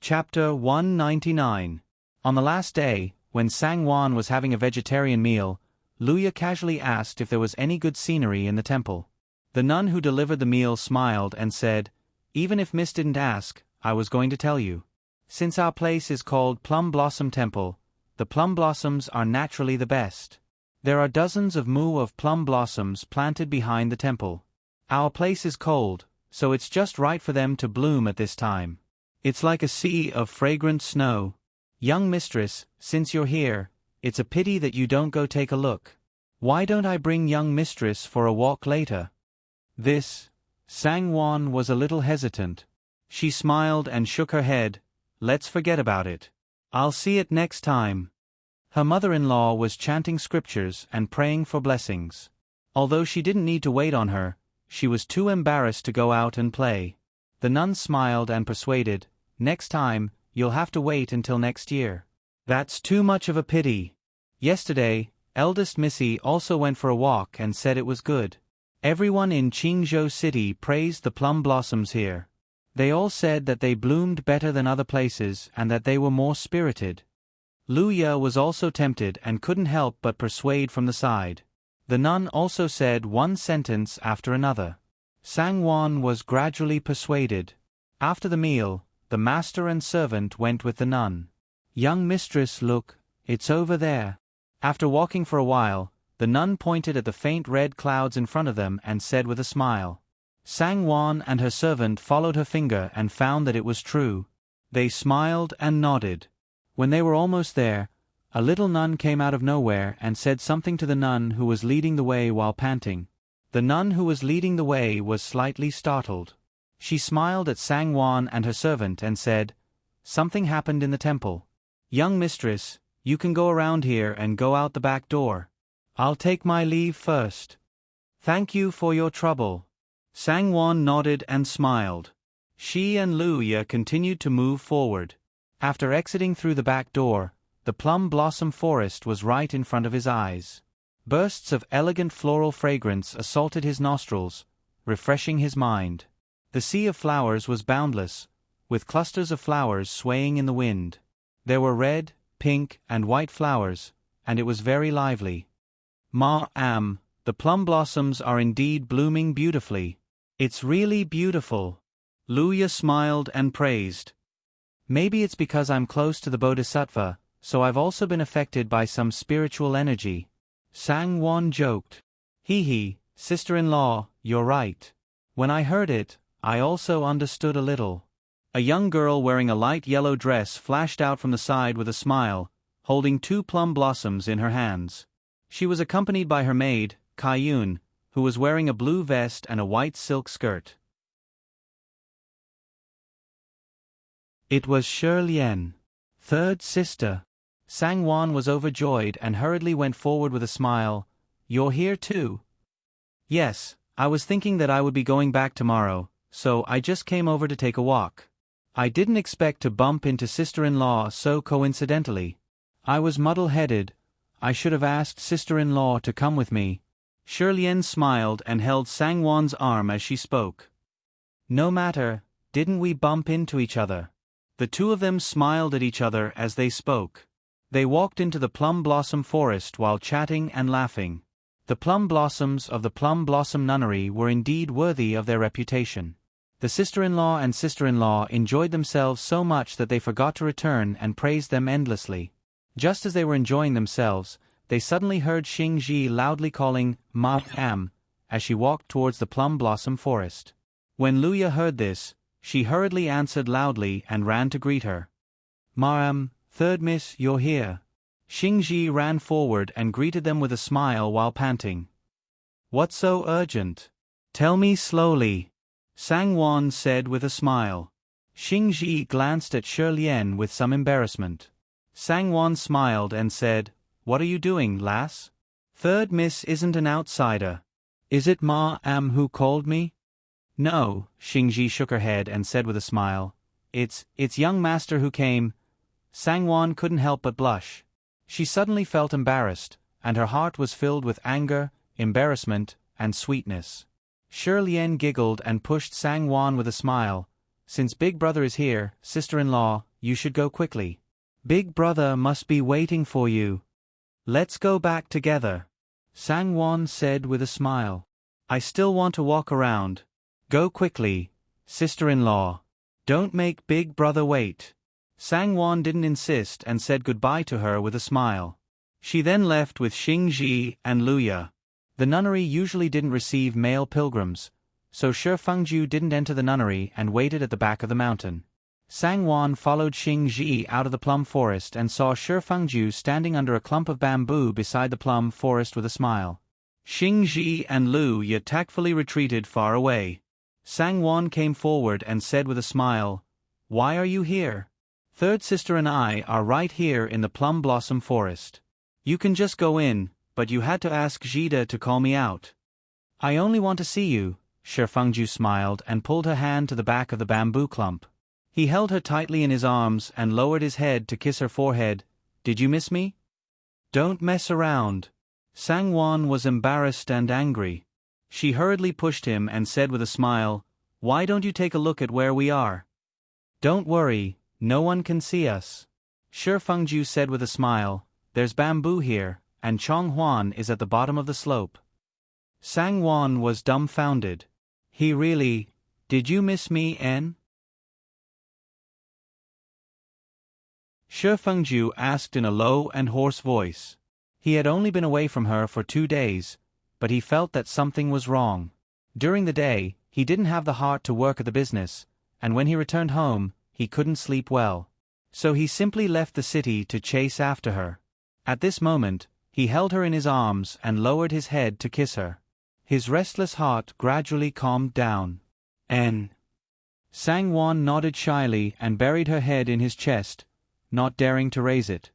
Chapter 199. On the last day, when Sang Wan was having a vegetarian meal, Luya casually asked if there was any good scenery in the temple. The nun who delivered the meal smiled and said, "Even if Miss didn't ask, I was going to tell you. Since our place is called Plum Blossom Temple, the plum blossoms are naturally the best. There are dozens of mu of plum blossoms planted behind the temple. Our place is cold, so it's just right for them to bloom at this time. It's like a sea of fragrant snow. Young mistress, since you're here, it's a pity that you don't go take a look. Why don't I bring young mistress for a walk later?" Sang Wan was a little hesitant. She smiled and shook her head. "Let's forget about it. I'll see it next time." Her mother-in-law was chanting scriptures and praying for blessings. Although she didn't need to wait on her, she was too embarrassed to go out and play. The nun smiled and persuaded, "Next time, you'll have to wait until next year. That's too much of a pity. Yesterday, eldest Missy also went for a walk and said it was good. Everyone in Qingzhou City praised the plum blossoms here. They all said that they bloomed better than other places and that they were more spirited." Luya was also tempted and couldn't help but persuade from the side. The nun also said one sentence after another. Sang Wan was gradually persuaded. After the meal, the master and servant went with the nun. "Young mistress, look, it's over there." After walking for a while, the nun pointed at the faint red clouds in front of them and said with a smile. Sang Wan and her servant followed her finger and found that it was true. They smiled and nodded. When they were almost there, a little nun came out of nowhere and said something to the nun who was leading the way while panting. The nun who was leading the way was slightly startled. She smiled at Sang Wan and her servant and said, "Something happened in the temple. Young mistress, you can go around here and go out the back door. I'll take my leave first. Thank you for your trouble." Sang Wan nodded and smiled. She and Luya continued to move forward. After exiting through the back door, the plum blossom forest was right in front of his eyes. Bursts of elegant floral fragrance assaulted his nostrils, refreshing his mind. The sea of flowers was boundless, with clusters of flowers swaying in the wind. There were red, pink, and white flowers, and it was very lively. "Ma'am, the plum blossoms are indeed blooming beautifully. It's really beautiful." Luya smiled and praised. "Maybe it's because I'm close to the Bodhisattva, so I've also been affected by some spiritual energy." Sang Wan joked. Hee, sister-in-law, you're right. When I heard it, I also understood a little." A young girl wearing a light yellow dress flashed out from the side with a smile, holding 2 plum blossoms in her hands. She was accompanied by her maid, Kaiyun, who was wearing a blue vest and a white silk skirt. It was Shi Lian, third sister. Sang Wan was overjoyed and hurriedly went forward with a smile. "You're here too?" "Yes, I was thinking that I would be going back tomorrow, so I just came over to take a walk. I didn't expect to bump into sister-in-law so coincidentally. I was muddle-headed. I should have asked sister-in-law to come with me." Shi Lian smiled and held Sang Wan's arm as she spoke. "No matter, didn't we bump into each other?" The two of them smiled at each other as they spoke. They walked into the plum blossom forest while chatting and laughing. The plum blossoms of the Plum Blossom Nunnery were indeed worthy of their reputation. The sister-in-law and sister-in-law enjoyed themselves so much that they forgot to return and praised them endlessly. Just as they were enjoying themselves, they suddenly heard Xing Ji loudly calling "Ma'am" as she walked towards the plum blossom forest. When Luya heard this, she hurriedly answered loudly and ran to greet her. "Ma'am, third miss, you're here." Xing Ji ran forward and greeted them with a smile while panting. "What's so urgent? Tell me slowly," Sang Wan said with a smile. Xing Ji glanced at Shi Lian with some embarrassment. Sang Wan smiled and said, "What are you doing, lass? Third miss isn't an outsider. Is it Ma'am who called me?" No, Xingji shook her head and said with a smile. It's young master who came. Sangwon couldn't help but blush. She suddenly felt embarrassed, and her heart was filled with anger, embarrassment, and sweetness. Shi Lian giggled and pushed Sangwon with a smile. Since Big Brother is here, sister-in-law, you should go quickly. Big Brother must be waiting for you. Let's go back together. Sangwon said with a smile. I still want to walk around. Go quickly, sister-in-law. Don't make Big Brother wait. Sangwon didn't insist and said goodbye to her with a smile. She then left with Xingji and Luya. The nunnery usually didn't receive male pilgrims, so Shi Fengju didn't enter the nunnery and waited at the back of the mountain. Sangwon followed Xingji out of the plum forest and saw Shi Fengju standing under a clump of bamboo beside the plum forest with a smile. Xingji and Luya tactfully retreated far away. Sangwon came forward and said with a smile, Why are you here? Third sister and I are right here in the plum blossom forest. You can just go in, but you had to ask Jida to call me out. I only want to see you, Shi Fengju smiled and pulled her hand to the back of the bamboo clump. He held her tightly in his arms and lowered his head to kiss her forehead. Did you miss me? Don't mess around. Sangwon was embarrassed and angry. She hurriedly pushed him and said with a smile, Why don't you take a look at where we are? Don't worry, no one can see us. Shi Fengju said with a smile, There's bamboo here, and Chonghuan is at the bottom of the slope. Sangwon was dumbfounded. Did you miss me, En? Shi Fengju asked in a low and hoarse voice. He had only been away from her for 2 days, but he felt that something was wrong. During the day, he didn't have the heart to work at the business, and when he returned home, he couldn't sleep well. So he simply left the city to chase after her. At this moment, he held her in his arms and lowered his head to kiss her. His restless heart gradually calmed down. En. Sangwon nodded shyly and buried her head in his chest, not daring to raise it.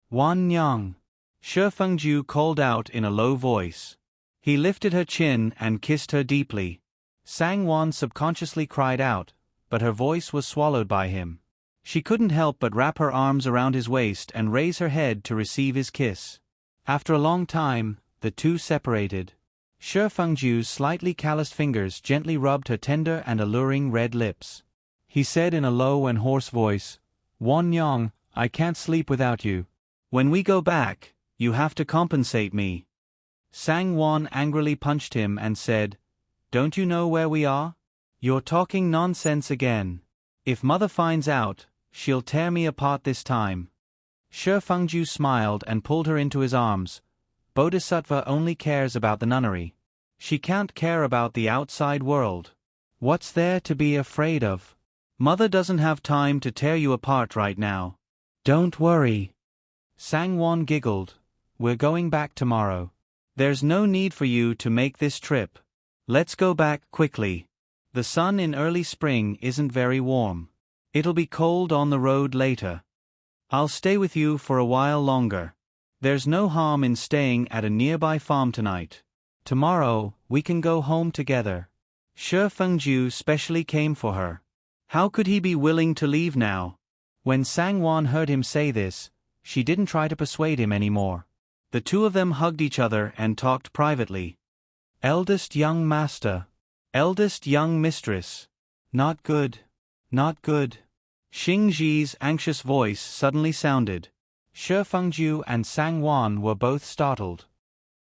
Wan Nyang. Shi Fengju called out in a low voice. He lifted her chin and kissed her deeply. Sangwon subconsciously cried out, but her voice was swallowed by him. She couldn't help but wrap her arms around his waist and raise her head to receive his kiss. After a long time, the two separated. Shi Fengju's slightly calloused fingers gently rubbed her tender and alluring red lips. He said in a low and hoarse voice, Wan Nyang, I can't sleep without you. When we go back, you have to compensate me. Sangwon angrily punched him and said, Don't you know where we are? You're talking nonsense again. If mother finds out, she'll tear me apart this time. Shi Fengju smiled and pulled her into his arms. Bodhisattva only cares about the nunnery. She can't care about the outside world. What's there to be afraid of? Mother doesn't have time to tear you apart right now. Don't worry. Sangwon giggled. We're going back tomorrow. There's no need for you to make this trip. Let's go back quickly. The sun in early spring isn't very warm. It'll be cold on the road later. I'll stay with you for a while longer. There's no harm in staying at a nearby farm tonight. Tomorrow, we can go home together. Shi Fengju specially came for her. How could he be willing to leave now? When Sangwon heard him say this, she didn't try to persuade him anymore. The two of them hugged each other and talked privately. Eldest young master. Eldest young mistress. Not good. Not good. Xingji's anxious voice suddenly sounded. Shi Fengju and Sangwon were both startled.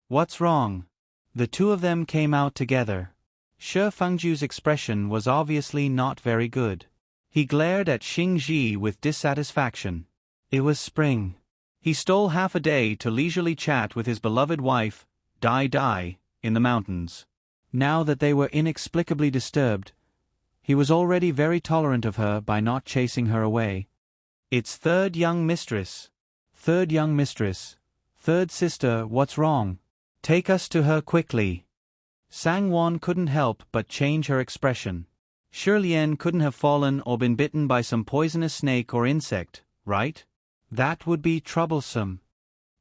What's wrong? The two of them came out together. Shi Fengju's expression was obviously not very good. He glared at Xingji with dissatisfaction. It was spring. He stole half a day to leisurely chat with his beloved wife, Dai Dai, in the mountains. Now that they were inexplicably disturbed, he was already very tolerant of her by not chasing her away. It's third young mistress. Third young mistress. Third sister, what's wrong? Take us to her quickly. Sangwon couldn't help but change her expression. Shi Lian couldn't have fallen or been bitten by some poisonous snake or insect, right? That would be troublesome.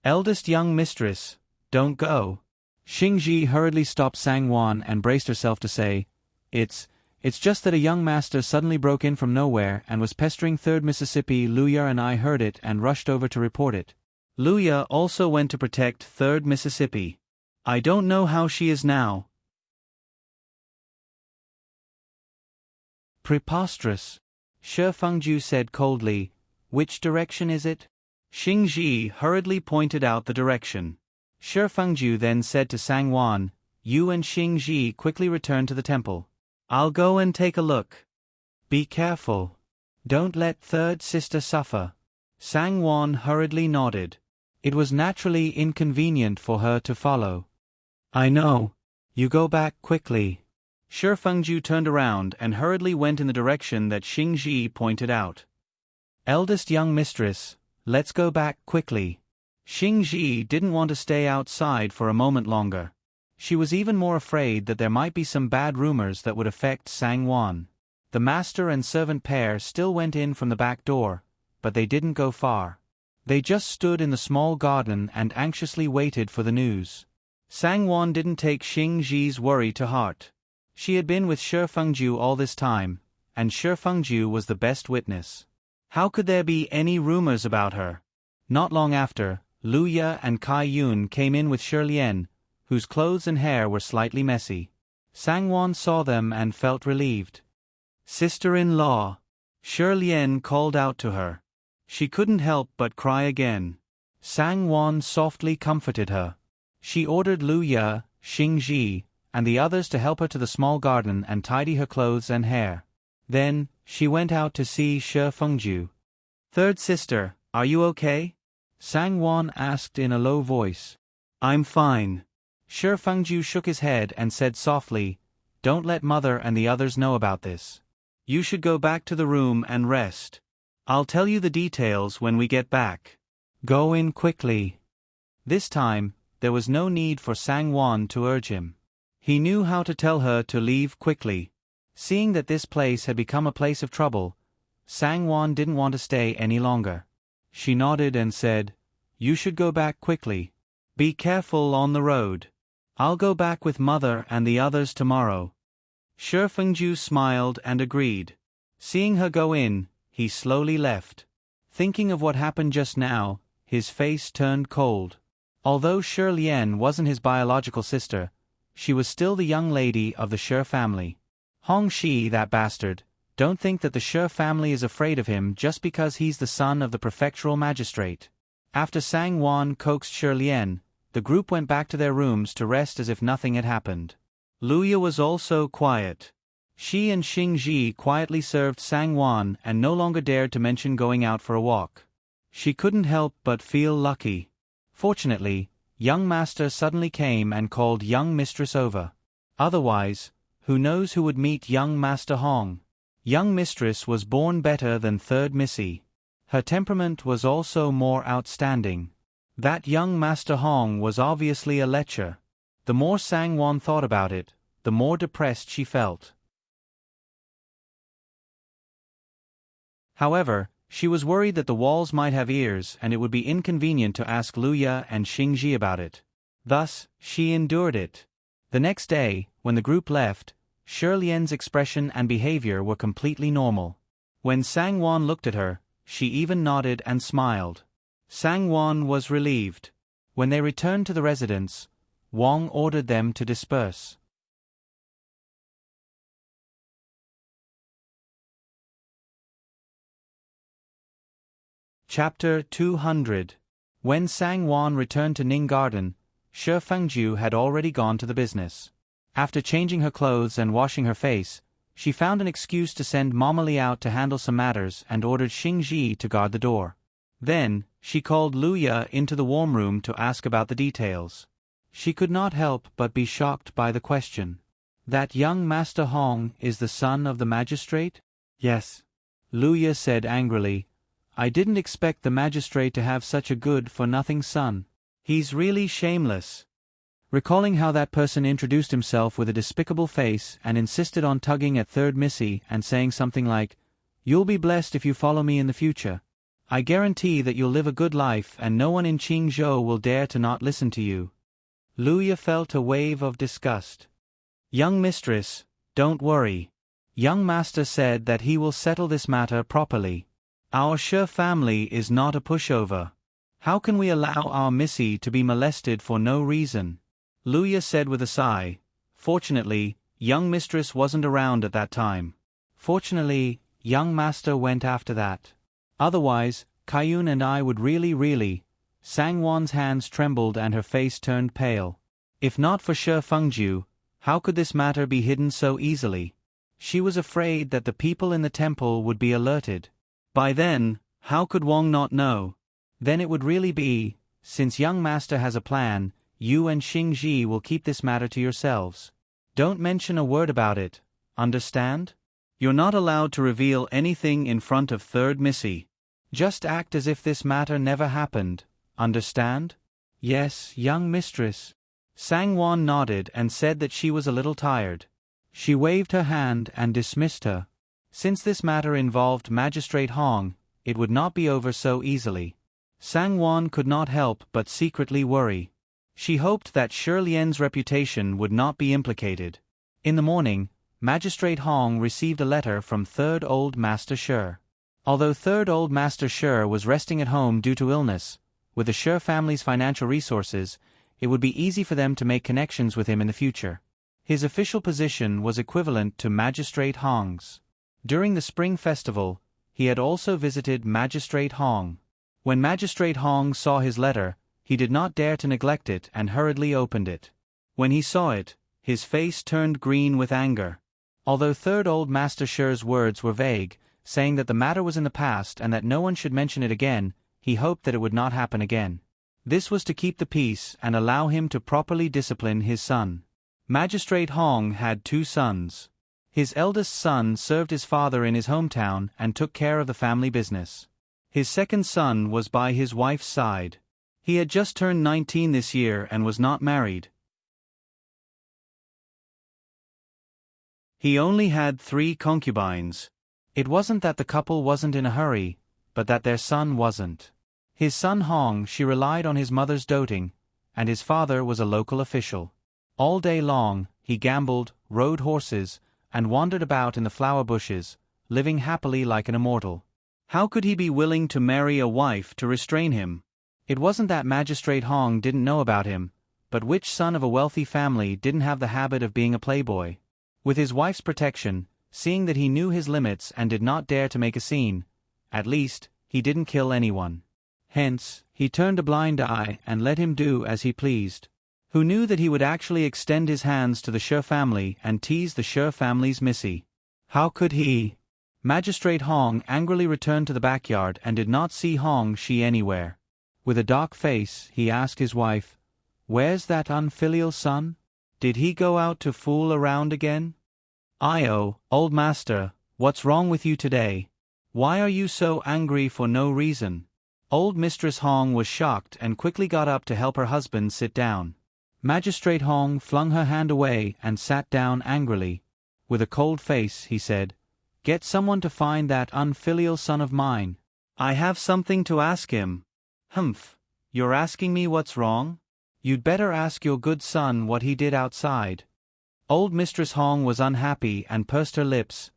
Eldest young mistress, don't go. Xingji hurriedly stopped Sangwon and braced herself to say, It's It's just that a young master suddenly broke in from nowhere and was pestering 3rd Mississippi. Luya and I heard it and rushed over to report it. Luya also went to protect 3rd Mississippi. I don't know how she is now. Preposterous, Shi Fengju said coldly. Which direction is it? Xing Ji hurriedly pointed out the direction. Shi Fengju then said to Sang Wan, you and Xing Ji quickly return to the temple. I'll go and take a look. Be careful. Don't let 3rd sister suffer. Sang Wan hurriedly nodded. It was naturally inconvenient for her to follow. I know. You go back quickly. Shi Fengju turned around and hurriedly went in the direction that Xing Ji pointed out. Eldest young mistress, let's go back quickly. Xing Ji didn't want to stay outside for a moment longer. She was even more afraid that there might be some bad rumors that would affect Sang Wan. The master and servant pair still went in from the back door, but they didn't go far. They just stood in the small garden and anxiously waited for the news. Sang Wan didn't take Xing Ji's worry to heart. She had been with Shi Fengju all this time, and Shi Fengju was the best witness. How could there be any rumors about her? Not long after, Luya and Kai Yun came in with Shi Lian, whose clothes and hair were slightly messy. Sang Wan saw them and felt relieved. Sister-in-law, Shi Lian called out to her. She couldn't help but cry again. Sang Wan softly comforted her. She ordered Luya, Xing Ji, and the others to help her to the small garden and tidy her clothes and hair. Then, she went out to see Shi Fengju. 3rd sister, are you okay? Sang Wan asked in a low voice. I'm fine. Shi Fengju shook his head and said softly, don't let mother and the others know about this. You should go back to the room and rest. I'll tell you the details when we get back. Go in quickly. This time, there was no need for Sang Wan to urge him. He knew how to tell her to leave quickly. Seeing that this place had become a place of trouble, Sang Wan didn't want to stay any longer. She nodded and said, you should go back quickly. Be careful on the road. I'll go back with mother and the others tomorrow. Shi Fengju smiled and agreed. Seeing her go in, he slowly left. Thinking of what happened just now, his face turned cold. Although Shi Lian wasn't his biological sister, she was still the young lady of the Shi family. Hong Shi, that bastard, don't think that the Shi family is afraid of him just because he's the son of the prefectural magistrate. After Sang Wan coaxed Shi Lian, the group went back to their rooms to rest as if nothing had happened. Luya was also quiet. She and Xing Ji quietly served Sang Wan and no longer dared to mention going out for a walk. She couldn't help but feel lucky. Fortunately, young master suddenly came and called young mistress over. Otherwise, who knows who would meet young master Hong. Young mistress was born better than 3rd Missy. Her temperament was also more outstanding. That young master Hong was obviously a lecher. The more Sang Wan thought about it, the more depressed she felt. However, she was worried that the walls might have ears and it would be inconvenient to ask Luya and Xing Ji about it. Thus, she endured it. The next day, when the group left, Shi Lian's expression and behavior were completely normal. When Sang Wan looked at her, she even nodded and smiled. Sang Wan was relieved. When they returned to the residence, Wang ordered them to disperse. Chapter 200. When Sang Wan returned to Ning Garden, Shi Fengju had already gone to the business. After changing her clothes and washing her face, she found an excuse to send Mama Li out to handle some matters and ordered Xing Ji to guard the door. Then, she called Luya into the warm room to ask about the details. She could not help but be shocked by the question. That young Master Hong is the son of the magistrate? Yes. Luya said angrily. I didn't expect the magistrate to have such a good-for-nothing son. He's really shameless. Recalling how that person introduced himself with a despicable face and insisted on tugging at 3rd Missy and saying something like, "You'll be blessed if you follow me in the future. I guarantee that you'll live a good life and no one in Qingzhou will dare to not listen to you." Luya felt a wave of disgust. "Young mistress, don't worry. Young master said that he will settle this matter properly. Our Sher family is not a pushover. How can we allow our missy to be molested for no reason? Luya said with a sigh. Fortunately, young mistress wasn't around at that time. Fortunately, young master went after that. Otherwise, Kayun and I would really. Sangwon's hands trembled and her face turned pale. If not for Shi Fengju, how could this matter be hidden so easily? She was afraid that the people in the temple would be alerted. By then, how could Wong not know? Then it would really be, since young master has a plan, you and Xingji will keep this matter to yourselves. Don't mention a word about it, understand? You're not allowed to reveal anything in front of third missy. Just act as if this matter never happened, understand? Yes, young mistress. Sangwon nodded and said that she was a little tired. She waved her hand and dismissed her. Since this matter involved Magistrate Hong, it would not be over so easily. Sangwon could not help but secretly worry. She hoped that Shi Lian's reputation would not be implicated. In the morning, Magistrate Hong received a letter from Third Old Master Shi. Although Third Old Master Shi was resting at home due to illness, with the Shi family's financial resources, it would be easy for them to make connections with him in the future. His official position was equivalent to Magistrate Hong's. During the Spring Festival, he had also visited Magistrate Hong. When Magistrate Hong saw his letter, he did not dare to neglect it and hurriedly opened it. When he saw it, his face turned green with anger. Although Third Old Master Shi's words were vague, saying that the matter was in the past and that no one should mention it again, he hoped that it would not happen again. This was to keep the peace and allow him to properly discipline his son. Magistrate Hong had 2 sons. His eldest son served his father in his hometown and took care of the family business. His second son was by his wife's side. He had just turned 19 this year and was not married. He only had 3 concubines. It wasn't that the couple wasn't in a hurry, but that their son wasn't. His son Hong, she relied on his mother's doting, and his father was a local official. All day long, he gambled, rode horses, and wandered about in the flower bushes, living happily like an immortal. How could he be willing to marry a wife to restrain him? It wasn't that Magistrate Hong didn't know about him, but which son of a wealthy family didn't have the habit of being a playboy? With his wife's protection, seeing that he knew his limits and did not dare to make a scene, at least, he didn't kill anyone. Hence, he turned a blind eye and let him do as he pleased. Who knew that he would actually extend his hands to the Shi family and tease the Shi family's missy? How could he? Magistrate Hong angrily returned to the backyard and did not see Hong Shi anywhere. With a dark face, he asked his wife, "Where's that unfilial son? Did he go out to fool around again?" "Io, old master, what's wrong with you today? Why are you so angry for no reason?" Old Mistress Hong was shocked and quickly got up to help her husband sit down. Magistrate Hong flung her hand away and sat down angrily. With a cold face, he said, "Get someone to find that unfilial son of mine. I have something to ask him." "Humph, you're asking me what's wrong? You'd better ask your good son what he did outside." Old Mistress Hong was unhappy and pursed her lips.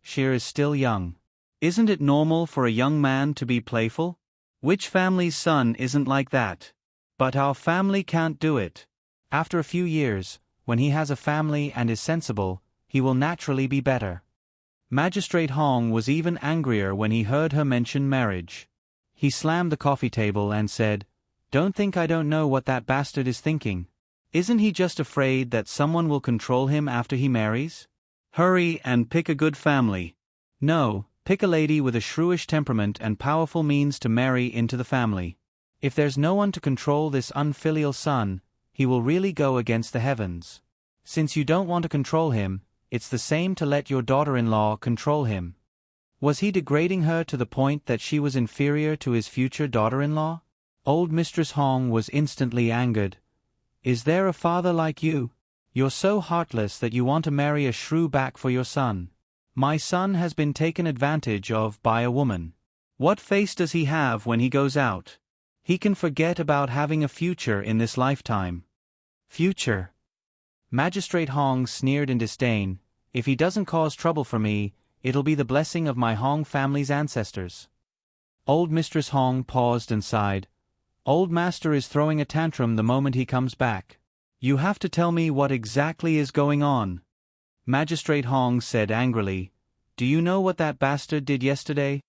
"Shi is still young. Isn't it normal for a young man to be playful? Which family's son isn't like that? But our family can't do it. After a few years, when he has a family and is sensible, he will naturally be better." Magistrate Hong was even angrier when he heard her mention marriage. He slammed the coffee table and said, "Don't think I don't know what that bastard is thinking. Isn't he just afraid that someone will control him after he marries? Hurry and pick a good family. No, pick a lady with a shrewish temperament and powerful means to marry into the family. If there's no one to control this unfilial son, he will really go against the heavens. Since you don't want to control him, it's the same to let your daughter-in-law control him." Was he degrading her to the point that she was inferior to his future daughter-in-law? Old Mistress Hong was instantly angered. "Is there a father like you? You're so heartless that you want to marry a shrew back for your son. My son has been taken advantage of by a woman. What face does he have when he goes out? He can forget about having a future in this lifetime." "Future?" Magistrate Hong sneered in disdain. If he doesn't cause trouble for me, it'll be the blessing of my Hong family's ancestors. Old Mistress Hong paused and sighed. Old Master is throwing a tantrum the moment he comes back. You have to tell me what exactly is going on. Magistrate Hong said angrily. Do you know what that bastard did yesterday?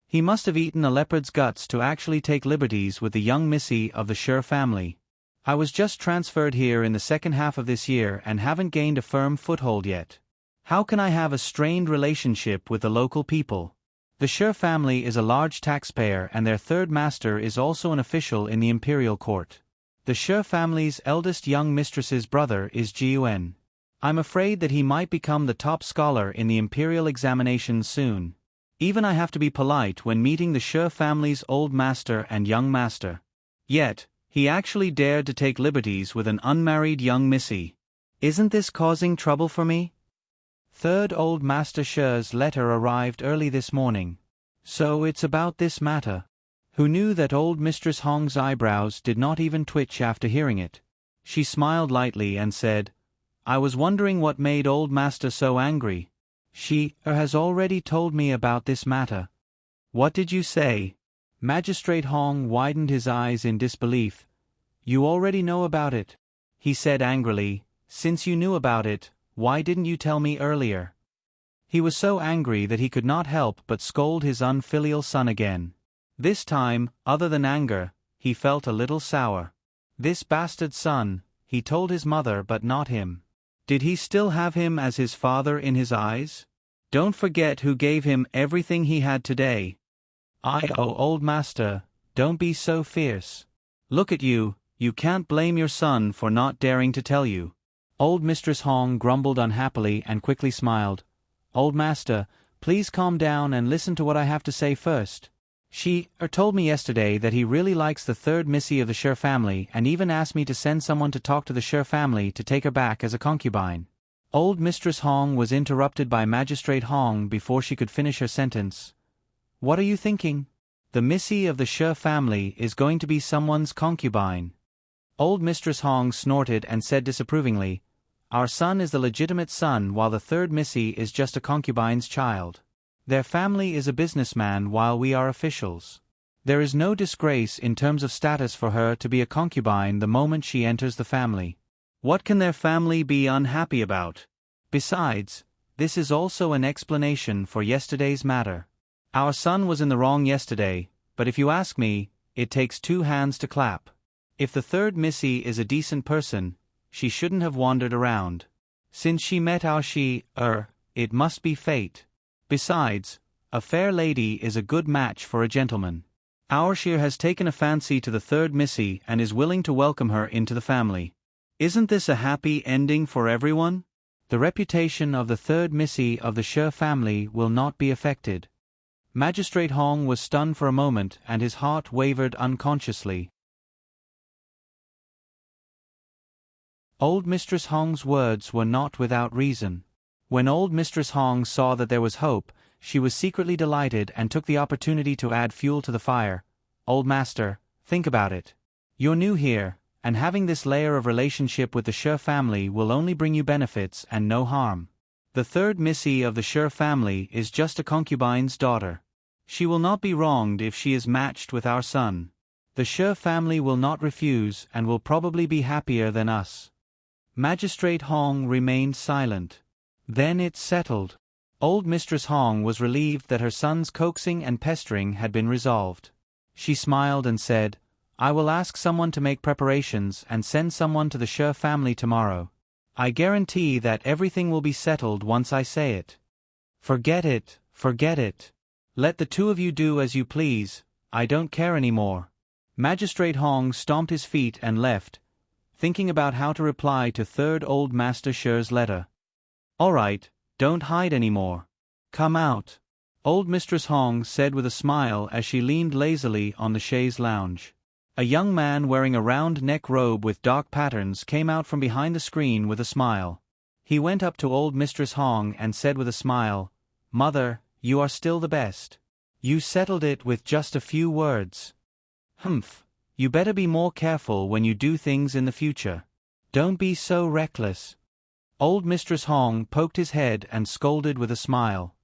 He must have eaten a leopard's guts to actually take liberties with the young missy of the Sher family. I was just transferred here in the second half of this year and haven't gained a firm foothold yet. How can I have a strained relationship with the local people? The Sher family is a large taxpayer and their third master is also an official in the imperial court. The Sher family's eldest young mistress's brother is Jiuan. I'm afraid that he might become the top scholar in the imperial examinations soon. Even I have to be polite when meeting the Sher family's old master and young master. Yet, he actually dared to take liberties with an unmarried young missy. Isn't this causing trouble for me? Third Old Master Sher's letter arrived early this morning. So it's about this matter. Who knew that old Mistress Hong's eyebrows did not even twitch after hearing it? She smiled lightly and said, I was wondering what made old Master so angry. She has already told me about this matter. What did you say? Magistrate Hong widened his eyes in disbelief. You already know about it, he said angrily. Since you knew about it, why didn't you tell me earlier? He was so angry that he could not help but scold his unfilial son again. This time, other than anger, he felt a little sour. This bastard son, he told his mother but not him. Did he still have him as his father in his eyes? Don't forget who gave him everything he had today. Oh, old master, don't be so fierce. Look at you, you can't blame your son for not daring to tell you. Old Mistress Hong grumbled unhappily and quickly smiled. Old master, please calm down and listen to what I have to say first. She told me yesterday that he really likes the third missy of the Sher family and even asked me to send someone to talk to the Sher family to take her back as a concubine. Old Mistress Hong was interrupted by Magistrate Hong before she could finish her sentence. What are you thinking? The missy of the Sher family is going to be someone's concubine. Old Mistress Hong snorted and said disapprovingly, Our son is the legitimate son while the third missy is just a concubine's child. Their family is a businessman while we are officials. There is no disgrace in terms of status for her to be a concubine the moment she enters the family. What can their family be unhappy about? Besides, this is also an explanation for yesterday's matter. Our son was in the wrong yesterday, but if you ask me, it takes two hands to clap. If the third missy is a decent person, she shouldn't have wandered around. Since she met our it must be fate. Besides, a fair lady is a good match for a gentleman. Our has taken a fancy to the third missy and is willing to welcome her into the family. Isn't this a happy ending for everyone? The reputation of the third missy of the Sher family will not be affected. Magistrate Hong was stunned for a moment and his heart wavered unconsciously. Old Mistress Hong's words were not without reason. When old Mistress Hong saw that there was hope, she was secretly delighted and took the opportunity to add fuel to the fire. Old master, think about it. You're new here, and having this layer of relationship with the Sher family will only bring you benefits and no harm. The third missy of the Sher family is just a concubine's daughter. She will not be wronged if she is matched with our son. The Sher family will not refuse and will probably be happier than us. Magistrate Hong remained silent. Then it's settled. Old Mistress Hong was relieved that her son's coaxing and pestering had been resolved. She smiled and said, I will ask someone to make preparations and send someone to the Sher family tomorrow. I guarantee that everything will be settled once I say it. Forget it, forget it. Let the two of you do as you please, I don't care anymore. Magistrate Hong stomped his feet and left, thinking about how to reply to third Old Master Sher's letter. All right, don't hide anymore. Come out. Old Mistress Hong said with a smile as she leaned lazily on the chaise lounge. A young man wearing a round neck robe with dark patterns came out from behind the screen with a smile. He went up to old Mistress Hong and said with a smile, Mother, you are still the best. You settled it with just a few words. Humph, you better be more careful when you do things in the future. Don't be so reckless. Old Mistress Hong poked his head and scolded with a smile.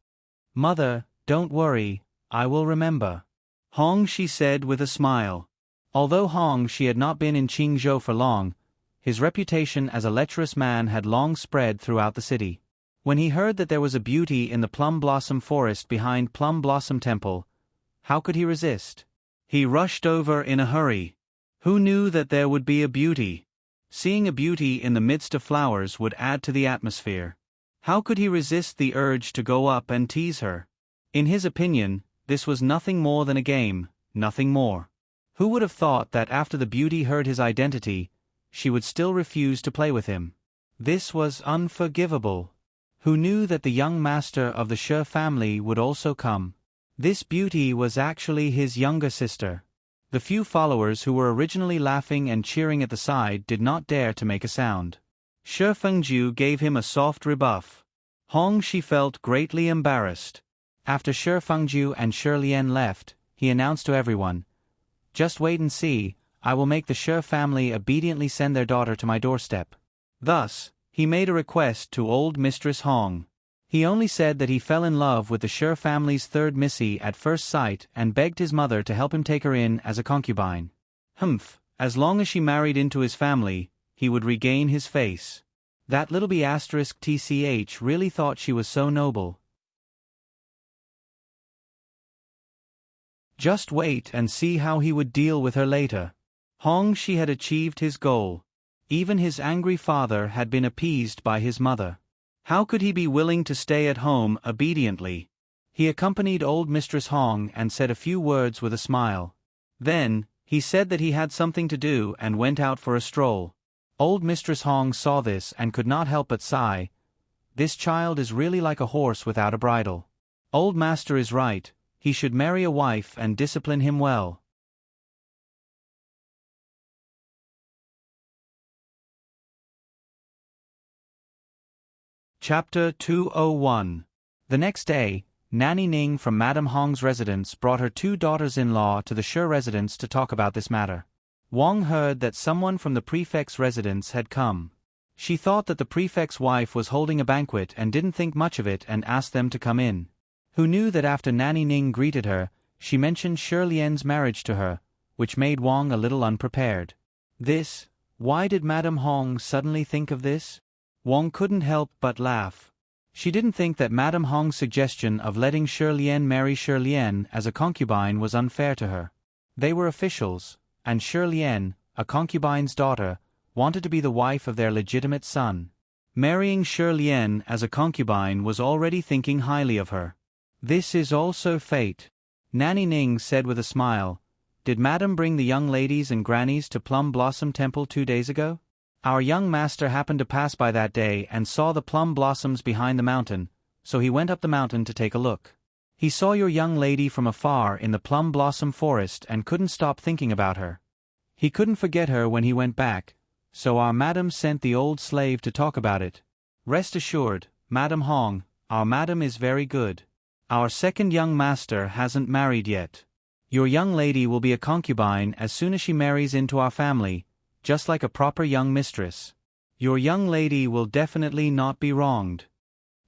Mother, don't worry, I will remember. Hong, she said with a smile. Although Hong she had not been in Qingzhou for long, his reputation as a lecherous man had long spread throughout the city. When he heard that there was a beauty in the plum blossom forest behind Plum Blossom Temple, how could he resist? He rushed over in a hurry. Who knew that there would be a beauty? Seeing a beauty in the midst of flowers would add to the atmosphere. How could he resist the urge to go up and tease her? In his opinion, this was nothing more than a game, nothing more. Who would have thought that after the beauty heard his identity, she would still refuse to play with him? This was unforgivable. Who knew that the young master of the Shi family would also come? This beauty was actually his younger sister. The few followers who were originally laughing and cheering at the side did not dare to make a sound. Shi Fengju gave him a soft rebuff. Hong she felt greatly embarrassed. After Shi Fengju and Shi Lian left, he announced to everyone, "Just wait and see, I will make the Shi family obediently send their daughter to my doorstep." Thus, he made a request to old Mistress Hong. He only said that he fell in love with the Shi family's third missy at first sight and begged his mother to help him take her in as a concubine. As long as she married into his family, he would regain his face. That little B***TCH really thought she was so noble. Just wait and see how he would deal with her later. Hong she had achieved his goal. Even his angry father had been appeased by his mother. How could he be willing to stay at home obediently? He accompanied old Mistress Hong and said a few words with a smile. Then, he said that he had something to do and went out for a stroll. Old Mistress Hong saw this and could not help but sigh. This child is really like a horse without a bridle. Old master is right, he should marry a wife and discipline him well. Chapter 201. The next day, Nanny Ning from Madame Hong's residence brought her two daughters-in-law to the Shi residence to talk about this matter. Wang heard that someone from the prefect's residence had come. She thought that the prefect's wife was holding a banquet and didn't think much of it and asked them to come in. Who knew that after Nanny Ning greeted her, she mentioned Shi Lian's marriage to her, which made Wang a little unprepared. Why did Madame Hong suddenly think of this? Wang couldn't help but laugh. She didn't think that Madame Hong's suggestion of letting Shi Lian marry Shi Lian as a concubine was unfair to her. They were officials, and Shi Lian, a concubine's daughter, wanted to be the wife of their legitimate son. Marrying Shi Lian as a concubine was already thinking highly of her. This is also fate. Nanny Ning said with a smile, "Did Madame bring the young ladies and grannies to Plum Blossom Temple 2 days ago? Our young master happened to pass by that day and saw the plum blossoms behind the mountain, so he went up the mountain to take a look. He saw your young lady from afar in the plum blossom forest and couldn't stop thinking about her. He couldn't forget her when he went back, so our madam sent the old slave to talk about it. Rest assured, Madame Hong, our madam is very good. Our second young master hasn't married yet. Your young lady will be a concubine as soon as she marries into our family, just like a proper young mistress. Your young lady will definitely not be wronged."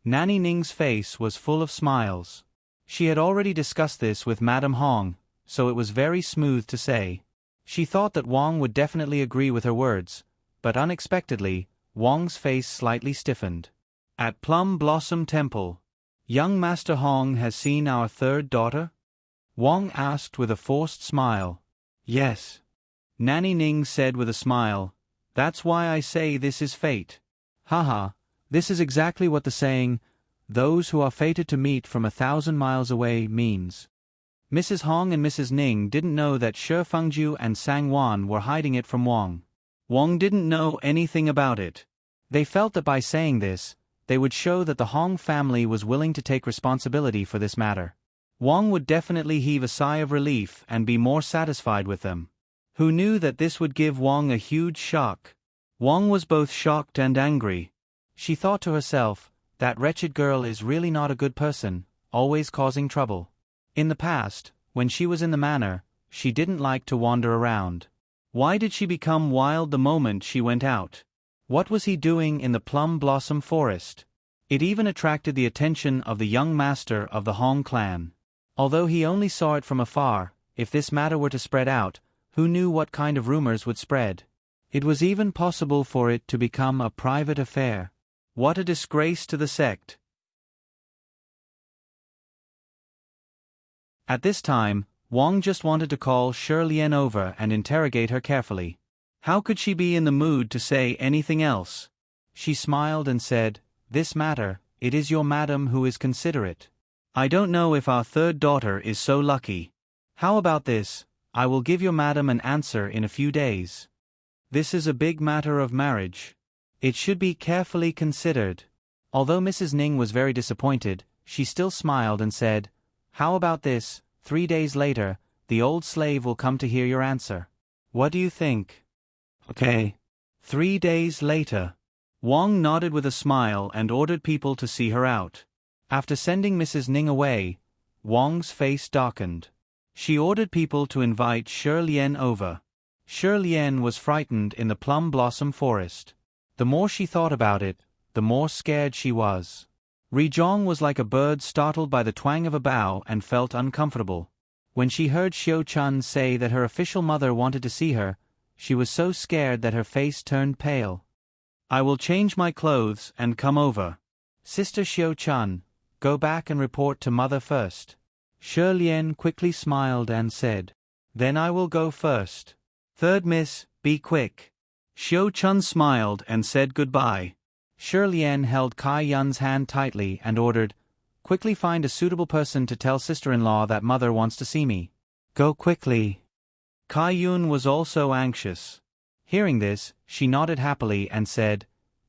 Nanny Ning's face was full of smiles. She had already discussed this with Madame Hong, so it was very smooth to say. She thought that Wang would definitely agree with her words, but unexpectedly, Wang's face slightly stiffened. At Plum Blossom Temple, "Young Master Hong has seen our third daughter?" Wang asked with a forced smile. "Yes." Nanny Ning said with a smile, "That's why I say this is fate." Haha, this is exactly what the saying, "Those who are fated to meet from 1,000 miles away" means. Mrs. Hong and Mrs. Ning didn't know that Shi Fengju and Sang Wan were hiding it from Wang. Wang didn't know anything about it. They felt that by saying this, they would show that the Hong family was willing to take responsibility for this matter. Wang would definitely heave a sigh of relief and be more satisfied with them. Who knew that this would give Wang a huge shock? Wang was both shocked and angry. She thought to herself, that wretched girl is really not a good person, always causing trouble. In the past, when she was in the manor, she didn't like to wander around. Why did she become wild the moment she went out? What was he doing in the plum blossom forest? It even attracted the attention of the young master of the Hong clan. Although he only saw it from afar, if this matter were to spread out, who knew what kind of rumors would spread? It was even possible for it to become a private affair. What a disgrace to the sect! At this time, Wang just wanted to call Shi Lian over and interrogate her carefully. How could she be in the mood to say anything else? She smiled and said, "This matter, it is your madam who is considerate. I don't know if our third daughter is so lucky. How about this? I will give your madam an answer in a few days. This is a big matter of marriage. It should be carefully considered." Although Mrs. Ning was very disappointed, she still smiled and said, "How about this? 3 days later, the old slave will come to hear your answer. What do you think?" "Okay." 3 days later. Wang nodded with a smile and ordered people to see her out. After sending Mrs. Ning away, Wang's face darkened. She ordered people to invite Shi Lian over. Shi Lian was frightened in the plum blossom forest. The more she thought about it, the more scared she was. Ri Zhong was like a bird startled by the twang of a bough and felt uncomfortable. When she heard Xiao Chun say that her official mother wanted to see her, she was so scared that her face turned pale. "I will change my clothes and come over. Sister Xiao Chun, go back and report to mother first." Shi Lian quickly smiled and said, "Then I will go first. Third miss, be quick." Xiao Chun smiled and said goodbye. Shi Lian held Kai Yun's hand tightly and ordered, "Quickly find a suitable person to tell sister-in-law that mother wants to see me. Go quickly." Kai Yun was also anxious. Hearing this, she nodded happily and said,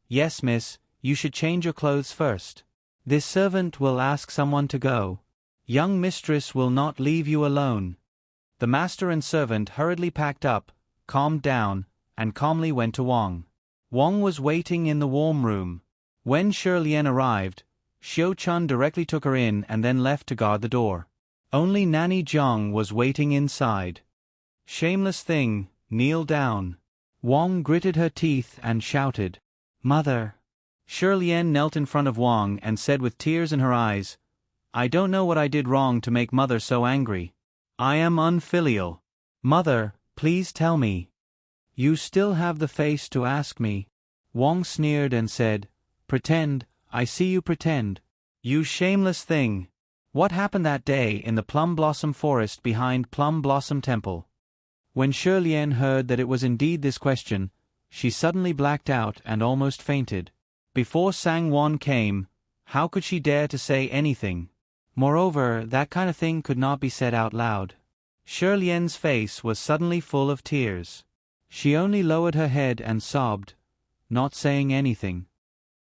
"Yes, miss, you should change your clothes first. This servant will ask someone to go. Young mistress will not leave you alone." The master and servant hurriedly packed up, calmed down, and calmly went to Wang. Wang was waiting in the warm room. When Shi Lian arrived, Xiao Chun directly took her in and then left to guard the door. Only Nanny Jiang was waiting inside. "Shameless thing, kneel down." Wang gritted her teeth and shouted, "Mother." Shi Lian knelt in front of Wang and said with tears in her eyes, "I don't know what I did wrong to make mother so angry. I am unfilial. Mother, please tell me." "You still have the face to ask me." Wang sneered and said, "Pretend, I see you pretend. You shameless thing. What happened that day in the plum blossom forest behind Plum Blossom Temple?" When Shi Lian heard that it was indeed this question, she suddenly blacked out and almost fainted. Before Sang Won came, how could she dare to say anything? Moreover, that kind of thing could not be said out loud. Shi Lian's face was suddenly full of tears. She only lowered her head and sobbed, not saying anything.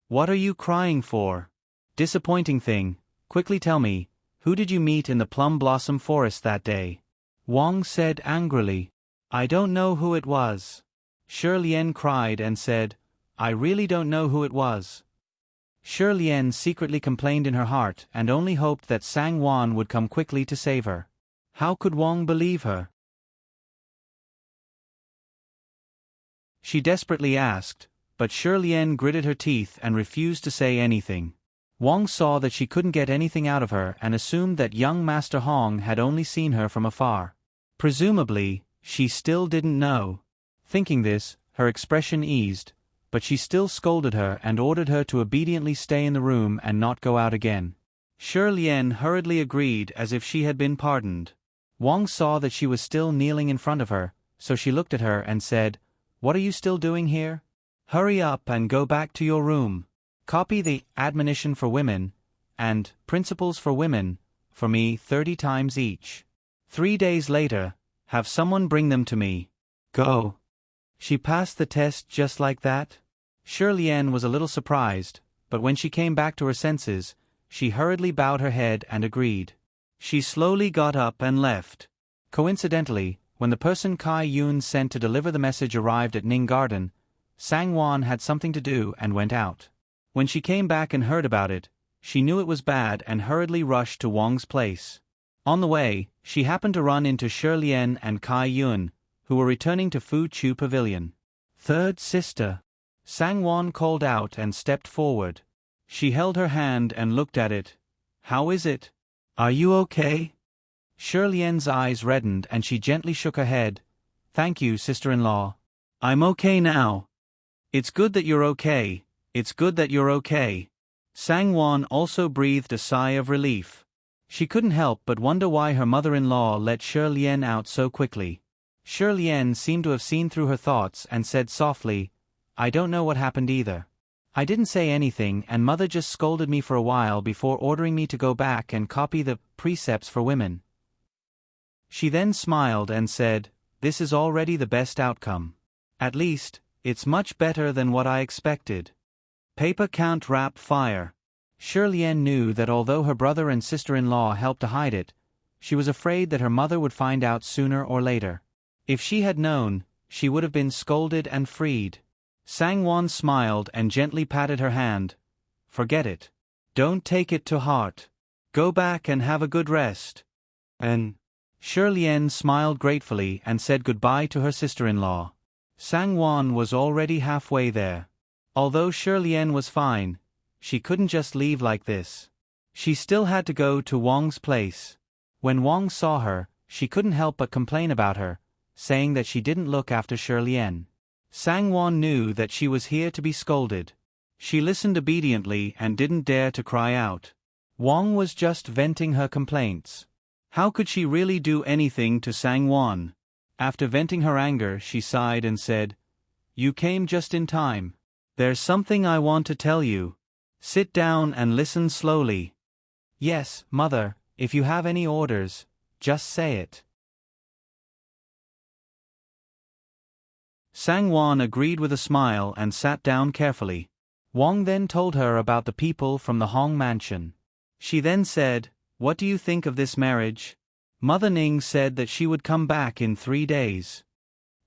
"What are you crying for? Disappointing thing, quickly tell me, who did you meet in the plum blossom forest that day?" Wang said angrily, "I don't know who it was." Shi Lian cried and said, "I really don't know who it was." Shi Lian secretly complained in her heart and only hoped that Sang Wan would come quickly to save her. How could Wang believe her? She desperately asked, but Shi Lian gritted her teeth and refused to say anything. Wang saw that she couldn't get anything out of her and assumed that young Master Hong had only seen her from afar. Presumably, she still didn't know. Thinking this, her expression eased, but she still scolded her and ordered her to obediently stay in the room and not go out again. Shi Lian hurriedly agreed as if she had been pardoned. Wang saw that she was still kneeling in front of her, so she looked at her and said, "What are you still doing here? Hurry up and go back to your room. Copy the Admonition for Women and Principles for Women for me 30 times each. 3 days later, have someone bring them to me. Go." She passed the test just like that? Shi Lian was a little surprised, but when she came back to her senses, she hurriedly bowed her head and agreed. She slowly got up and left. Coincidentally, when the person Kai Yun sent to deliver the message arrived at Ning Garden, Sang Wan had something to do and went out. When she came back and heard about it, she knew it was bad and hurriedly rushed to Wang's place. On the way, she happened to run into Shi Lian and Kai Yun, who were returning to Fu Chu Pavilion. "Third sister," Sangwon called out and stepped forward. She held her hand and looked at it. How is it? Are you okay? Shirlian's eyes reddened and she gently shook her head. Thank you, sister-in-law. I'm okay now. It's good that you're okay. It's good that you're okay. Sangwon also breathed a sigh of relief. She couldn't help but wonder why her mother-in-law let Shirlian out so quickly. Shirlian seemed to have seen through her thoughts and said softly, I don't know what happened either. I didn't say anything and mother just scolded me for a while before ordering me to go back and copy the precepts for women. She then smiled and said, This is already the best outcome. At least, it's much better than what I expected. Paper can't wrap fire. Shirlian knew that although her brother and sister-in-law helped to hide it, she was afraid that her mother would find out sooner or later. If she had known, she would have been scolded and freed. Sangwon smiled and gently patted her hand. Forget it. Don't take it to heart. Go back and have a good rest. And Shirlian smiled gratefully and said goodbye to her sister-in-law. Sangwon was already halfway there. Although Shirlian was fine, she couldn't just leave like this. She still had to go to Wang's place. When Wang saw her, she couldn't help but complain about her, saying that she didn't look after Shirlian. Sangwon knew that she was here to be scolded. She listened obediently and didn't dare to cry out. Wang was just venting her complaints. How could she really do anything to Sangwon? After venting her anger, she sighed and said, You came just in time. There's something I want to tell you. Sit down and listen slowly. Yes, mother, if you have any orders, just say it. Sangwon agreed with a smile and sat down carefully. Wang then told her about the people from the Hong mansion. She then said, What do you think of this marriage? Mother Ning said that she would come back in 3 days.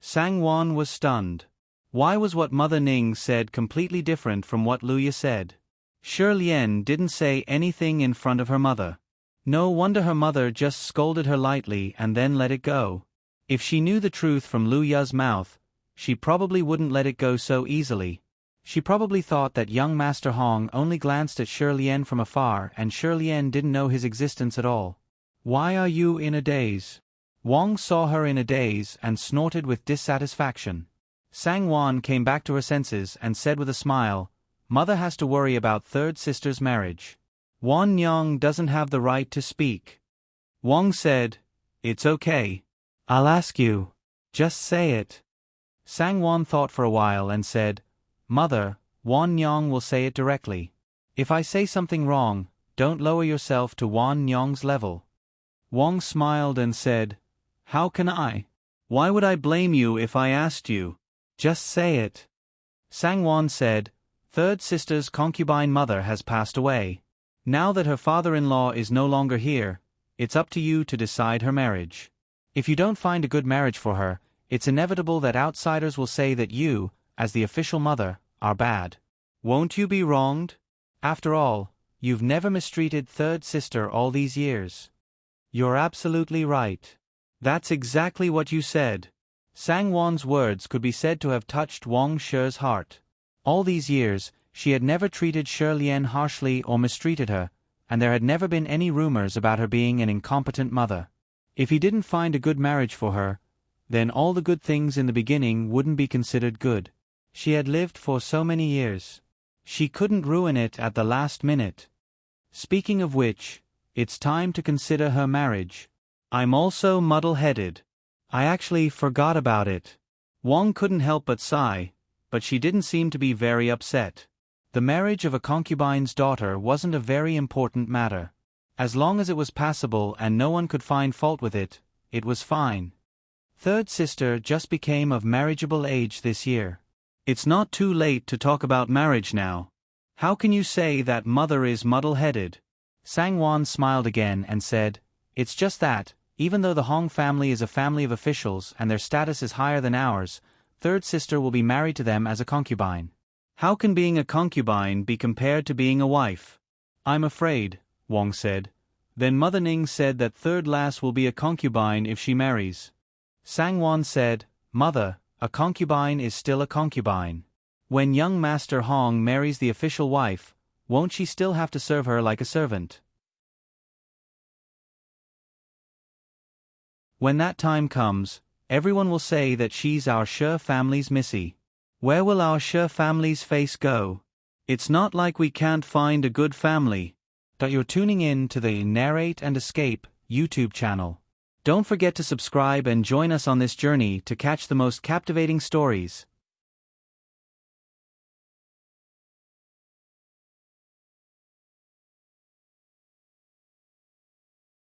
Sangwon was stunned. Why was what Mother Ning said completely different from what Luya said? Shirlian didn't say anything in front of her mother. No wonder her mother just scolded her lightly and then let it go. If she knew the truth from Luya's mouth, she probably wouldn't let it go so easily. She probably thought that young Master Hong only glanced at Shirlian from afar and Shirlian didn't know his existence at all. Why are you in a daze? Wang saw her in a daze and snorted with dissatisfaction. Sangwon came back to her senses and said with a smile, Mother has to worry about third sister's marriage. Wan Nyong doesn't have the right to speak. Wang said, It's okay. I'll ask you. Just say it. Sangwon thought for a while and said, Mother, Wan Nyong will say it directly. If I say something wrong, don't lower yourself to Wan Nyong's level. Wang smiled and said, How can I? Why would I blame you if I asked you? Just say it. Sangwon said, Third sister's concubine mother has passed away. Now that her father-in-law is no longer here, it's up to you to decide her marriage. If you don't find a good marriage for her, it's inevitable that outsiders will say that you, as the official mother, are bad. Won't you be wronged? After all, you've never mistreated third sister all these years. You're absolutely right. That's exactly what you said. Sangwon's words could be said to have touched Wang Shi's heart. All these years, she had never treated Shirlian harshly or mistreated her, and there had never been any rumors about her being an incompetent mother. If he didn't find a good marriage for her, then all the good things in the beginning wouldn't be considered good. She had lived for so many years. She couldn't ruin it at the last minute. Speaking of which, it's time to consider her marriage. I'm also muddle-headed. I actually forgot about it. Wang couldn't help but sigh, but she didn't seem to be very upset. The marriage of a concubine's daughter wasn't a very important matter. As long as it was passable and no one could find fault with it, it was fine. Third sister just became of marriageable age this year. It's not too late to talk about marriage now. How can you say that mother is muddle-headed? Sangwon smiled again and said, It's just that, even though the Hong family is a family of officials and their status is higher than ours, third sister will be married to them as a concubine. How can being a concubine be compared to being a wife? I'm afraid, Wang said. Then Mother Ning said that third lass will be a concubine if she marries. Sangwon said, Mother, a concubine is still a concubine. When young Master Hong marries the official wife, won't she still have to serve her like a servant? When that time comes, everyone will say that she's our She family's Missy. Where will our She family's face go? It's not like we can't find a good family. You're tuning in to the Narrate and Escape YouTube channel. Don't forget to subscribe and join us on this journey to catch the most captivating stories.